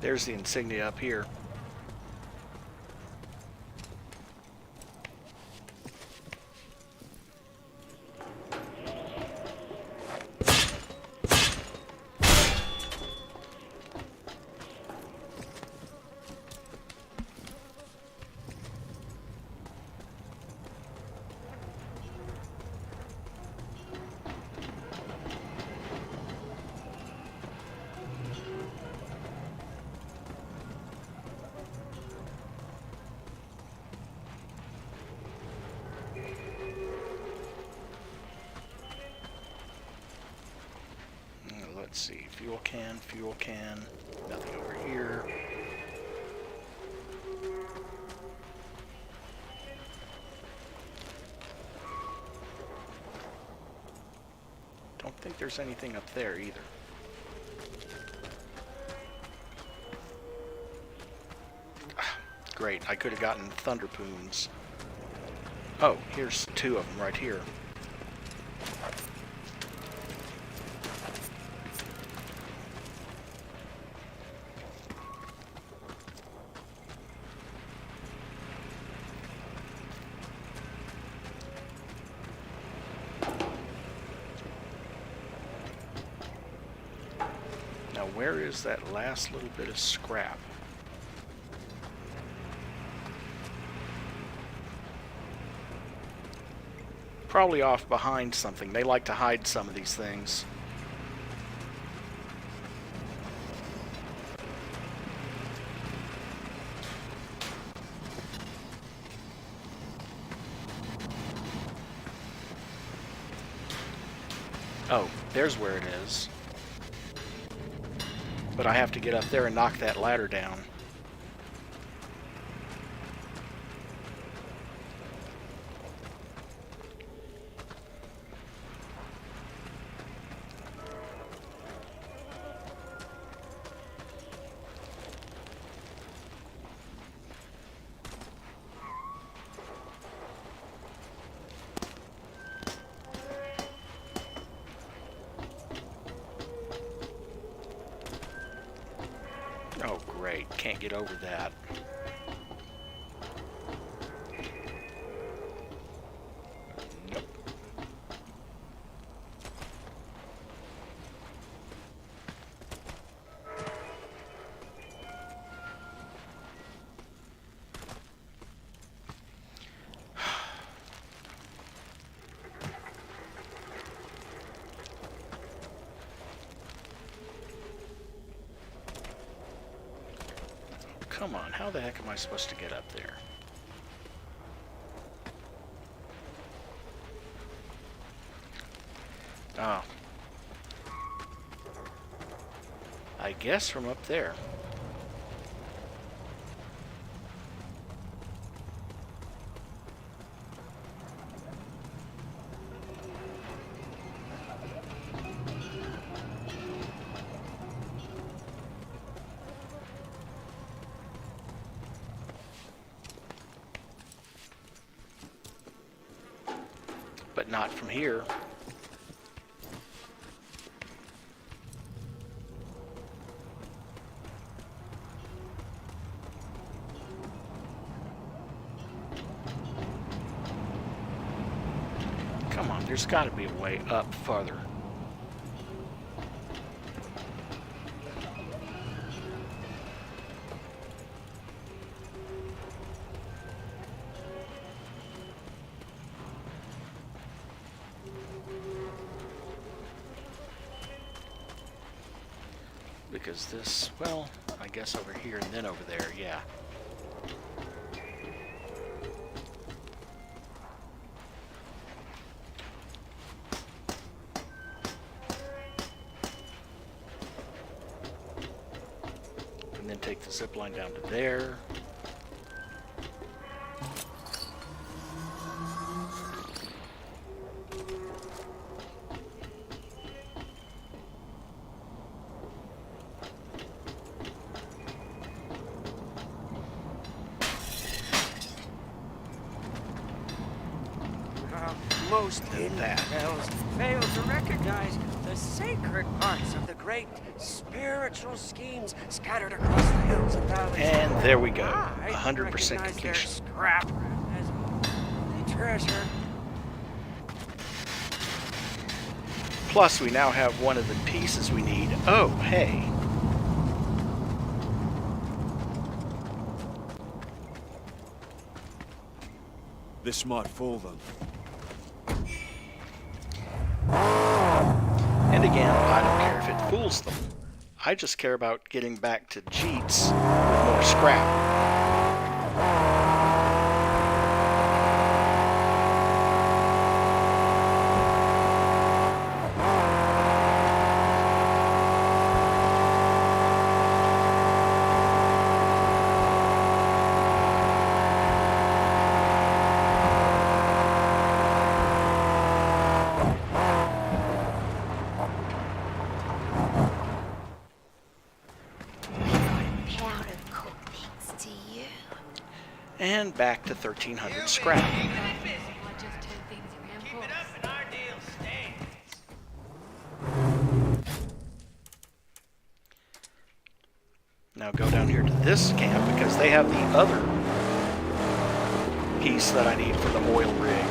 Speaker 1: There's the insignia up here. Let's see, fuel can, nothing over here. Don't think there's anything up there either. Great, I could have gotten thunderpoons. Oh, here's 2 of them right here. Now, where is that last little bit of scrap? Probably off behind something. They like to hide some of these things. Oh, there's where it is. But I have to get up there and knock that ladder down. Oh, great. Can't get over that. Nope. Come on, how the heck am I supposed to get up there? Oh. I guess from up there. But not from here. Come on, there's got to be a way up further. Because this, well, I guess over here and then over there, yeah. And then take the zip line down to there.
Speaker 3: Most infidels fail to recognize the sacred parts of the great spiritual schemes scattered across the hills and valleys.
Speaker 1: And there we go.
Speaker 3: I
Speaker 1: 100%
Speaker 3: recognize their
Speaker 1: completion.
Speaker 3: scrap as a treasure.
Speaker 1: Plus, we now have one of the pieces we need. Oh, hey.
Speaker 4: This might fool them.
Speaker 1: And again, I don't care if it fools them. I just care about getting back to Jeets with more scrap. And back to 1,300 scrap. Now go down here to this camp because they have the other piece that I need for the oil rig.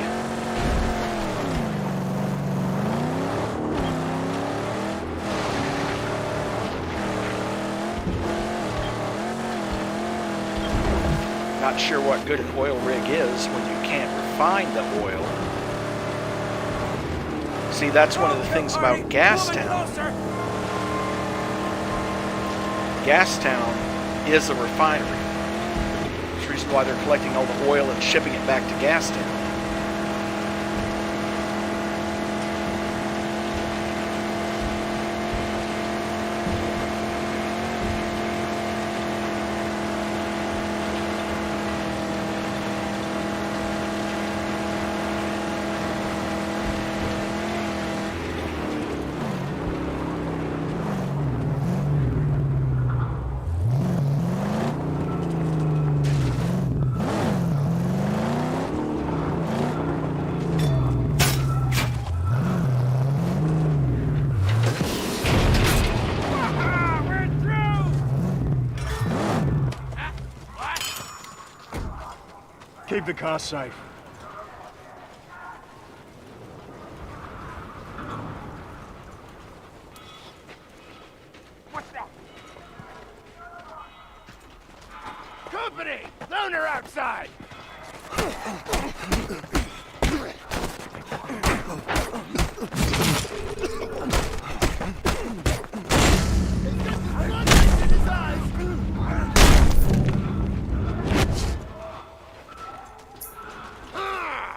Speaker 1: Not sure what good an oil rig is when you can't refine the oil. See, that's one of the things about Gastown. Gastown is a refinery. That's the reason why they're collecting all the oil and shipping it back to Gastown.
Speaker 4: Keep the car safe.
Speaker 15: What's that? Company! Loner outside!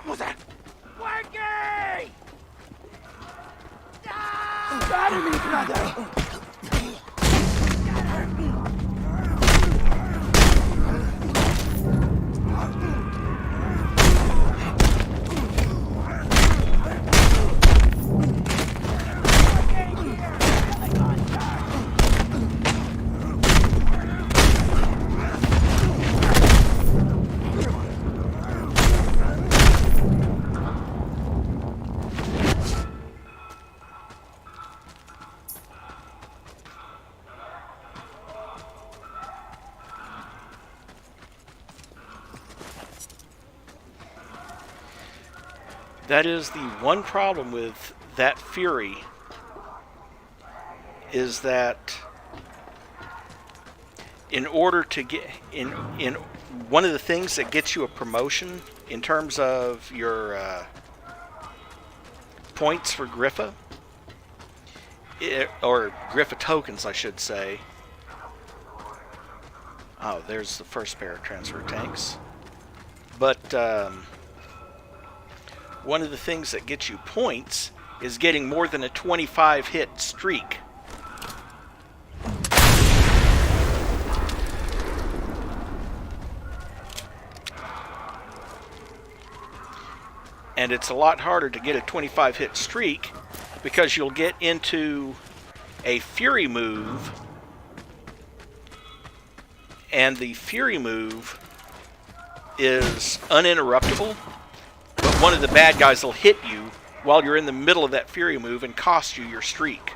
Speaker 15: What's that? Wakey! Enemy, brother!
Speaker 1: That is the one problem with that Fury, is that in order to get in one of the things that gets you a promotion in terms of your points for Griffa, or Griffa tokens, I should say. Oh, there's the first pair of transfer tanks. But one of the things that gets you points is getting more than a 25 hit streak. And it's a lot harder to get a 25 hit streak because you'll get into a Fury move, and the Fury move is uninterruptible, but one of the bad guys will hit you while you're in the middle of that Fury move and cost you your streak.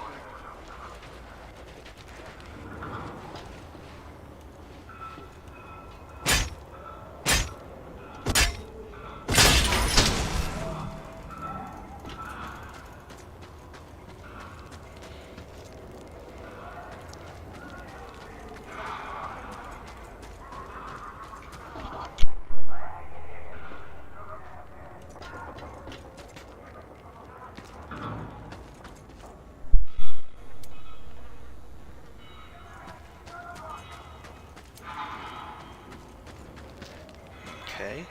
Speaker 1: Okay.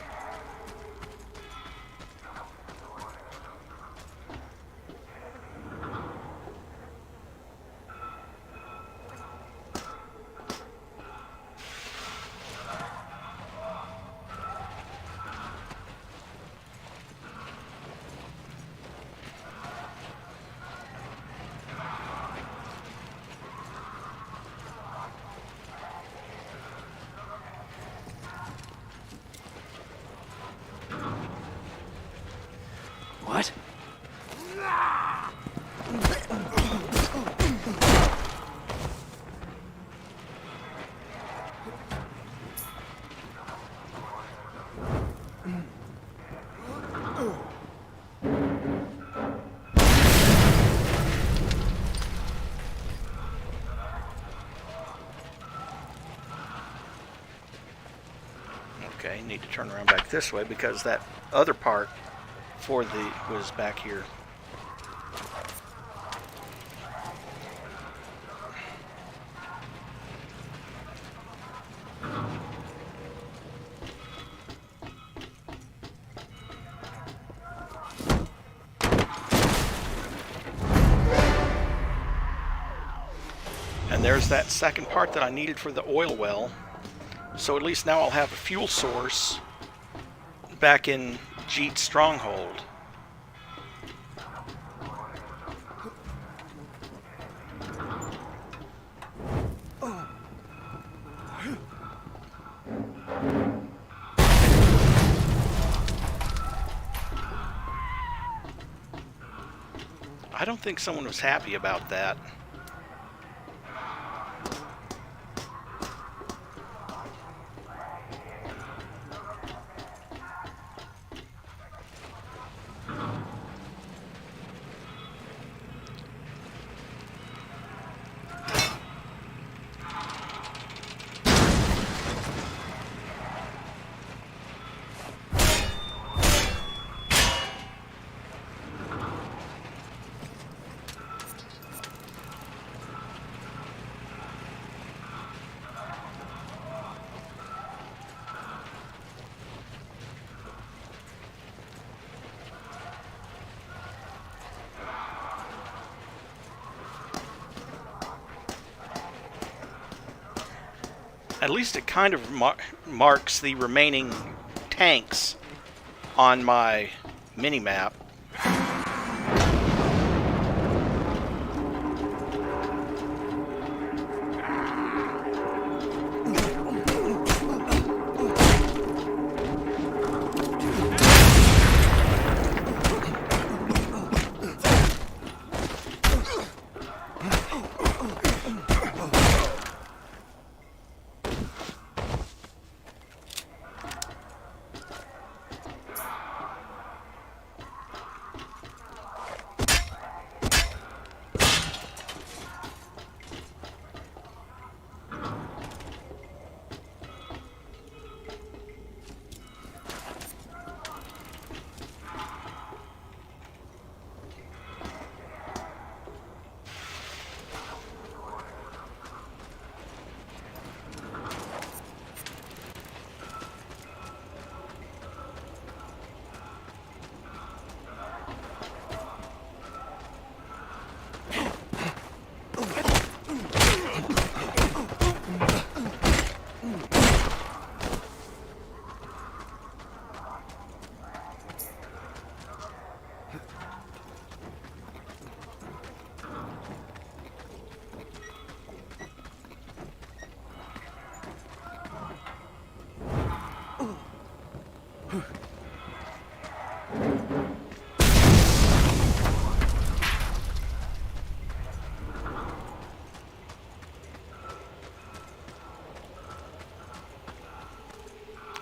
Speaker 3: What?
Speaker 1: Okay, need to turn around back this way because that other part for the was back here. And there's that second part that I needed for the oil well. So at least now I'll have a fuel source back in Jeet's stronghold. I don't think someone was happy about that. At least it kind of marks the remaining tanks on my mini-map.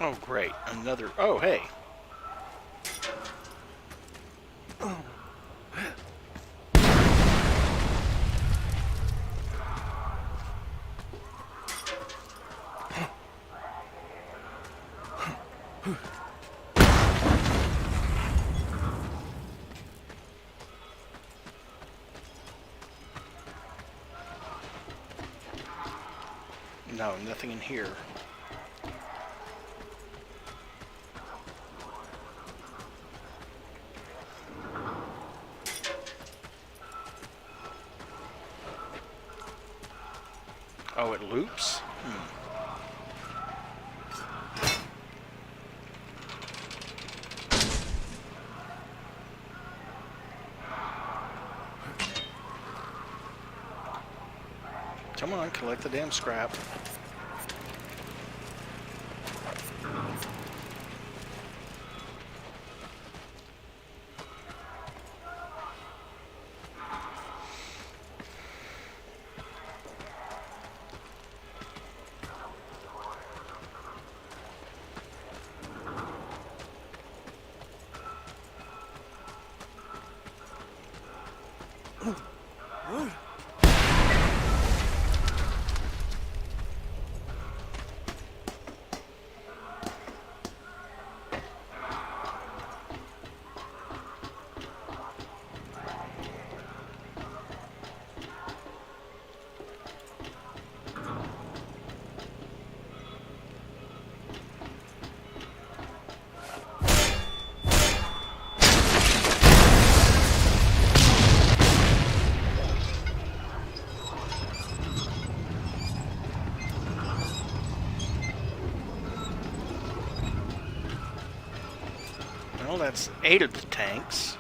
Speaker 1: Oh, great. Another... Oh, hey. No, nothing in here. Oh, it loops? Come on, collect the damn scrap. Well, that's 8 of the tanks.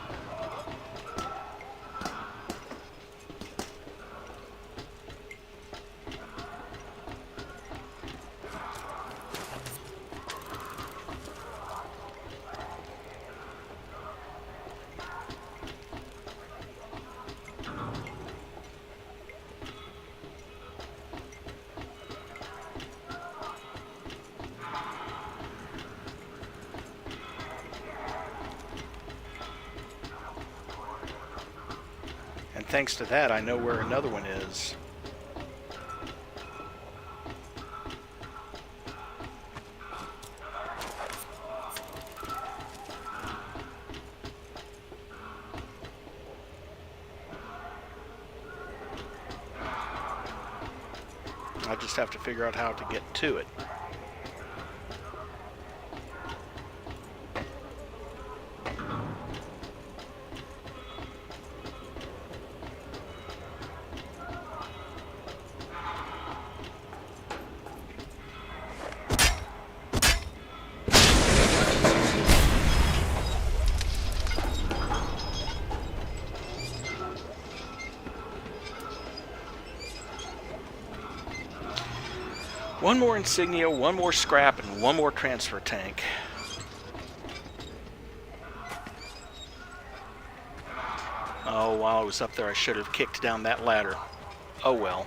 Speaker 1: And thanks to that, I know where another one is. I just have to figure out how to get to it. One more insignia, one more scrap, and one more transfer tank. Oh, while I was up there, I should have kicked down that ladder. Oh well.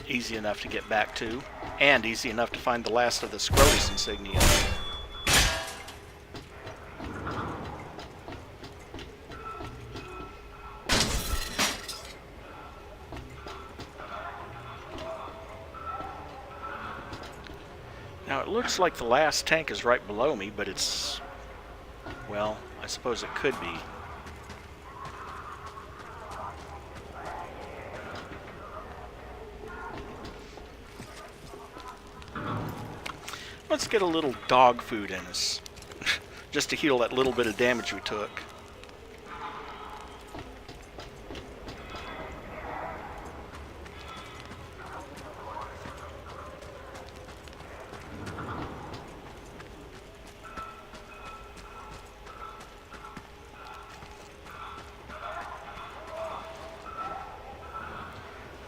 Speaker 1: Easy enough to get back to, and easy enough to find the last of the Scrotus insignia. Now it looks like the last tank is right below me, but it's... well, I suppose it could be. Let's get a little dog food in us, just to heal that little bit of damage we took.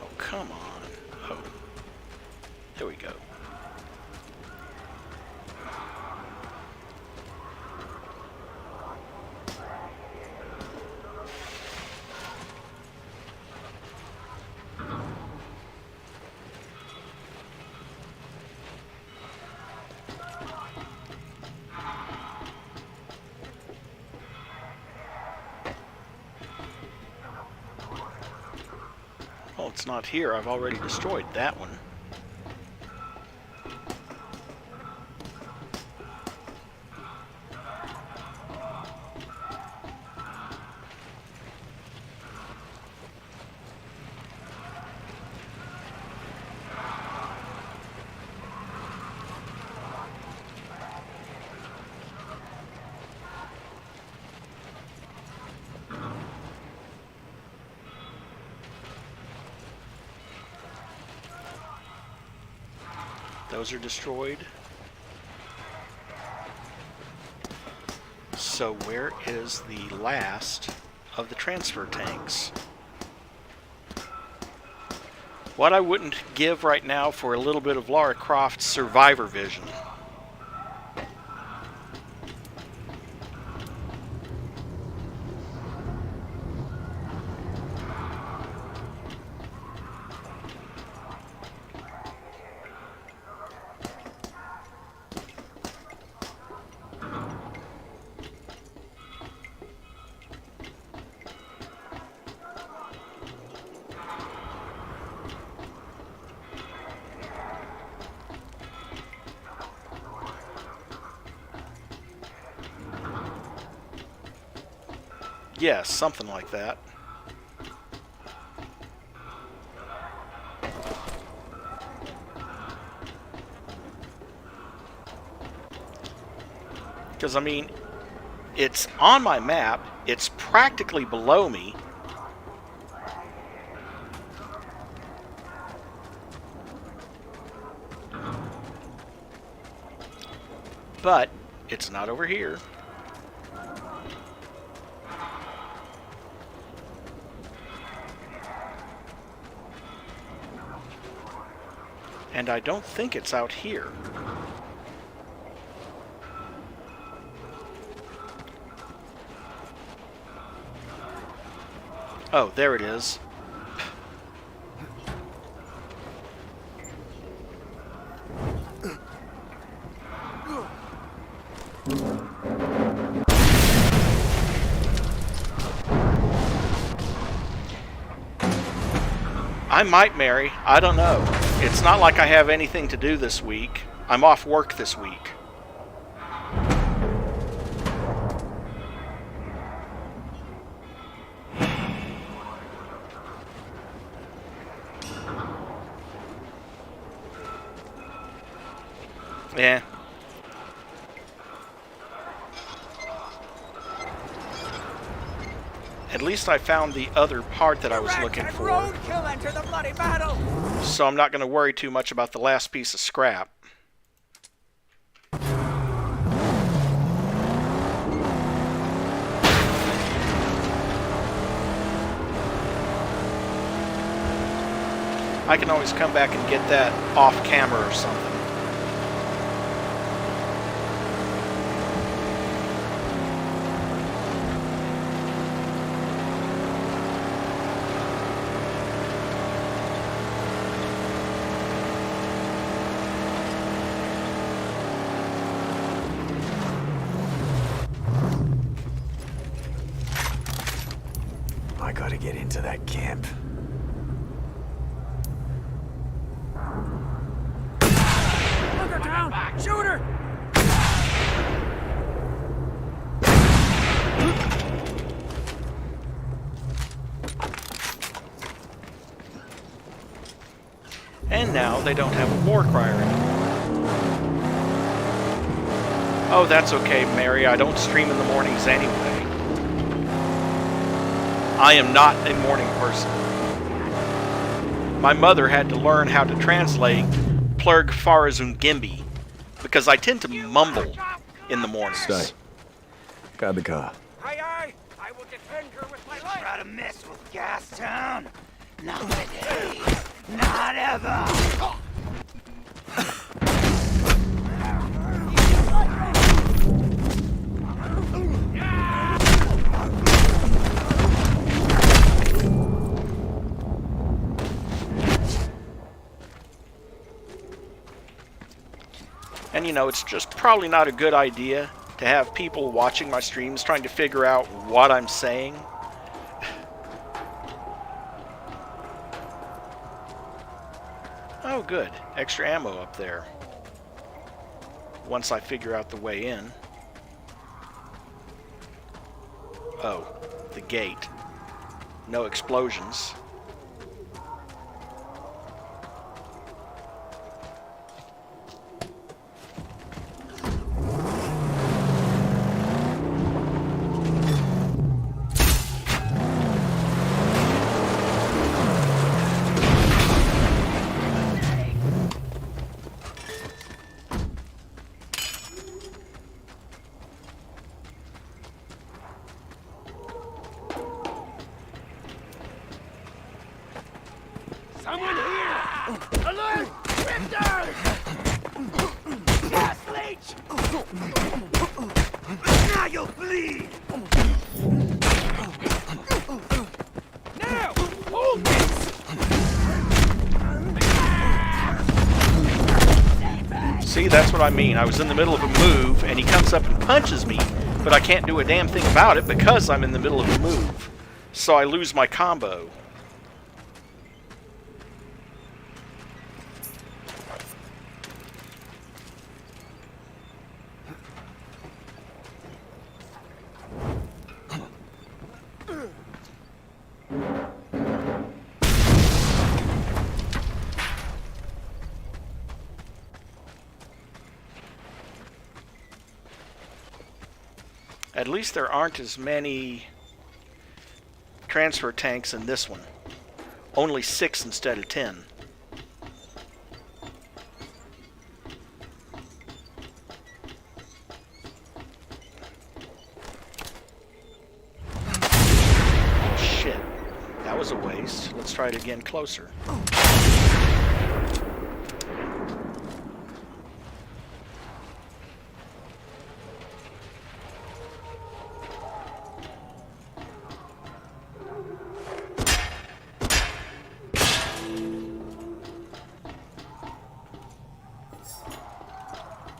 Speaker 1: Oh, come on. Oh, there we go. Well, it's not here. I've already destroyed that one. Those are destroyed. So where is the last of the transfer tanks? What I wouldn't give right now for a little bit of Lara Croft's survivor vision. Yes, something like that. Because, I mean, it's on my map, it's practically below me. But it's not over here. And I don't think it's out here. Oh, there it is. I might marry. I don't know. It's not like I have anything to do this week. I'm off work this week. Yeah. At least I found the other part that I was looking for.
Speaker 3: Roadkill enter the bloody battle.
Speaker 1: So I'm not going to worry too much about the last piece of scrap. I can always come back and get that off camera or something.
Speaker 4: I gotta get into that camp.
Speaker 3: Look her down! Shoot her!
Speaker 1: And now they don't have a war crier anymore. Oh, that's okay, Mary. I don't stream in the mornings anyway. I am not a morning person. My mother had to learn how to translate Plurg Farazungimbi because I tend to mumble in the mornings.
Speaker 4: Stay. Guard the car.
Speaker 3: Aye, aye! I will defend her with my life!
Speaker 2: Try to mess with Gastown? Not today. Not ever.
Speaker 1: And you know, it's just probably not a good idea to have people watching my streams trying to figure out what I'm saying. Oh, good. Extra ammo up there. Once I figure out the way in. Oh, the gate. No explosions.
Speaker 3: Someone here! Alert! Drifters! Gas leech! Now you'll bleed! Now! Hold this!
Speaker 1: See, that's what I mean. I was in the middle of a move, and he comes up and punches me, but I can't do a damn thing about it because I'm in the middle of a move. So I lose my combo. At least there aren't as many transfer tanks in this one. Only 6 instead of 10. Oh shit. That was a waste. Let's try it again closer.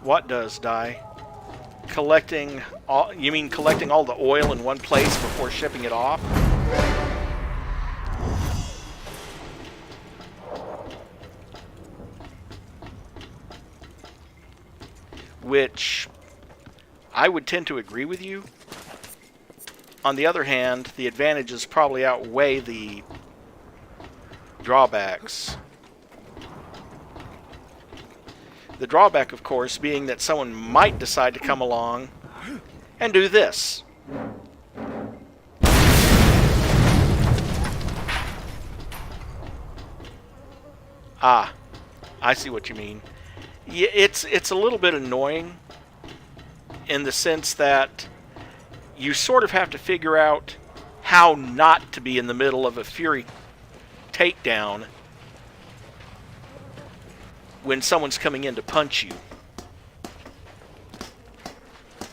Speaker 1: What does die? Collecting all, you mean collecting all the oil in one place before shipping it off? Which I would tend to agree with you. On the other hand, the advantages probably outweigh the drawbacks. The drawback, of course, being that someone might decide to come along and do this. Ah, I see what you mean. Yeah, it's a little bit annoying in the sense that you sort of have to figure out how not to be in the middle of a Fury takedown when someone's coming in to punch you.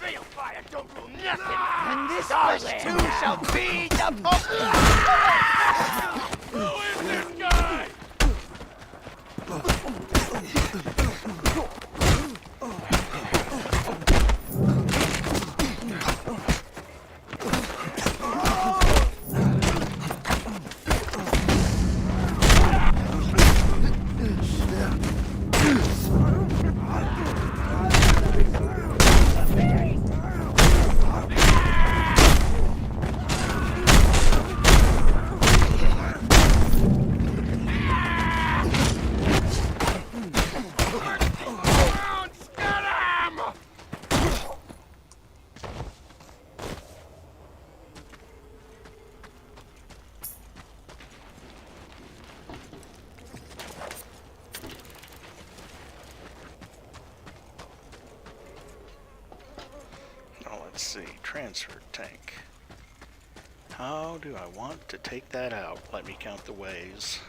Speaker 5: Balefire don't know nothing. And this flesh too shall feed the Who is this guy?
Speaker 1: Let's see, transfer tank. How do I want to take that out? Let me count the ways.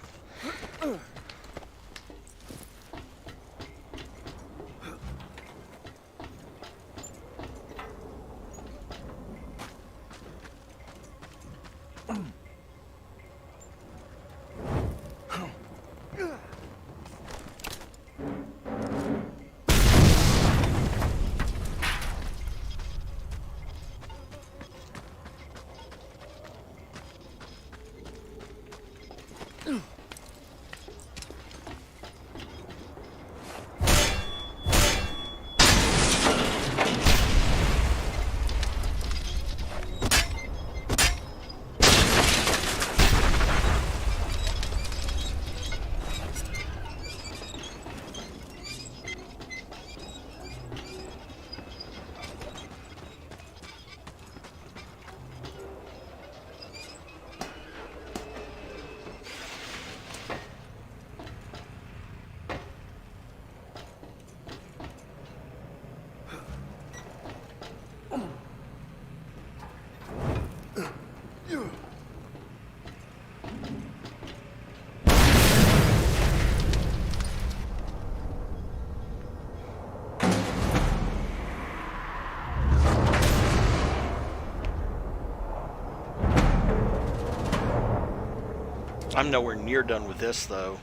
Speaker 1: I'm nowhere near done with this, though.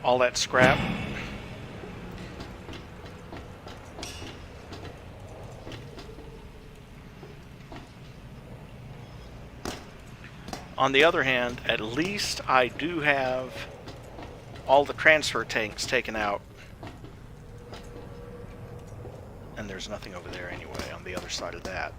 Speaker 1: All that scrap. On the other hand, at least I do have all the transfer tanks taken out. And there's nothing over there anyway, on the other side of that.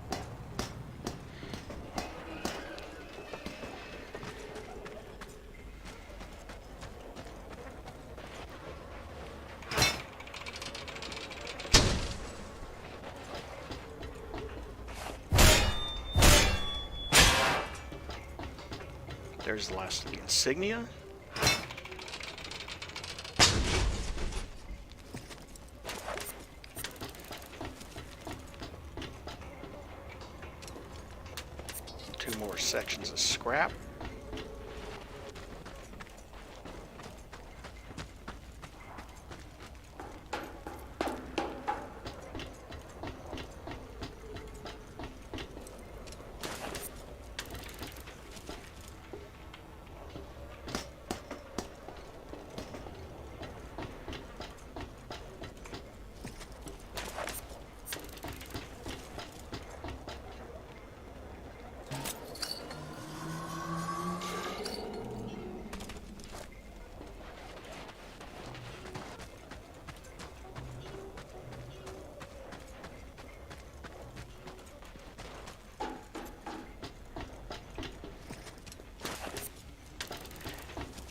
Speaker 1: There's the last of the insignia. Two more sections of scrap.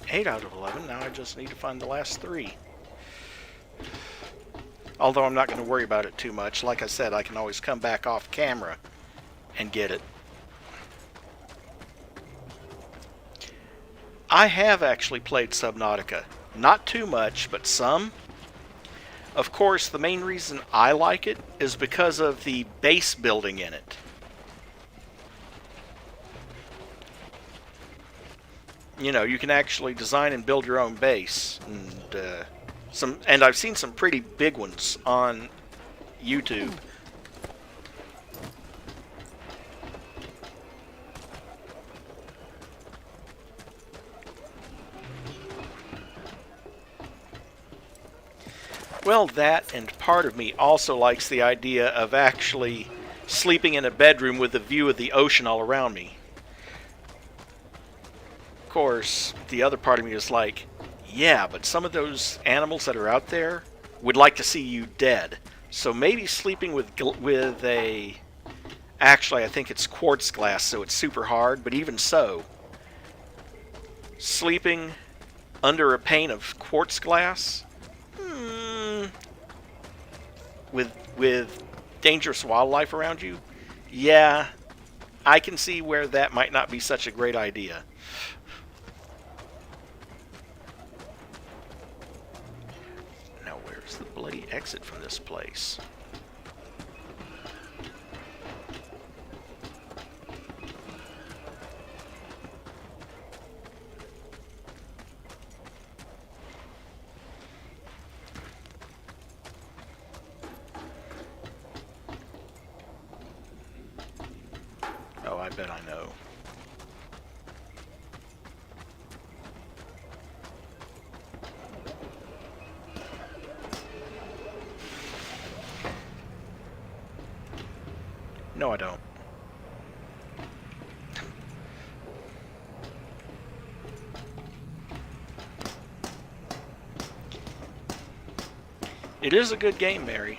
Speaker 1: Eight out of 11. Now I just need to find the last 3. Although I'm not going to worry about it too much. Like I said, I can always come back off camera and get it. I have actually played Subnautica. Not too much, but some. Of course, the main reason I like it is because of the base building in it. You know, you can actually design and build your own base and And I've seen some pretty big ones on YouTube. Well, that, and part of me also likes the idea of actually sleeping in a bedroom with a view of the ocean all around me. Of course, the other part of me is like, yeah, but some of those animals that are out there would like to see you dead. So maybe sleeping with a... Actually, I think it's quartz glass, so it's super hard, but even so, sleeping under a pane of quartz glass... with dangerous wildlife around you, yeah, I can see where that might not be such a great idea. Now, where's the bloody exit from this place? Oh, I bet I know. No, I don't. It is a good game, Mary.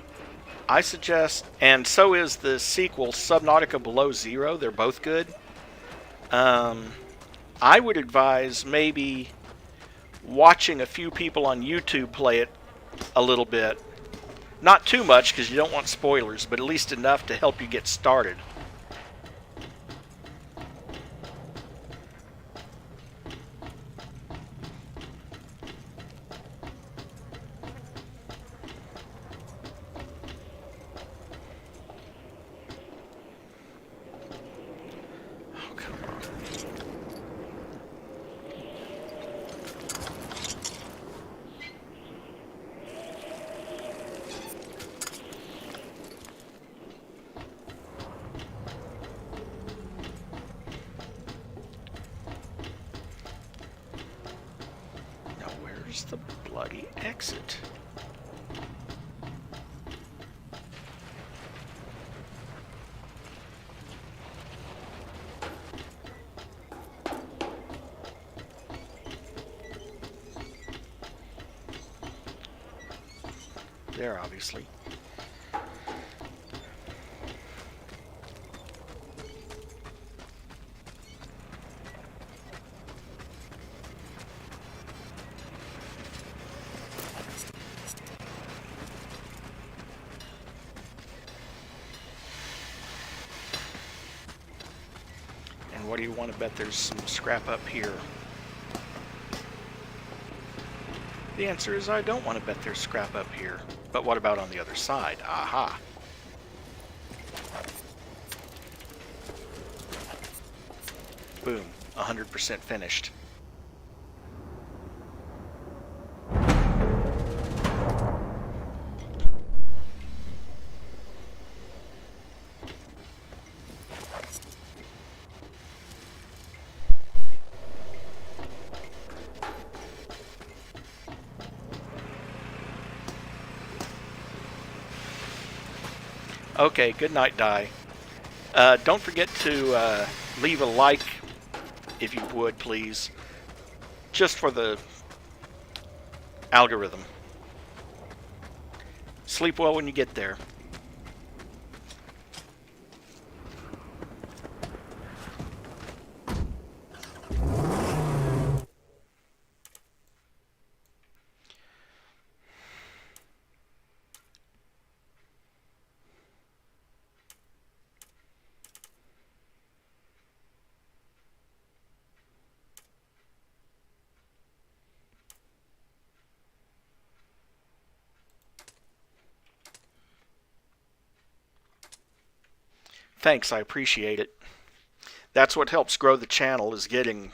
Speaker 1: I suggest, and so is the sequel, Subnautica Below Zero. They're both good. I would advise maybe watching a few people on YouTube play it a little bit. Not too much, because you don't want spoilers, but at least enough to help you get started. The bloody exit. There, obviously. What do you want to bet there's some scrap up here? The answer is I don't want to bet there's scrap up here. But what about on the other side? Aha! Boom. 100% finished. Okay, good night, Die. Don't forget to leave a like, if you would, please. Just for the algorithm. Sleep well when you get there. Thanks, I appreciate it. That's what helps grow the channel, is getting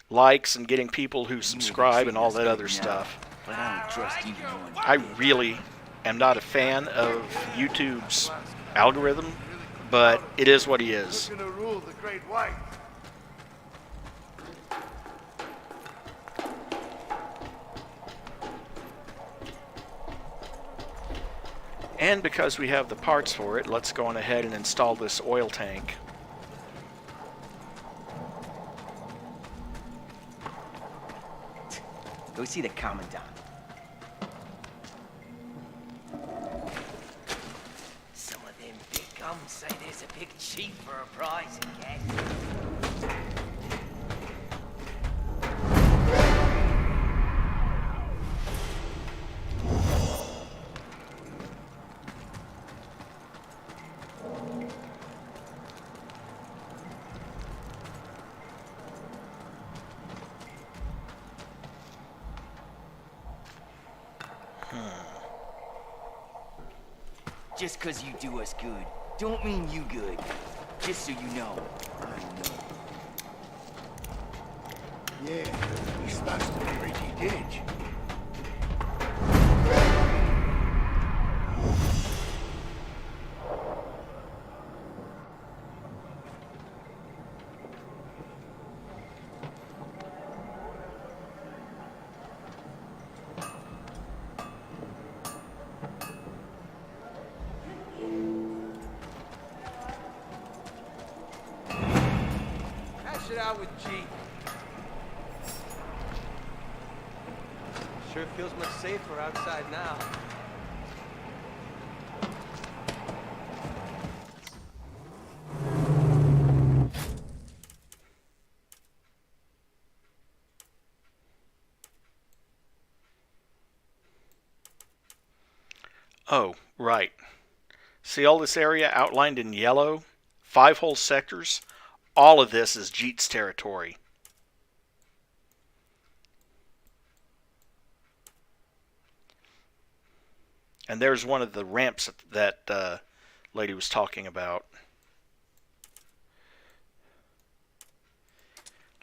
Speaker 1: likes and getting people who subscribe and all that other stuff.
Speaker 10: but I don't trust even one.
Speaker 1: I really am not a fan of YouTube's algorithm, but it is what he is.
Speaker 7: Looking to rule the Great White.
Speaker 1: And because we have the parts for it, let's go on ahead and install this oil tank.
Speaker 2: Go see the Commandant. Some of them big gums say there's a big cheap for a prize, cat. Just 'cause you do us good, don't mean you good. Just so you know. I know.
Speaker 10: Yeah, he's supposed to be pretty ditch.
Speaker 5: Hash it out with G. Sure feels much safer outside now.
Speaker 1: Oh, right. See all this area outlined in yellow? 5 whole sectors? All of this is Jeet's territory. And there's one of the ramps that lady was talking about.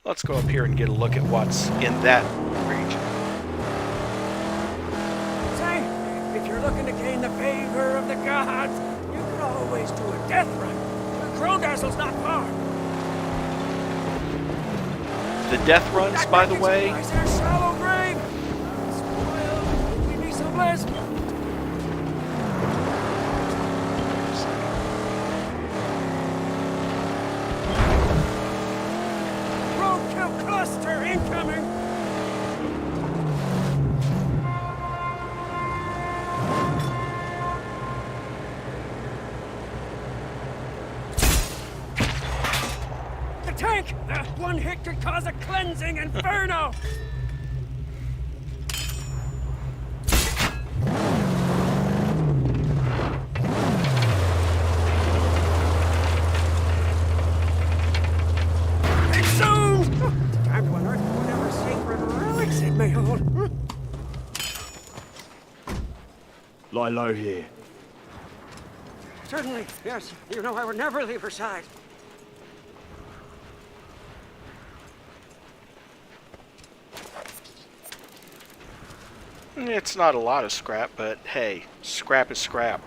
Speaker 1: Let's go up here and get a look at what's in that region.
Speaker 3: Say, if you're looking to gain the favor of the gods, you could always do a death run. Crodazzle's not far.
Speaker 1: The death runs, by the way,
Speaker 3: Nice and a shallow grave. Spoiled. Give me some bliss. Roadkill cluster incoming. The tank! One hit could cause a cleansing inferno! Consumed! Time to unearth whatever sacred relics it may hold.
Speaker 4: Lie low here.
Speaker 3: Certainly, yes. You know I would never leave her side.
Speaker 1: it's not a lot of scrap, but hey, scrap is scrap.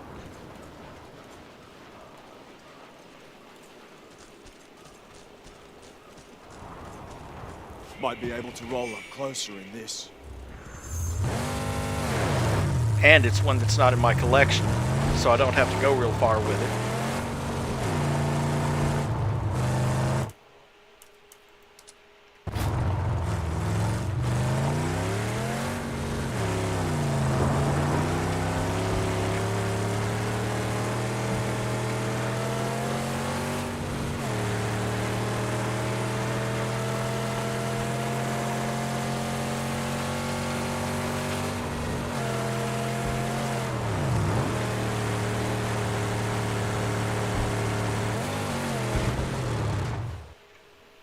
Speaker 16: Might be able to roll up closer in this.
Speaker 1: And it's one that's not in my collection, so I don't have to go real far with it.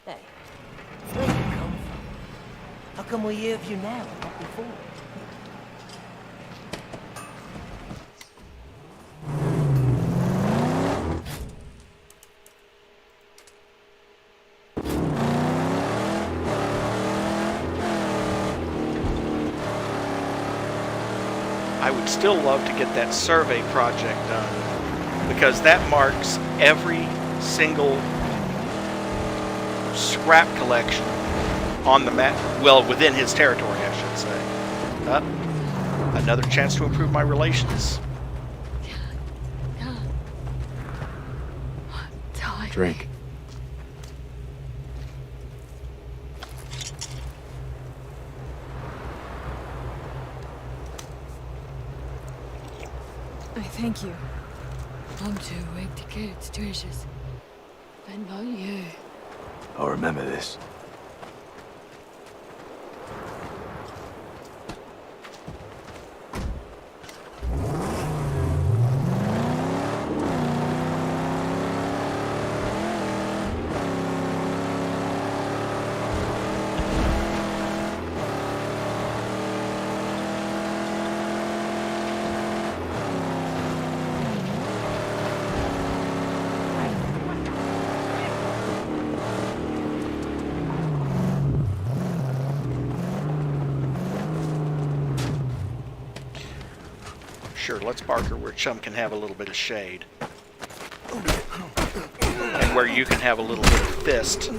Speaker 2: Hey, where you come from? How come we hear of you now and not before?
Speaker 1: still love to get that survey project done, because that marks every single scrap collection on the map. Well, within his territory, I should say. Another chance to improve my relations.
Speaker 4: Drink.
Speaker 11: Thank you. I'm too weak to care, it's delicious. But not you.
Speaker 4: I'll remember this.
Speaker 1: Sure, let's park her where Chum can have a little bit of shade. And where you can have a little bit of fist.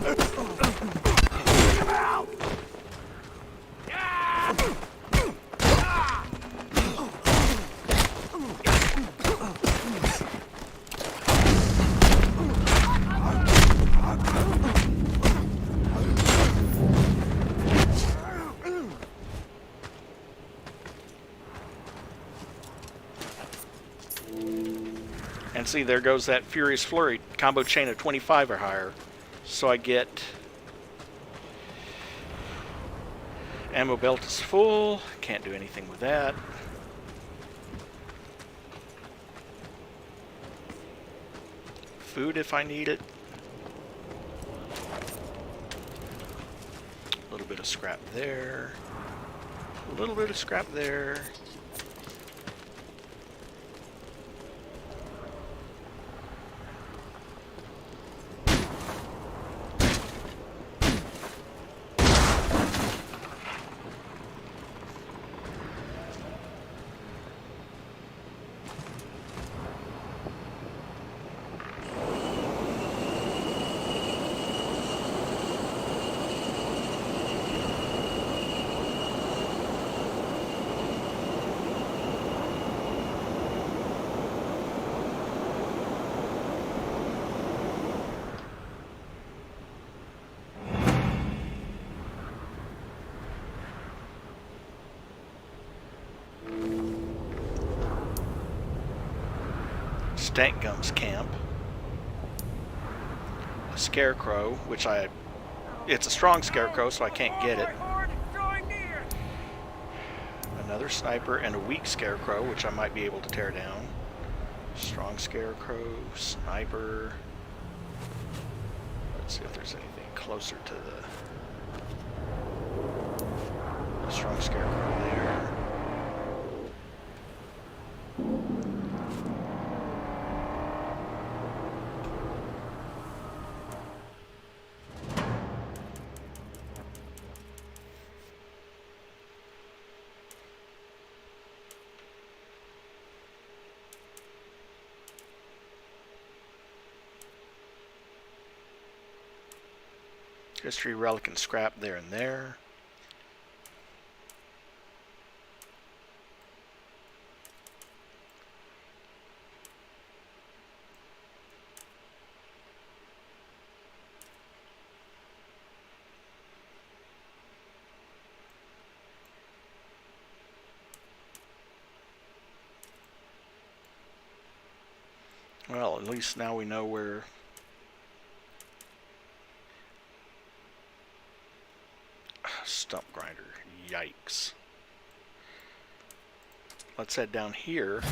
Speaker 1: And see, there goes that Furious Flurry combo chain of 25 or higher. So I get ammo belt is full. Can't do anything with that. Food if I need it. A little bit of scrap there. A little bit of scrap there. Stank Gum's camp. A scarecrow, which it's a strong scarecrow, so I can't get it. Another sniper and a weak scarecrow, which I might be able to tear down. Strong scarecrow, sniper. Let's see if there's anything closer to the strong scarecrow there. History, relic, and scrap there and there. Well, at least now we know where stump grinder. Yikes. Let's head down here.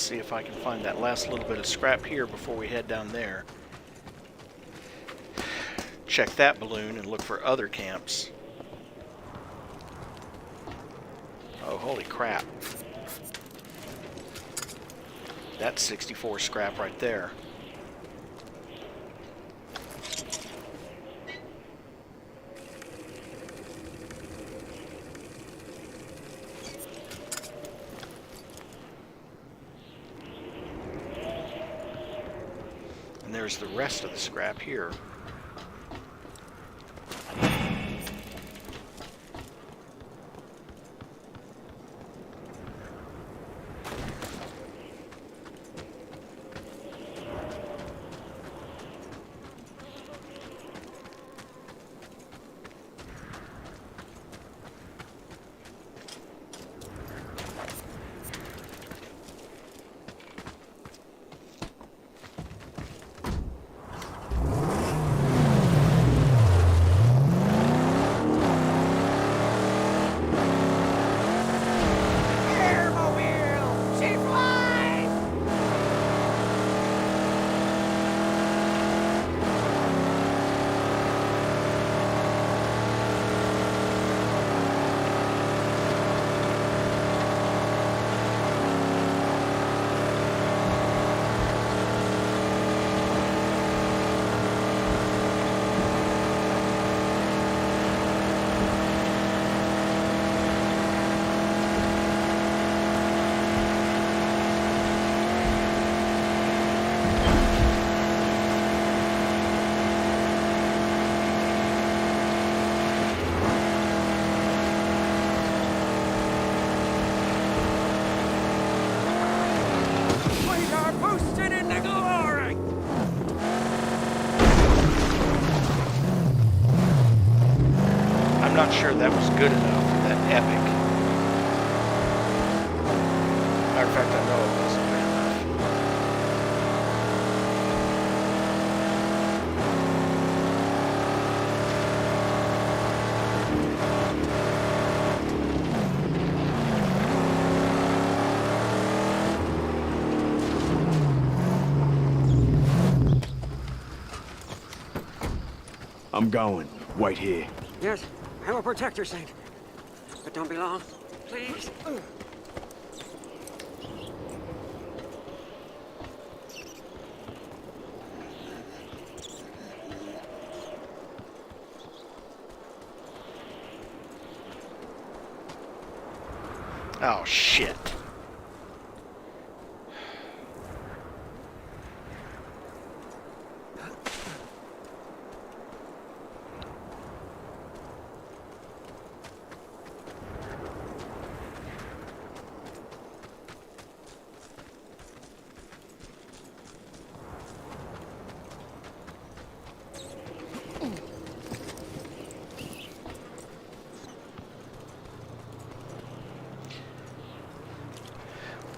Speaker 1: see if I can find that last little bit of scrap here before we head down there. Check that balloon and look for other camps. Oh, holy crap. That's 64 scrap right there. And there's the rest of the scrap here. I'm not sure that was good enough for that epic. Matter of fact, I know it wasn't good enough.
Speaker 4: I'm going. Wait here.
Speaker 3: Yes, I will protect your Saint. But don't be long, please.
Speaker 1: Oh, shit.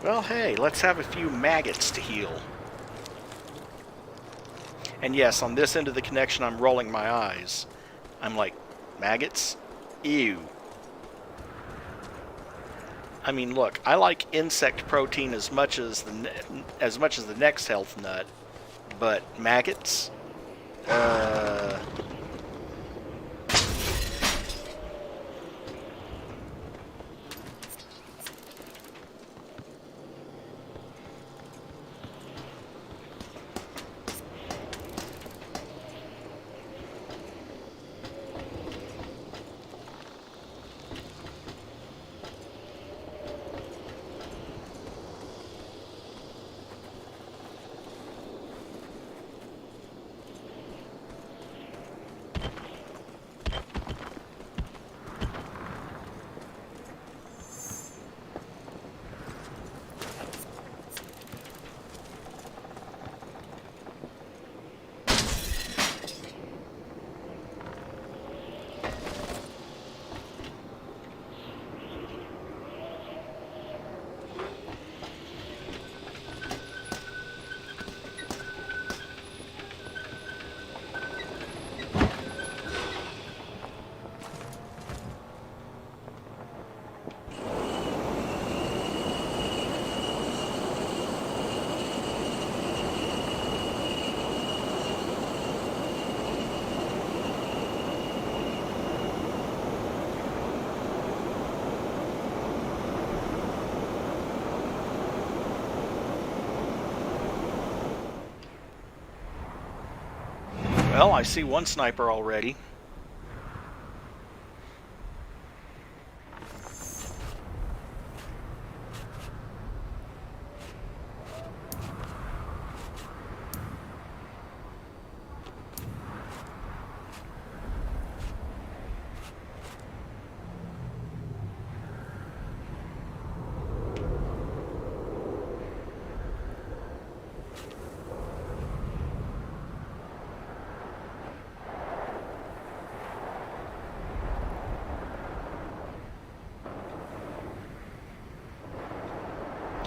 Speaker 1: Well, hey, let's have a few maggots to heal. And yes, on this end of the connection, I'm rolling my eyes. I'm like, maggots? Ew. I mean, look, I like insect protein as much as the next health nut, but maggots? Well, I see one sniper already.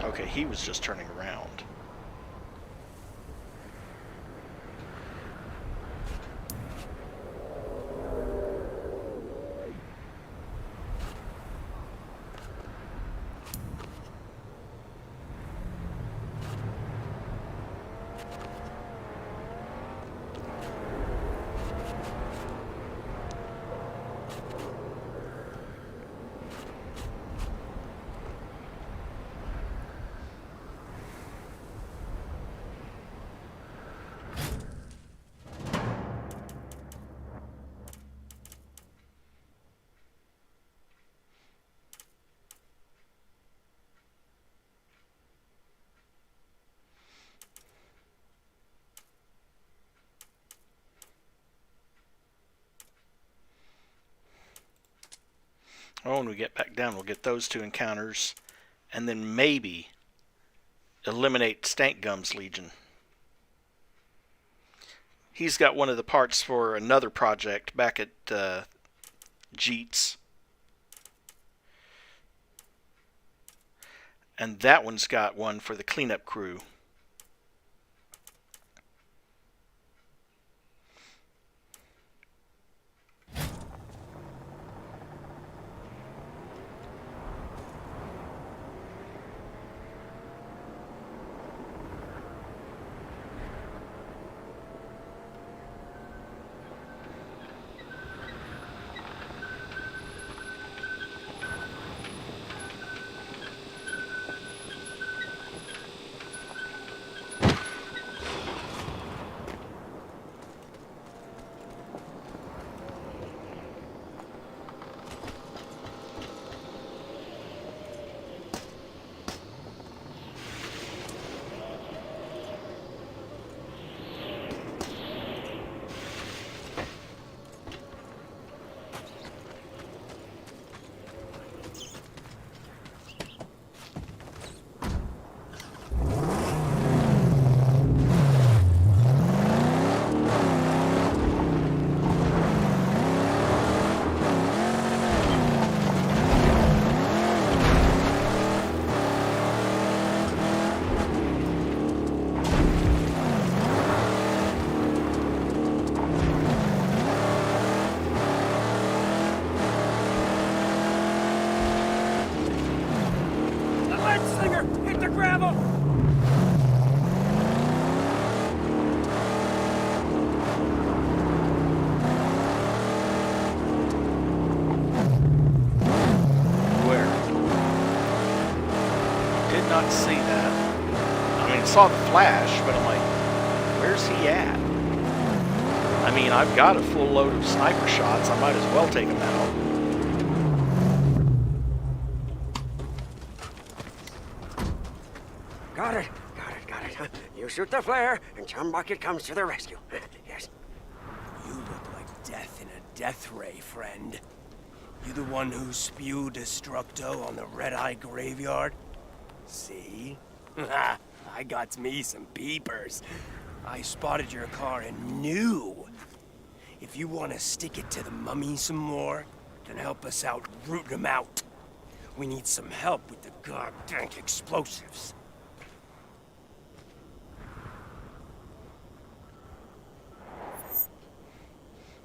Speaker 1: Okay, he was just turning around. Oh, when we get back down, we'll get those two encounters, and then maybe eliminate Stank Gum's Legion. He's got one of the parts for another project back at Jeets. And that one's got one for the cleanup crew.
Speaker 3: Hit the gravel!
Speaker 1: Where? Did not see that. I mean, saw the flash, but I'm like, where's he at? I mean, I've got a full load of sniper shots. I might as well take him out.
Speaker 3: Got it. You shoot the flare, and Chum Bucket comes to the rescue. Yes.
Speaker 17: You look like death in a death ray, friend. You the one who spewed Destructo on the Red-Eye Graveyard? See? I got me some peepers. I spotted your car and knew. If you want to stick it to the mummy some more, then help us out rooting them out. We need some help with the goddamn explosives.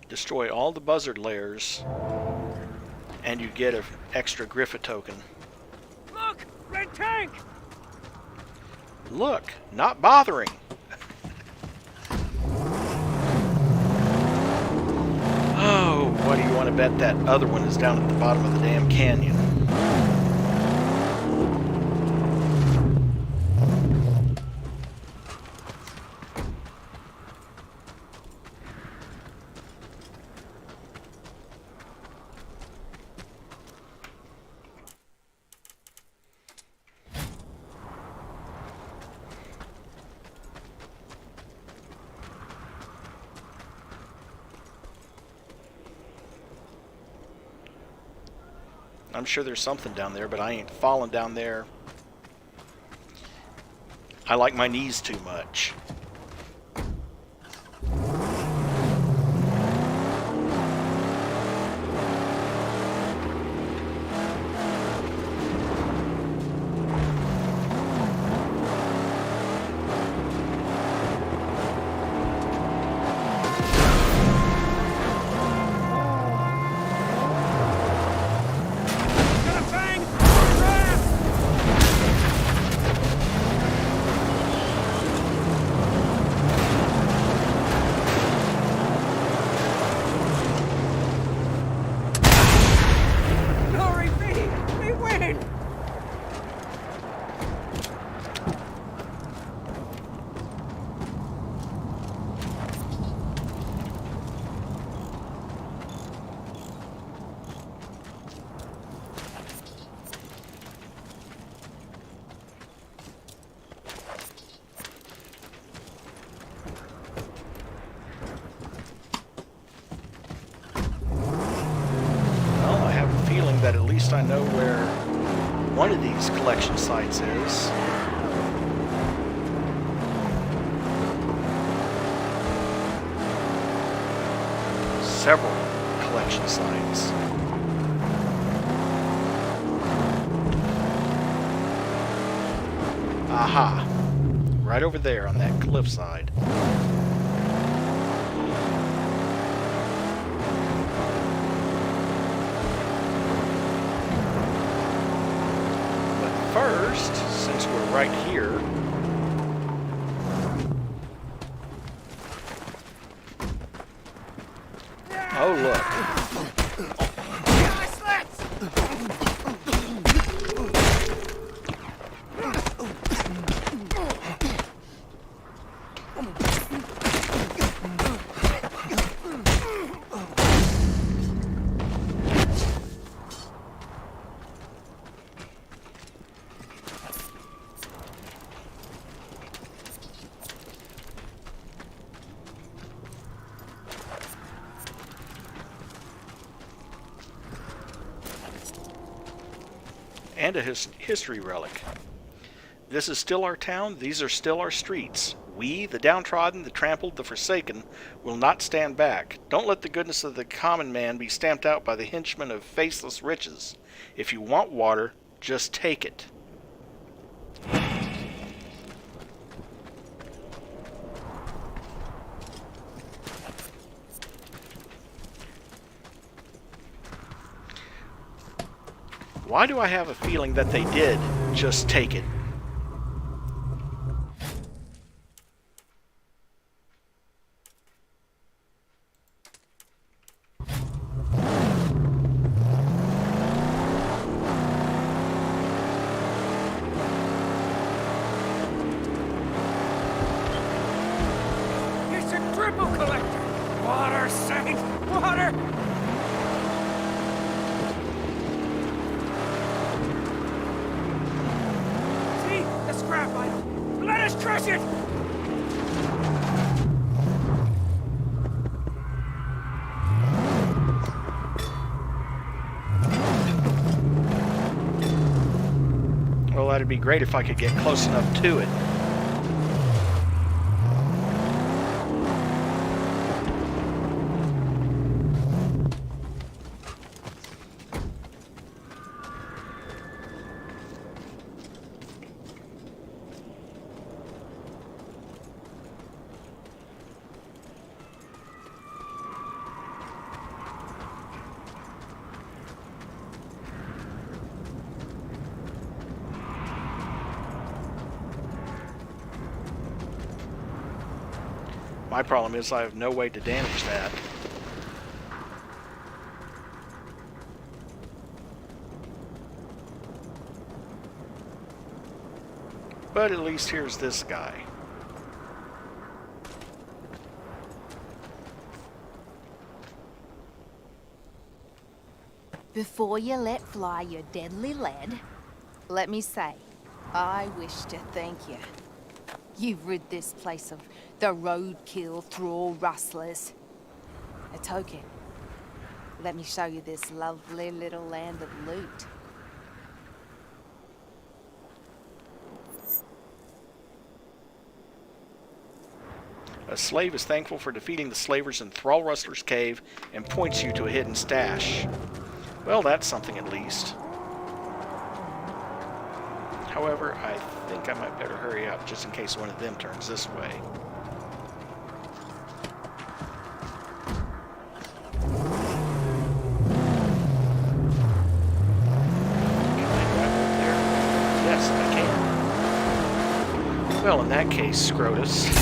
Speaker 1: Destroy all the buzzard layers, and you get an extra Griffith token.
Speaker 3: Look! Red tank!
Speaker 1: Look! Not bothering! Oh, what do you want to bet that other one is down at the bottom of the damn canyon? I'm sure there's something down there, but I ain't falling down there. I like my knees too much.
Speaker 3: Glory be! We win!
Speaker 1: Well, I have a feeling that at least I know where one of these collection sites is. Several collection sites. Aha! Right over there on that cliffside. But first, since we're right here, oh look. And a history relic. This is still our town, these are still our streets. We, the downtrodden, the trampled, the forsaken, will not stand back. Don't let the goodness of the common man be stamped out by the henchmen of faceless riches. If you want water, just take it. Why do I have a feeling that they did just take it?
Speaker 3: It's a triple collector! Water, saint! Water! See? The scrap item! Let us crush it!
Speaker 1: Well, that'd be great if I could get close enough to it. My problem is I have no way to damage that. But at least here's this guy.
Speaker 8: Before you let fly your deadly lead, let me say, I wish to thank you. You've rid this place of the roadkill thrall rustlers. A token. Let me show you this lovely little land of loot.
Speaker 1: A slave is thankful for defeating the slavers in Thrall Rustler's Cave and points you to a hidden stash. Well, that's something at least. However, I think I might better hurry up just in case one of them turns this way. Can I drive up there? Yes, I can. Well, in that case, Scrotus.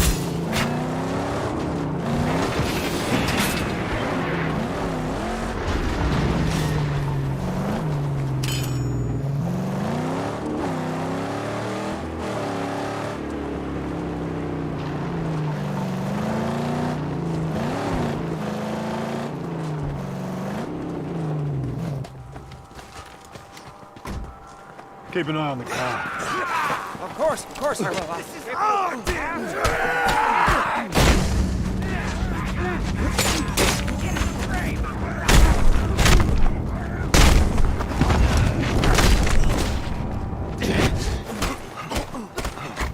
Speaker 16: Keep an eye on the car.
Speaker 3: Of course I will. This is all damn.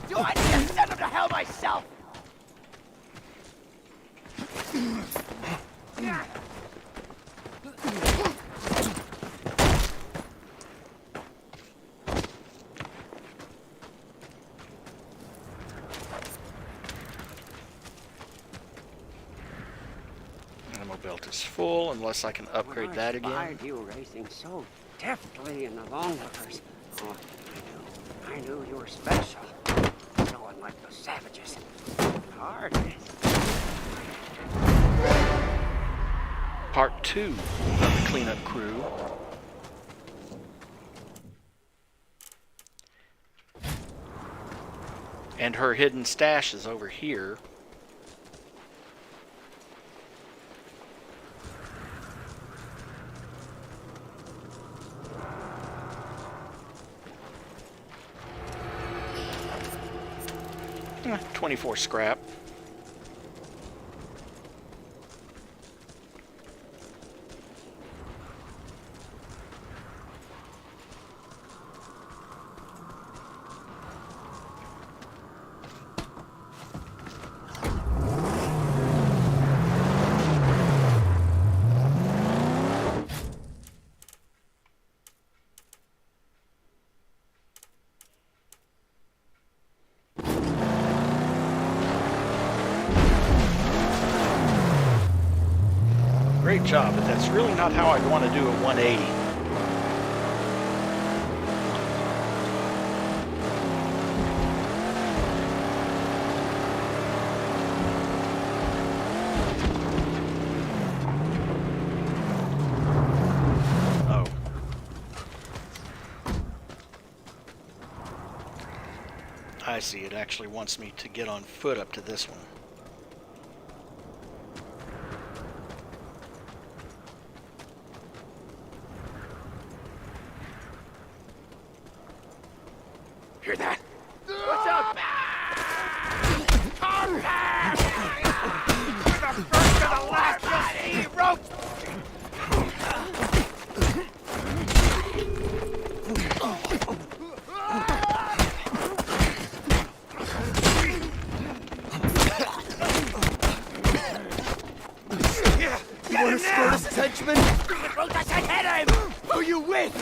Speaker 2: Do I need to send him to hell myself?
Speaker 1: Ammo belt is full, unless I can upgrade that
Speaker 3: I
Speaker 1: again.
Speaker 3: spied you racing so deftly in the longlookers. Oh, I knew you were special. No one like those savages. Hard.
Speaker 1: Part 2 of the cleanup crew. And her hidden stash is over here. Eh, 24 scrap. Great job, but that's really not how I'd want to do a 180. Oh. I see, it actually wants me to get on foot up to this one.
Speaker 2: Hear that? What's up? Compact! You're the first and the last you'll see, rope!
Speaker 6: You want to score this henchman?
Speaker 2: Rope, I said hit him!
Speaker 6: Who you with?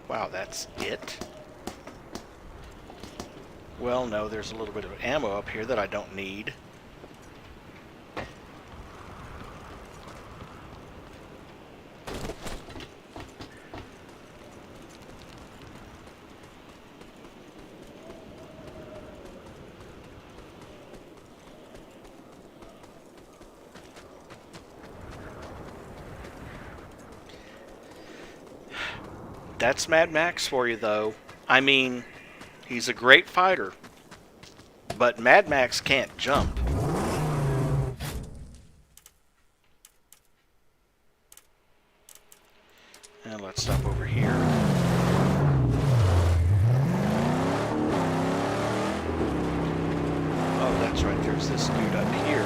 Speaker 1: Wow, that's it? Well, no, there's a little bit of ammo up here that I don't need. That's Mad Max for you, though. I mean, he's a great fighter, but Mad Max can't jump. And let's stop over here. Oh, that's right. There's this dude up here,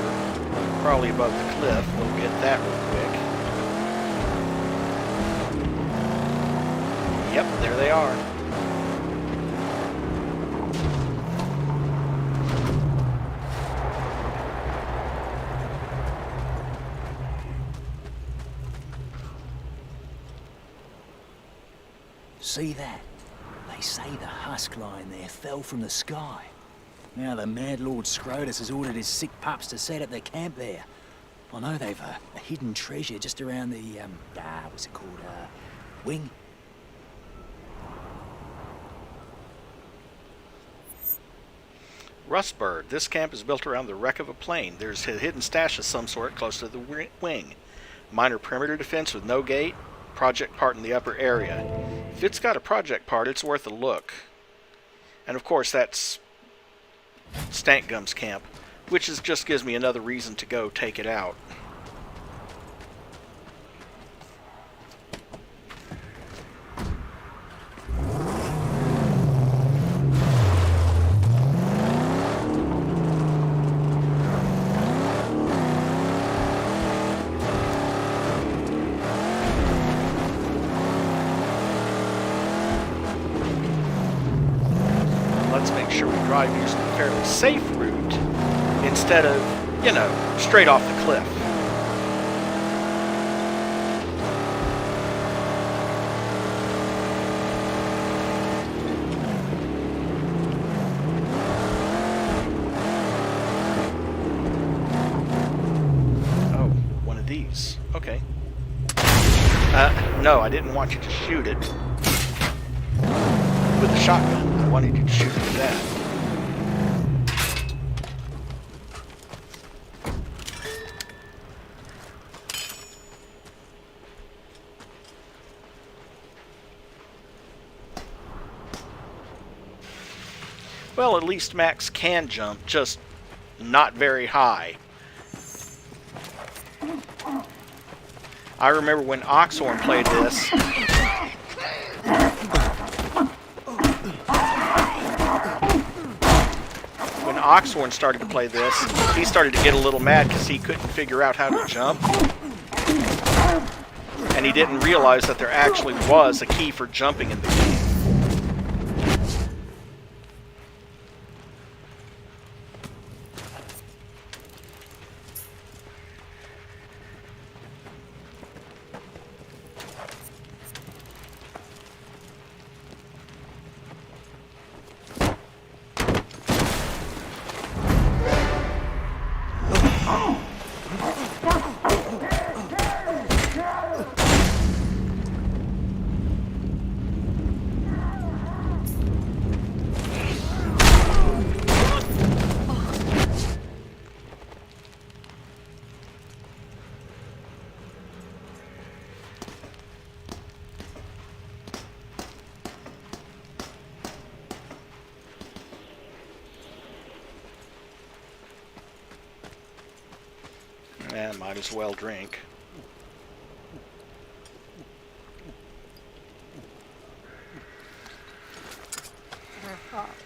Speaker 1: probably above the cliff. We'll get that real quick. Yep, there they are.
Speaker 10: See that? They say the husk lying there fell from the sky. Now the Mad Lord Scrotus has ordered his sick pups to set up their camp there. I know they've a hidden treasure just around the, what's it called, wing?
Speaker 1: Rustbird. This camp is built around the wreck of a plane. There's a hidden stash of some sort close to the wing. Minor perimeter defense with no gate. Project part in the upper area. If it's got a project part, it's worth a look. And of course, that's Stank Gum's camp, which just gives me another reason to go take it out. Let's make sure we drive using a fairly safe route instead of, you know, straight off the cliff. Oh, one of these. Okay. No, I didn't want you to shoot it with a shotgun. I wanted you to shoot it with that. Well, at least Max can jump, just not very high. I remember when Oxhorn played this. When Oxhorn started to play this, he started to get a little mad because he couldn't figure out how to jump. And he didn't realize that there actually was a key for jumping in the game. Might as well drink.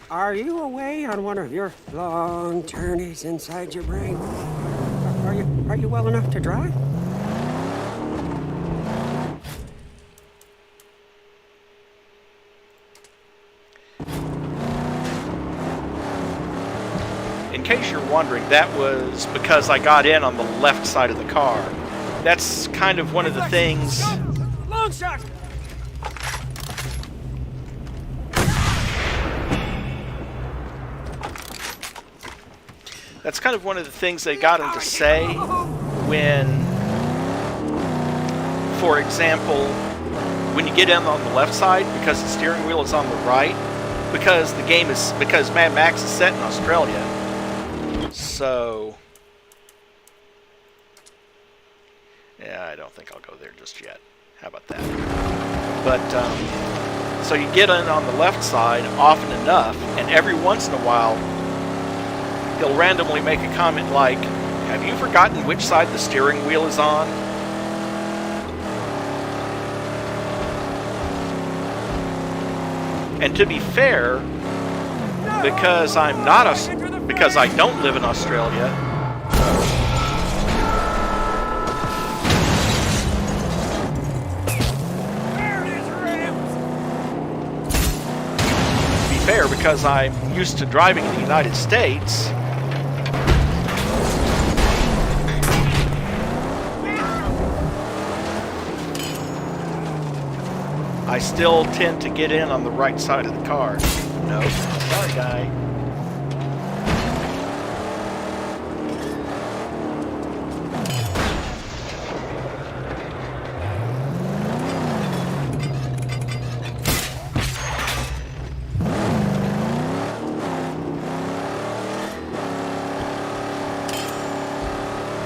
Speaker 3: Are you away on one of your long journeys inside your brain? Are you well enough to drive?
Speaker 1: In case you're wondering, that was because I got in on the left side of the car. That's kind of one of the things...
Speaker 3: Long shot!
Speaker 1: That's kind of one of the things they got him to say when, for example, when you get in on the left side, because the steering wheel is on the right, because Mad Max is set in Australia. So, yeah, I don't think I'll go there just yet. How about that? But, so you get in on the left side often enough, and every once in a while, he'll randomly make a comment like, "Have you forgotten which side the steering wheel is on?" And to be fair, because because I don't live in Australia, because I'm used to driving in the United States, I still tend to get in on the right side of the car. No, sorry, guy.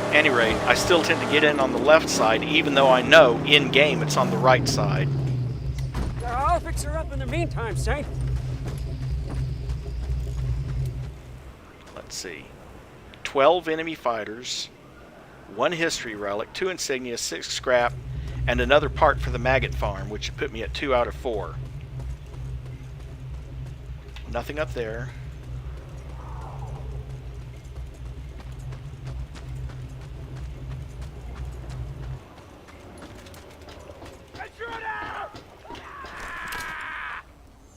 Speaker 1: At any rate, I still tend to get in on the left side, even though I know in-game it's on the right side.
Speaker 3: I'll fix her up in the meantime, Saint.
Speaker 1: Let's see. 12 enemy fighters, 1 history relic, 2 insignia, 6 scrap, and another part for the maggot farm, which put me at 2 out of 4. Nothing up there.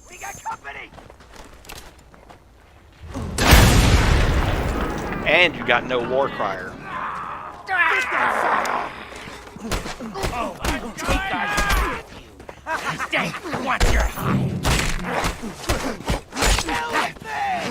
Speaker 5: We got company!
Speaker 1: And you got no war crier.
Speaker 5: Oh, I'll take our Stay, want your hide. Help me!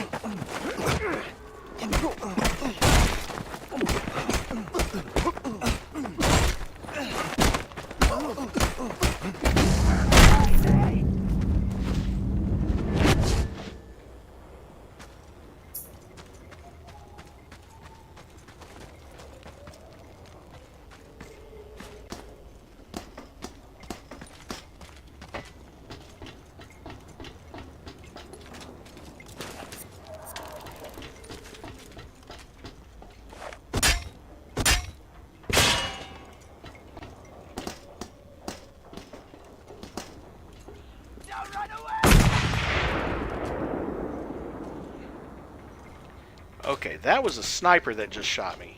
Speaker 1: Okay, that was a sniper that just shot me.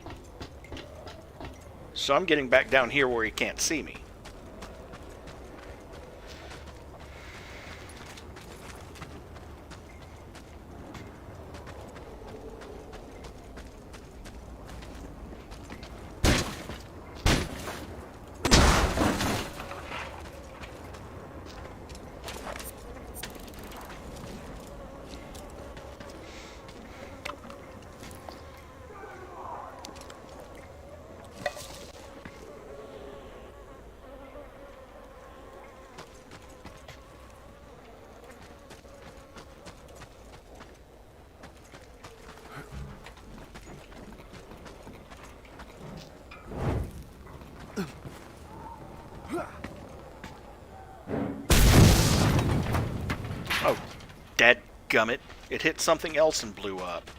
Speaker 1: So I'm getting back down here where he can't see me. Oh, dadgummit. It hit something else and blew up.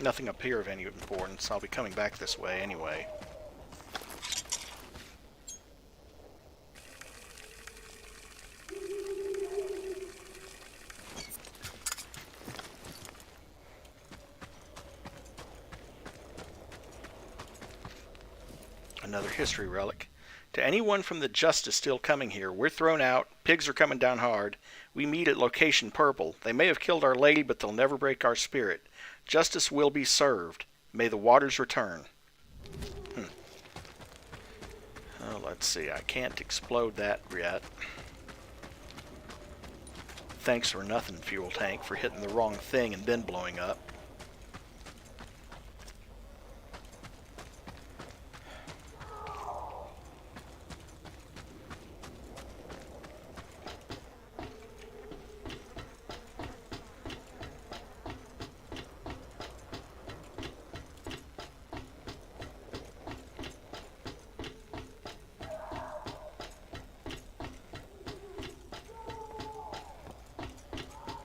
Speaker 1: Nothing up here of any importance. I'll be coming back this way anyway. Another history relic. To anyone from the Justice still coming here, we're thrown out. Pigs are coming down hard. We meet at location purple. They may have killed our lady, but they'll never break our spirit. Justice will be served. May the waters return. Oh, let's see. I can't explode that yet. Thanks for nothing, fuel tank, for hitting the wrong thing and then blowing up.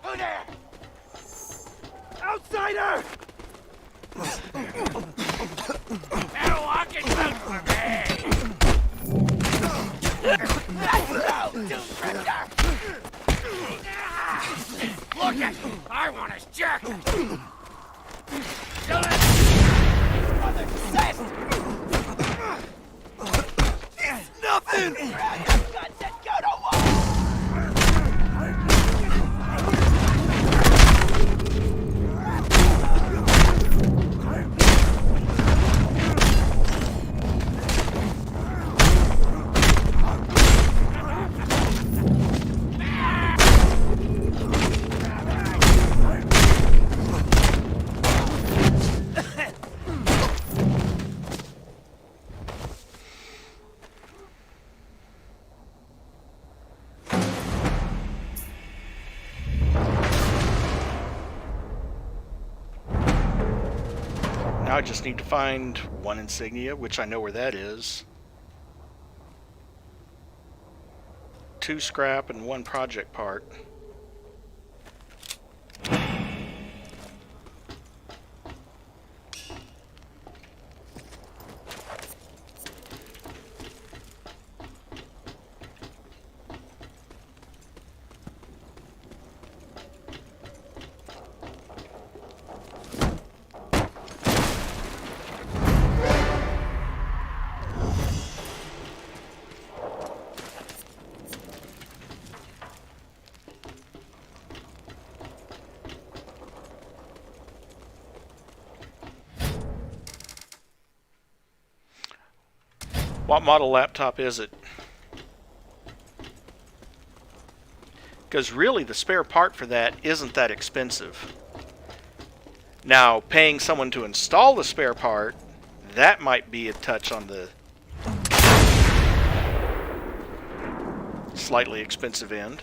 Speaker 5: Who there? Outsider! They're walking good for me! No, Doombringer! Look at I want his jacket! Kill it! Mother cessed! It's nothing! Grab your guns and go to war!
Speaker 1: Now I just need to find one insignia, which I know where that is. 2 scrap and 1 project part. What model laptop is it? Because really the spare part for that isn't that expensive. Now, paying someone to install the spare part, that might be a touch on the slightly expensive end.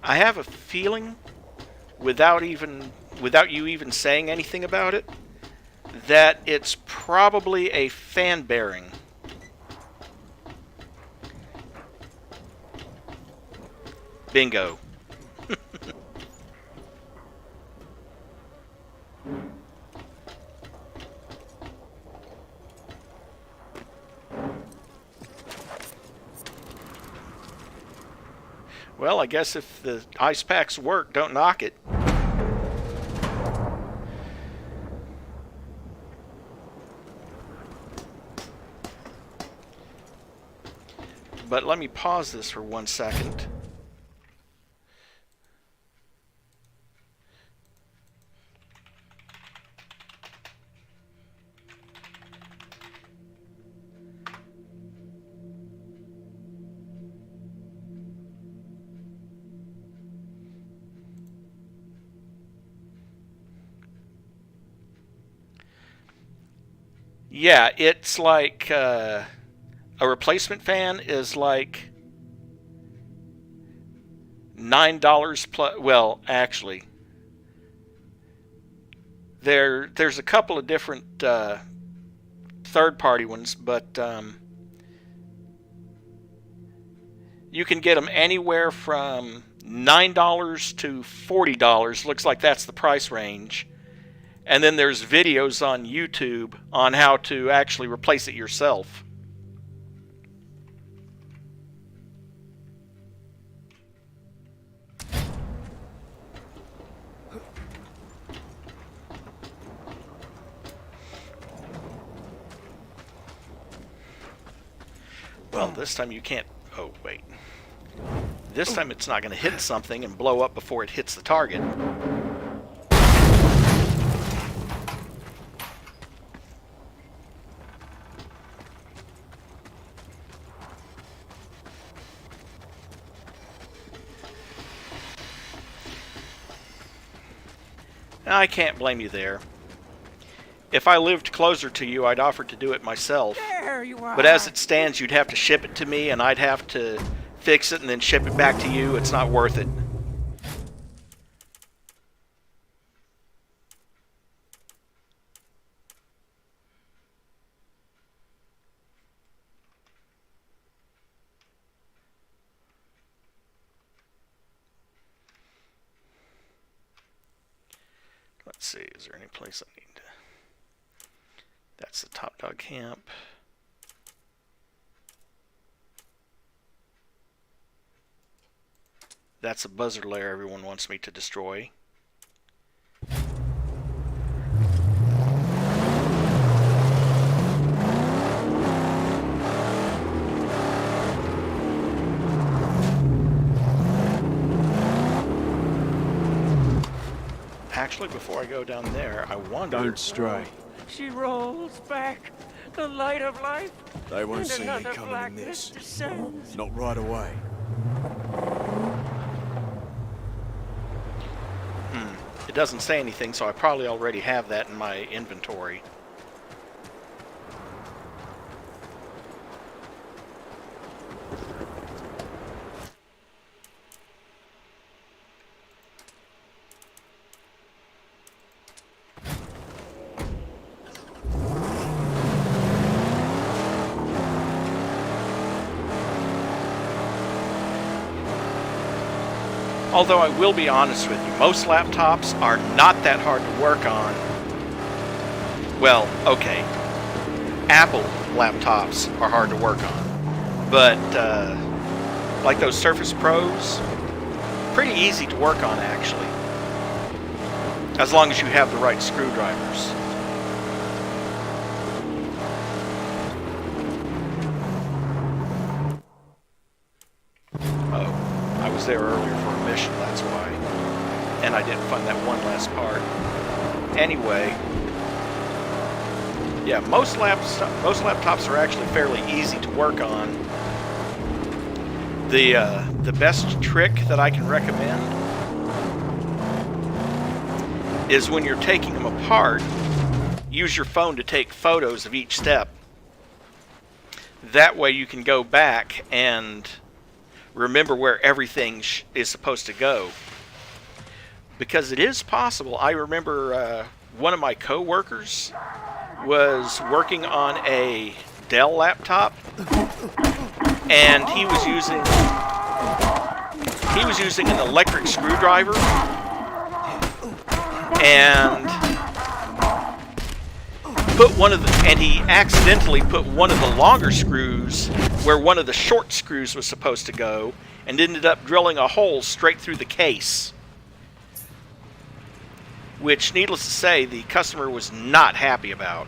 Speaker 1: I have a feeling, without you even saying anything about it, that it's probably a fan bearing. Bingo. Well, I guess if the ice packs work, don't knock it. But let me pause this for 1 second. Yeah, it's like a replacement fan is like $9 plus. Well, actually, there's a couple of different third-party ones, but you can get them anywhere from $9 to $40. Looks like that's the price range. And then there's videos on YouTube on how to actually replace it yourself. Well, this time you can't... Oh, wait. This time it's not going to hit something and blow up before it hits the target. I can't blame you there. If I lived closer to you, I'd offer to do it myself.
Speaker 3: There you are.
Speaker 1: But as it stands, you'd have to ship it to me, and I'd have to fix it and then ship it back to you. It's not worth it. Let's see, is there any place I need to... That's the Top Dog Camp. That's a buzzard lair everyone wants me to destroy. Actually, before I go down there, I wonder...
Speaker 4: Don't stray.
Speaker 3: She rolls back, the light of life.
Speaker 4: They won't
Speaker 3: and
Speaker 4: see me
Speaker 3: another
Speaker 4: coming in
Speaker 3: blackness
Speaker 4: this.
Speaker 3: descends.
Speaker 4: Not right away.
Speaker 1: It doesn't say anything, so I probably already have that in my inventory. Although I will be honest with you, most laptops are not that hard to work on. Well, okay. Apple laptops are hard to work on. But, like those Surface Pros, pretty easy to work on, actually. As long as you have the right screwdrivers. I was there earlier for a mission, that's why. And I didn't find that one last part. Anyway, yeah, most laptops are actually fairly easy to work on. The best trick that I can recommend is when you're taking them apart, use your phone to take photos of each step. That way you can go back and remember where everything is supposed to go. Because it is possible. I remember one of my co-workers was working on a Dell laptop, and he was using an electric screwdriver, and he accidentally put one of the longer screws where one of the short screws was supposed to go, and ended up drilling a hole straight through the case. Which, needless to say, the customer was not happy about.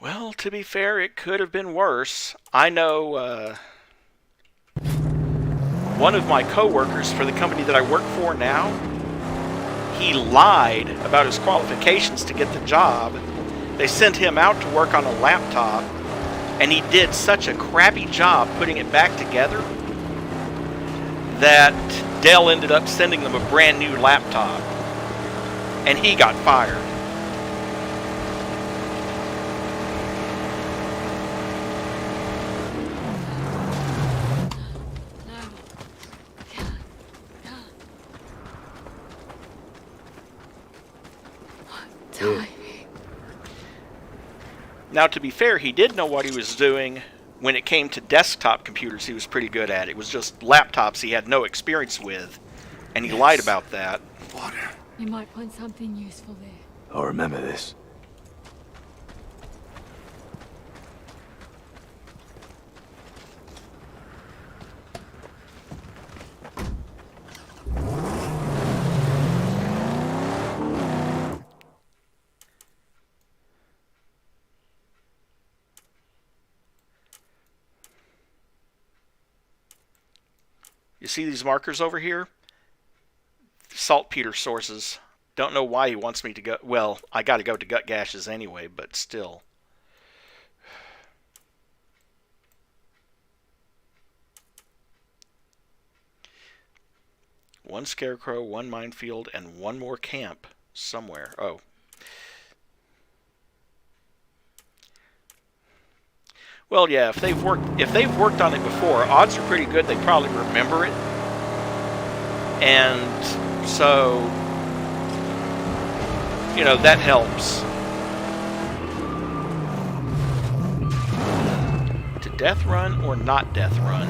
Speaker 1: Well, to be fair, it could have been worse. I know one of my co-workers for the company that I work for now, he lied about his qualifications to get the job. They sent him out to work on a laptop, and he did such a crappy job putting it back together that Dell ended up sending them a brand new laptop, and he got fired. Now, to be fair, he did know what he was doing. When it came to desktop computers, he was pretty good at it. It was just laptops he had no experience with, and he lied about that.
Speaker 11: Water. You might find something useful there.
Speaker 4: I'll remember this.
Speaker 1: You see these markers over here? Saltpeter sources. Don't know why he wants me to go. Well, I got to go to gut gashes anyway, but still. One scarecrow, one minefield, and one more camp somewhere. Oh. Well, yeah, if they've worked on it before, odds are pretty good they probably remember it. And so, you know, that helps. To death run or not death run?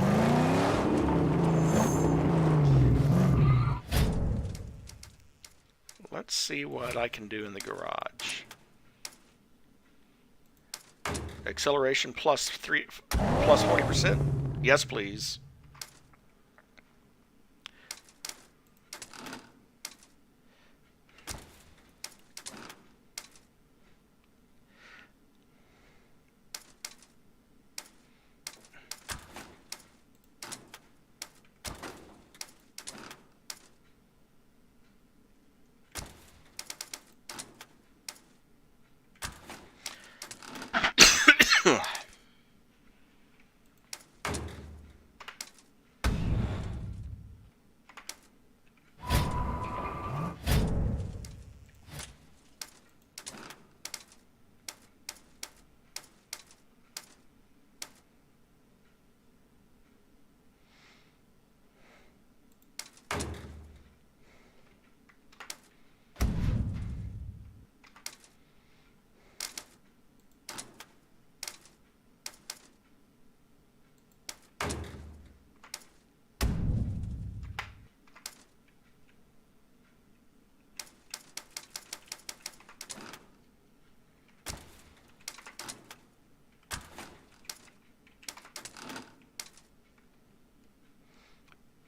Speaker 1: Let's see what I can do in the garage. Acceleration plus 40%? Yes, please.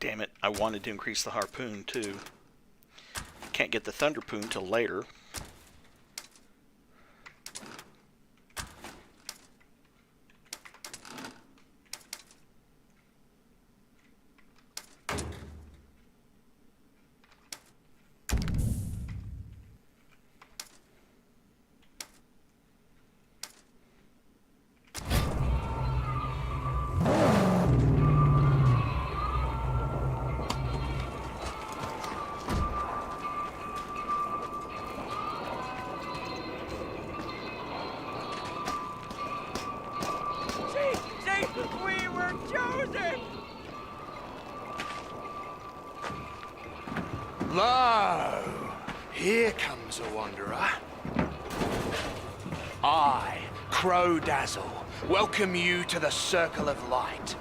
Speaker 1: Damn it, I wanted to increase the harpoon too. Can't get the thunderpoon till later.
Speaker 3: We were chosen!
Speaker 12: Lo, here comes a wanderer. I, Crow Dazzle, welcome you to the Circle of Light,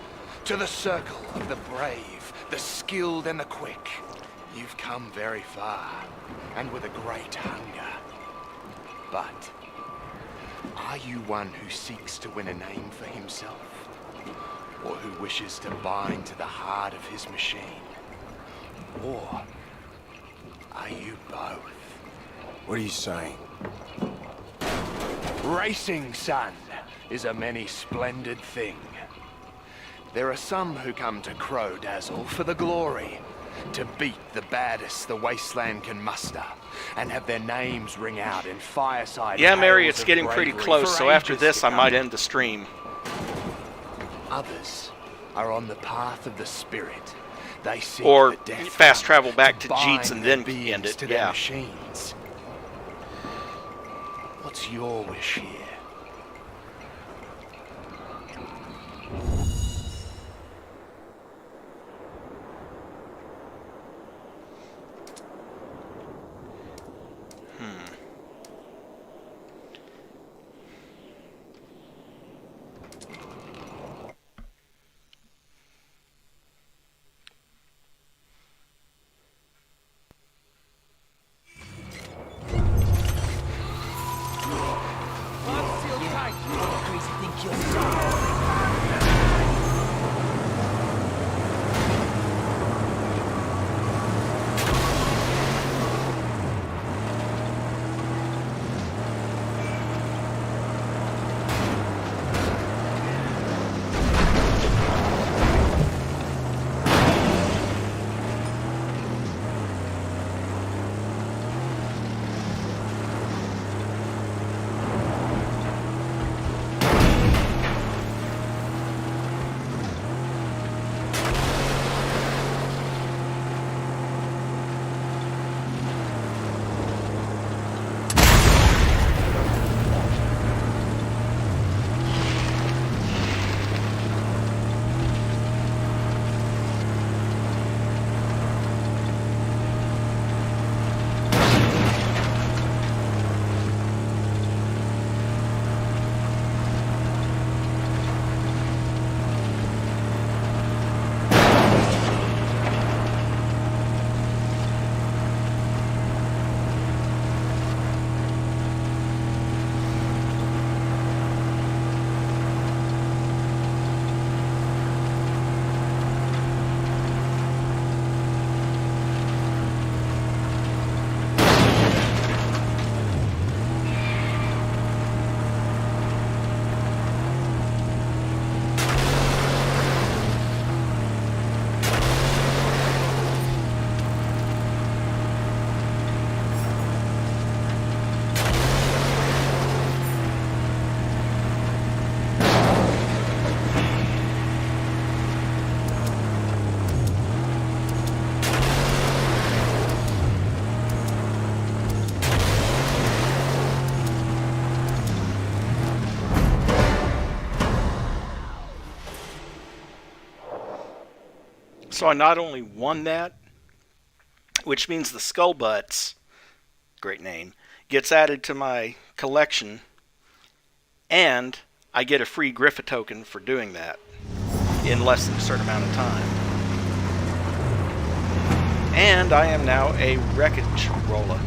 Speaker 12: to the Circle of the Brave, the Skilled and the Quick. You've come very far, and with a great hunger. But are you one who seeks to win a name for himself? Or who wishes to bind to the heart of his machine? Or are you both?
Speaker 4: What are you saying?
Speaker 12: Racing, son, is a many splendid thing. There are some who come to Crow Dazzle for the glory, to beat the baddest the wasteland can muster, and have their names ring out in fireside.
Speaker 1: Yeah, Mary,
Speaker 12: tales
Speaker 1: it's
Speaker 12: of
Speaker 1: getting pretty
Speaker 12: bravery
Speaker 1: close,
Speaker 12: for
Speaker 1: so after
Speaker 12: ages
Speaker 1: this
Speaker 12: to
Speaker 1: I might
Speaker 12: come.
Speaker 1: end the stream.
Speaker 12: Others are on the path of the spirit. They seek
Speaker 1: Or
Speaker 12: the death
Speaker 1: fast
Speaker 12: hunt
Speaker 1: travel back to
Speaker 12: bind
Speaker 1: Jeets and
Speaker 12: their
Speaker 1: then
Speaker 12: beings
Speaker 1: end it,
Speaker 12: to their
Speaker 1: yeah.
Speaker 12: machines. What's your wish here?
Speaker 2: think you'll die?
Speaker 1: So I not only won that, which means the skull butts, great name, gets added to my collection, and I get a free Griffith token for doing that in less than a certain amount of time. And I am now a wreckage roller,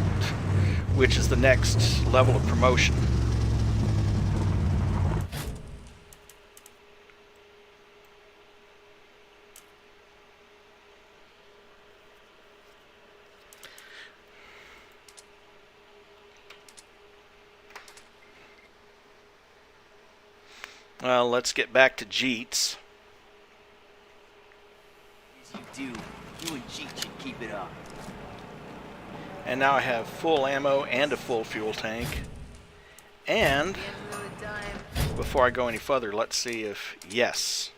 Speaker 1: which is the next level of promotion. Well, let's get back to Jeets.
Speaker 2: As you do, you and Jeet should keep it up.
Speaker 1: And now I have full ammo and a full fuel tank. And before I go any further, let's see if yes.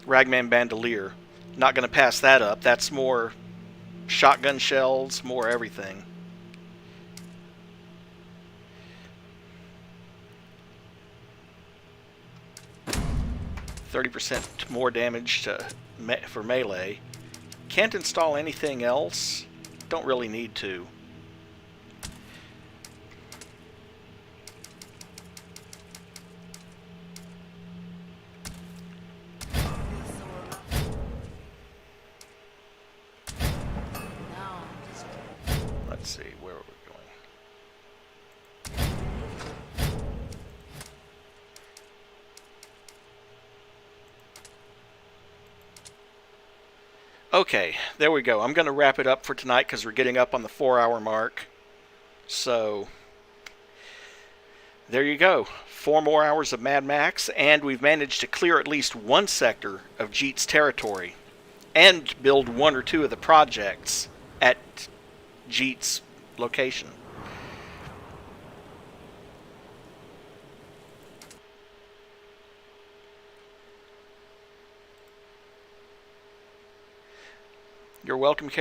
Speaker 1: Ragman Bandolier. Not going to pass that up. That's more shotgun shells, more everything. %30 more damage for melee. Can't install anything else. Don't really need to. Let's see, where are we going? Okay, there we go. I'm going to wrap it up for tonight because we're getting up on the 4-hour mark. So, there you go. 4 more hours of Mad Max, and we've managed to clear at least one sector of Jeet's territory and build 1 or 2 of the projects at Jeet's location. You're welcome.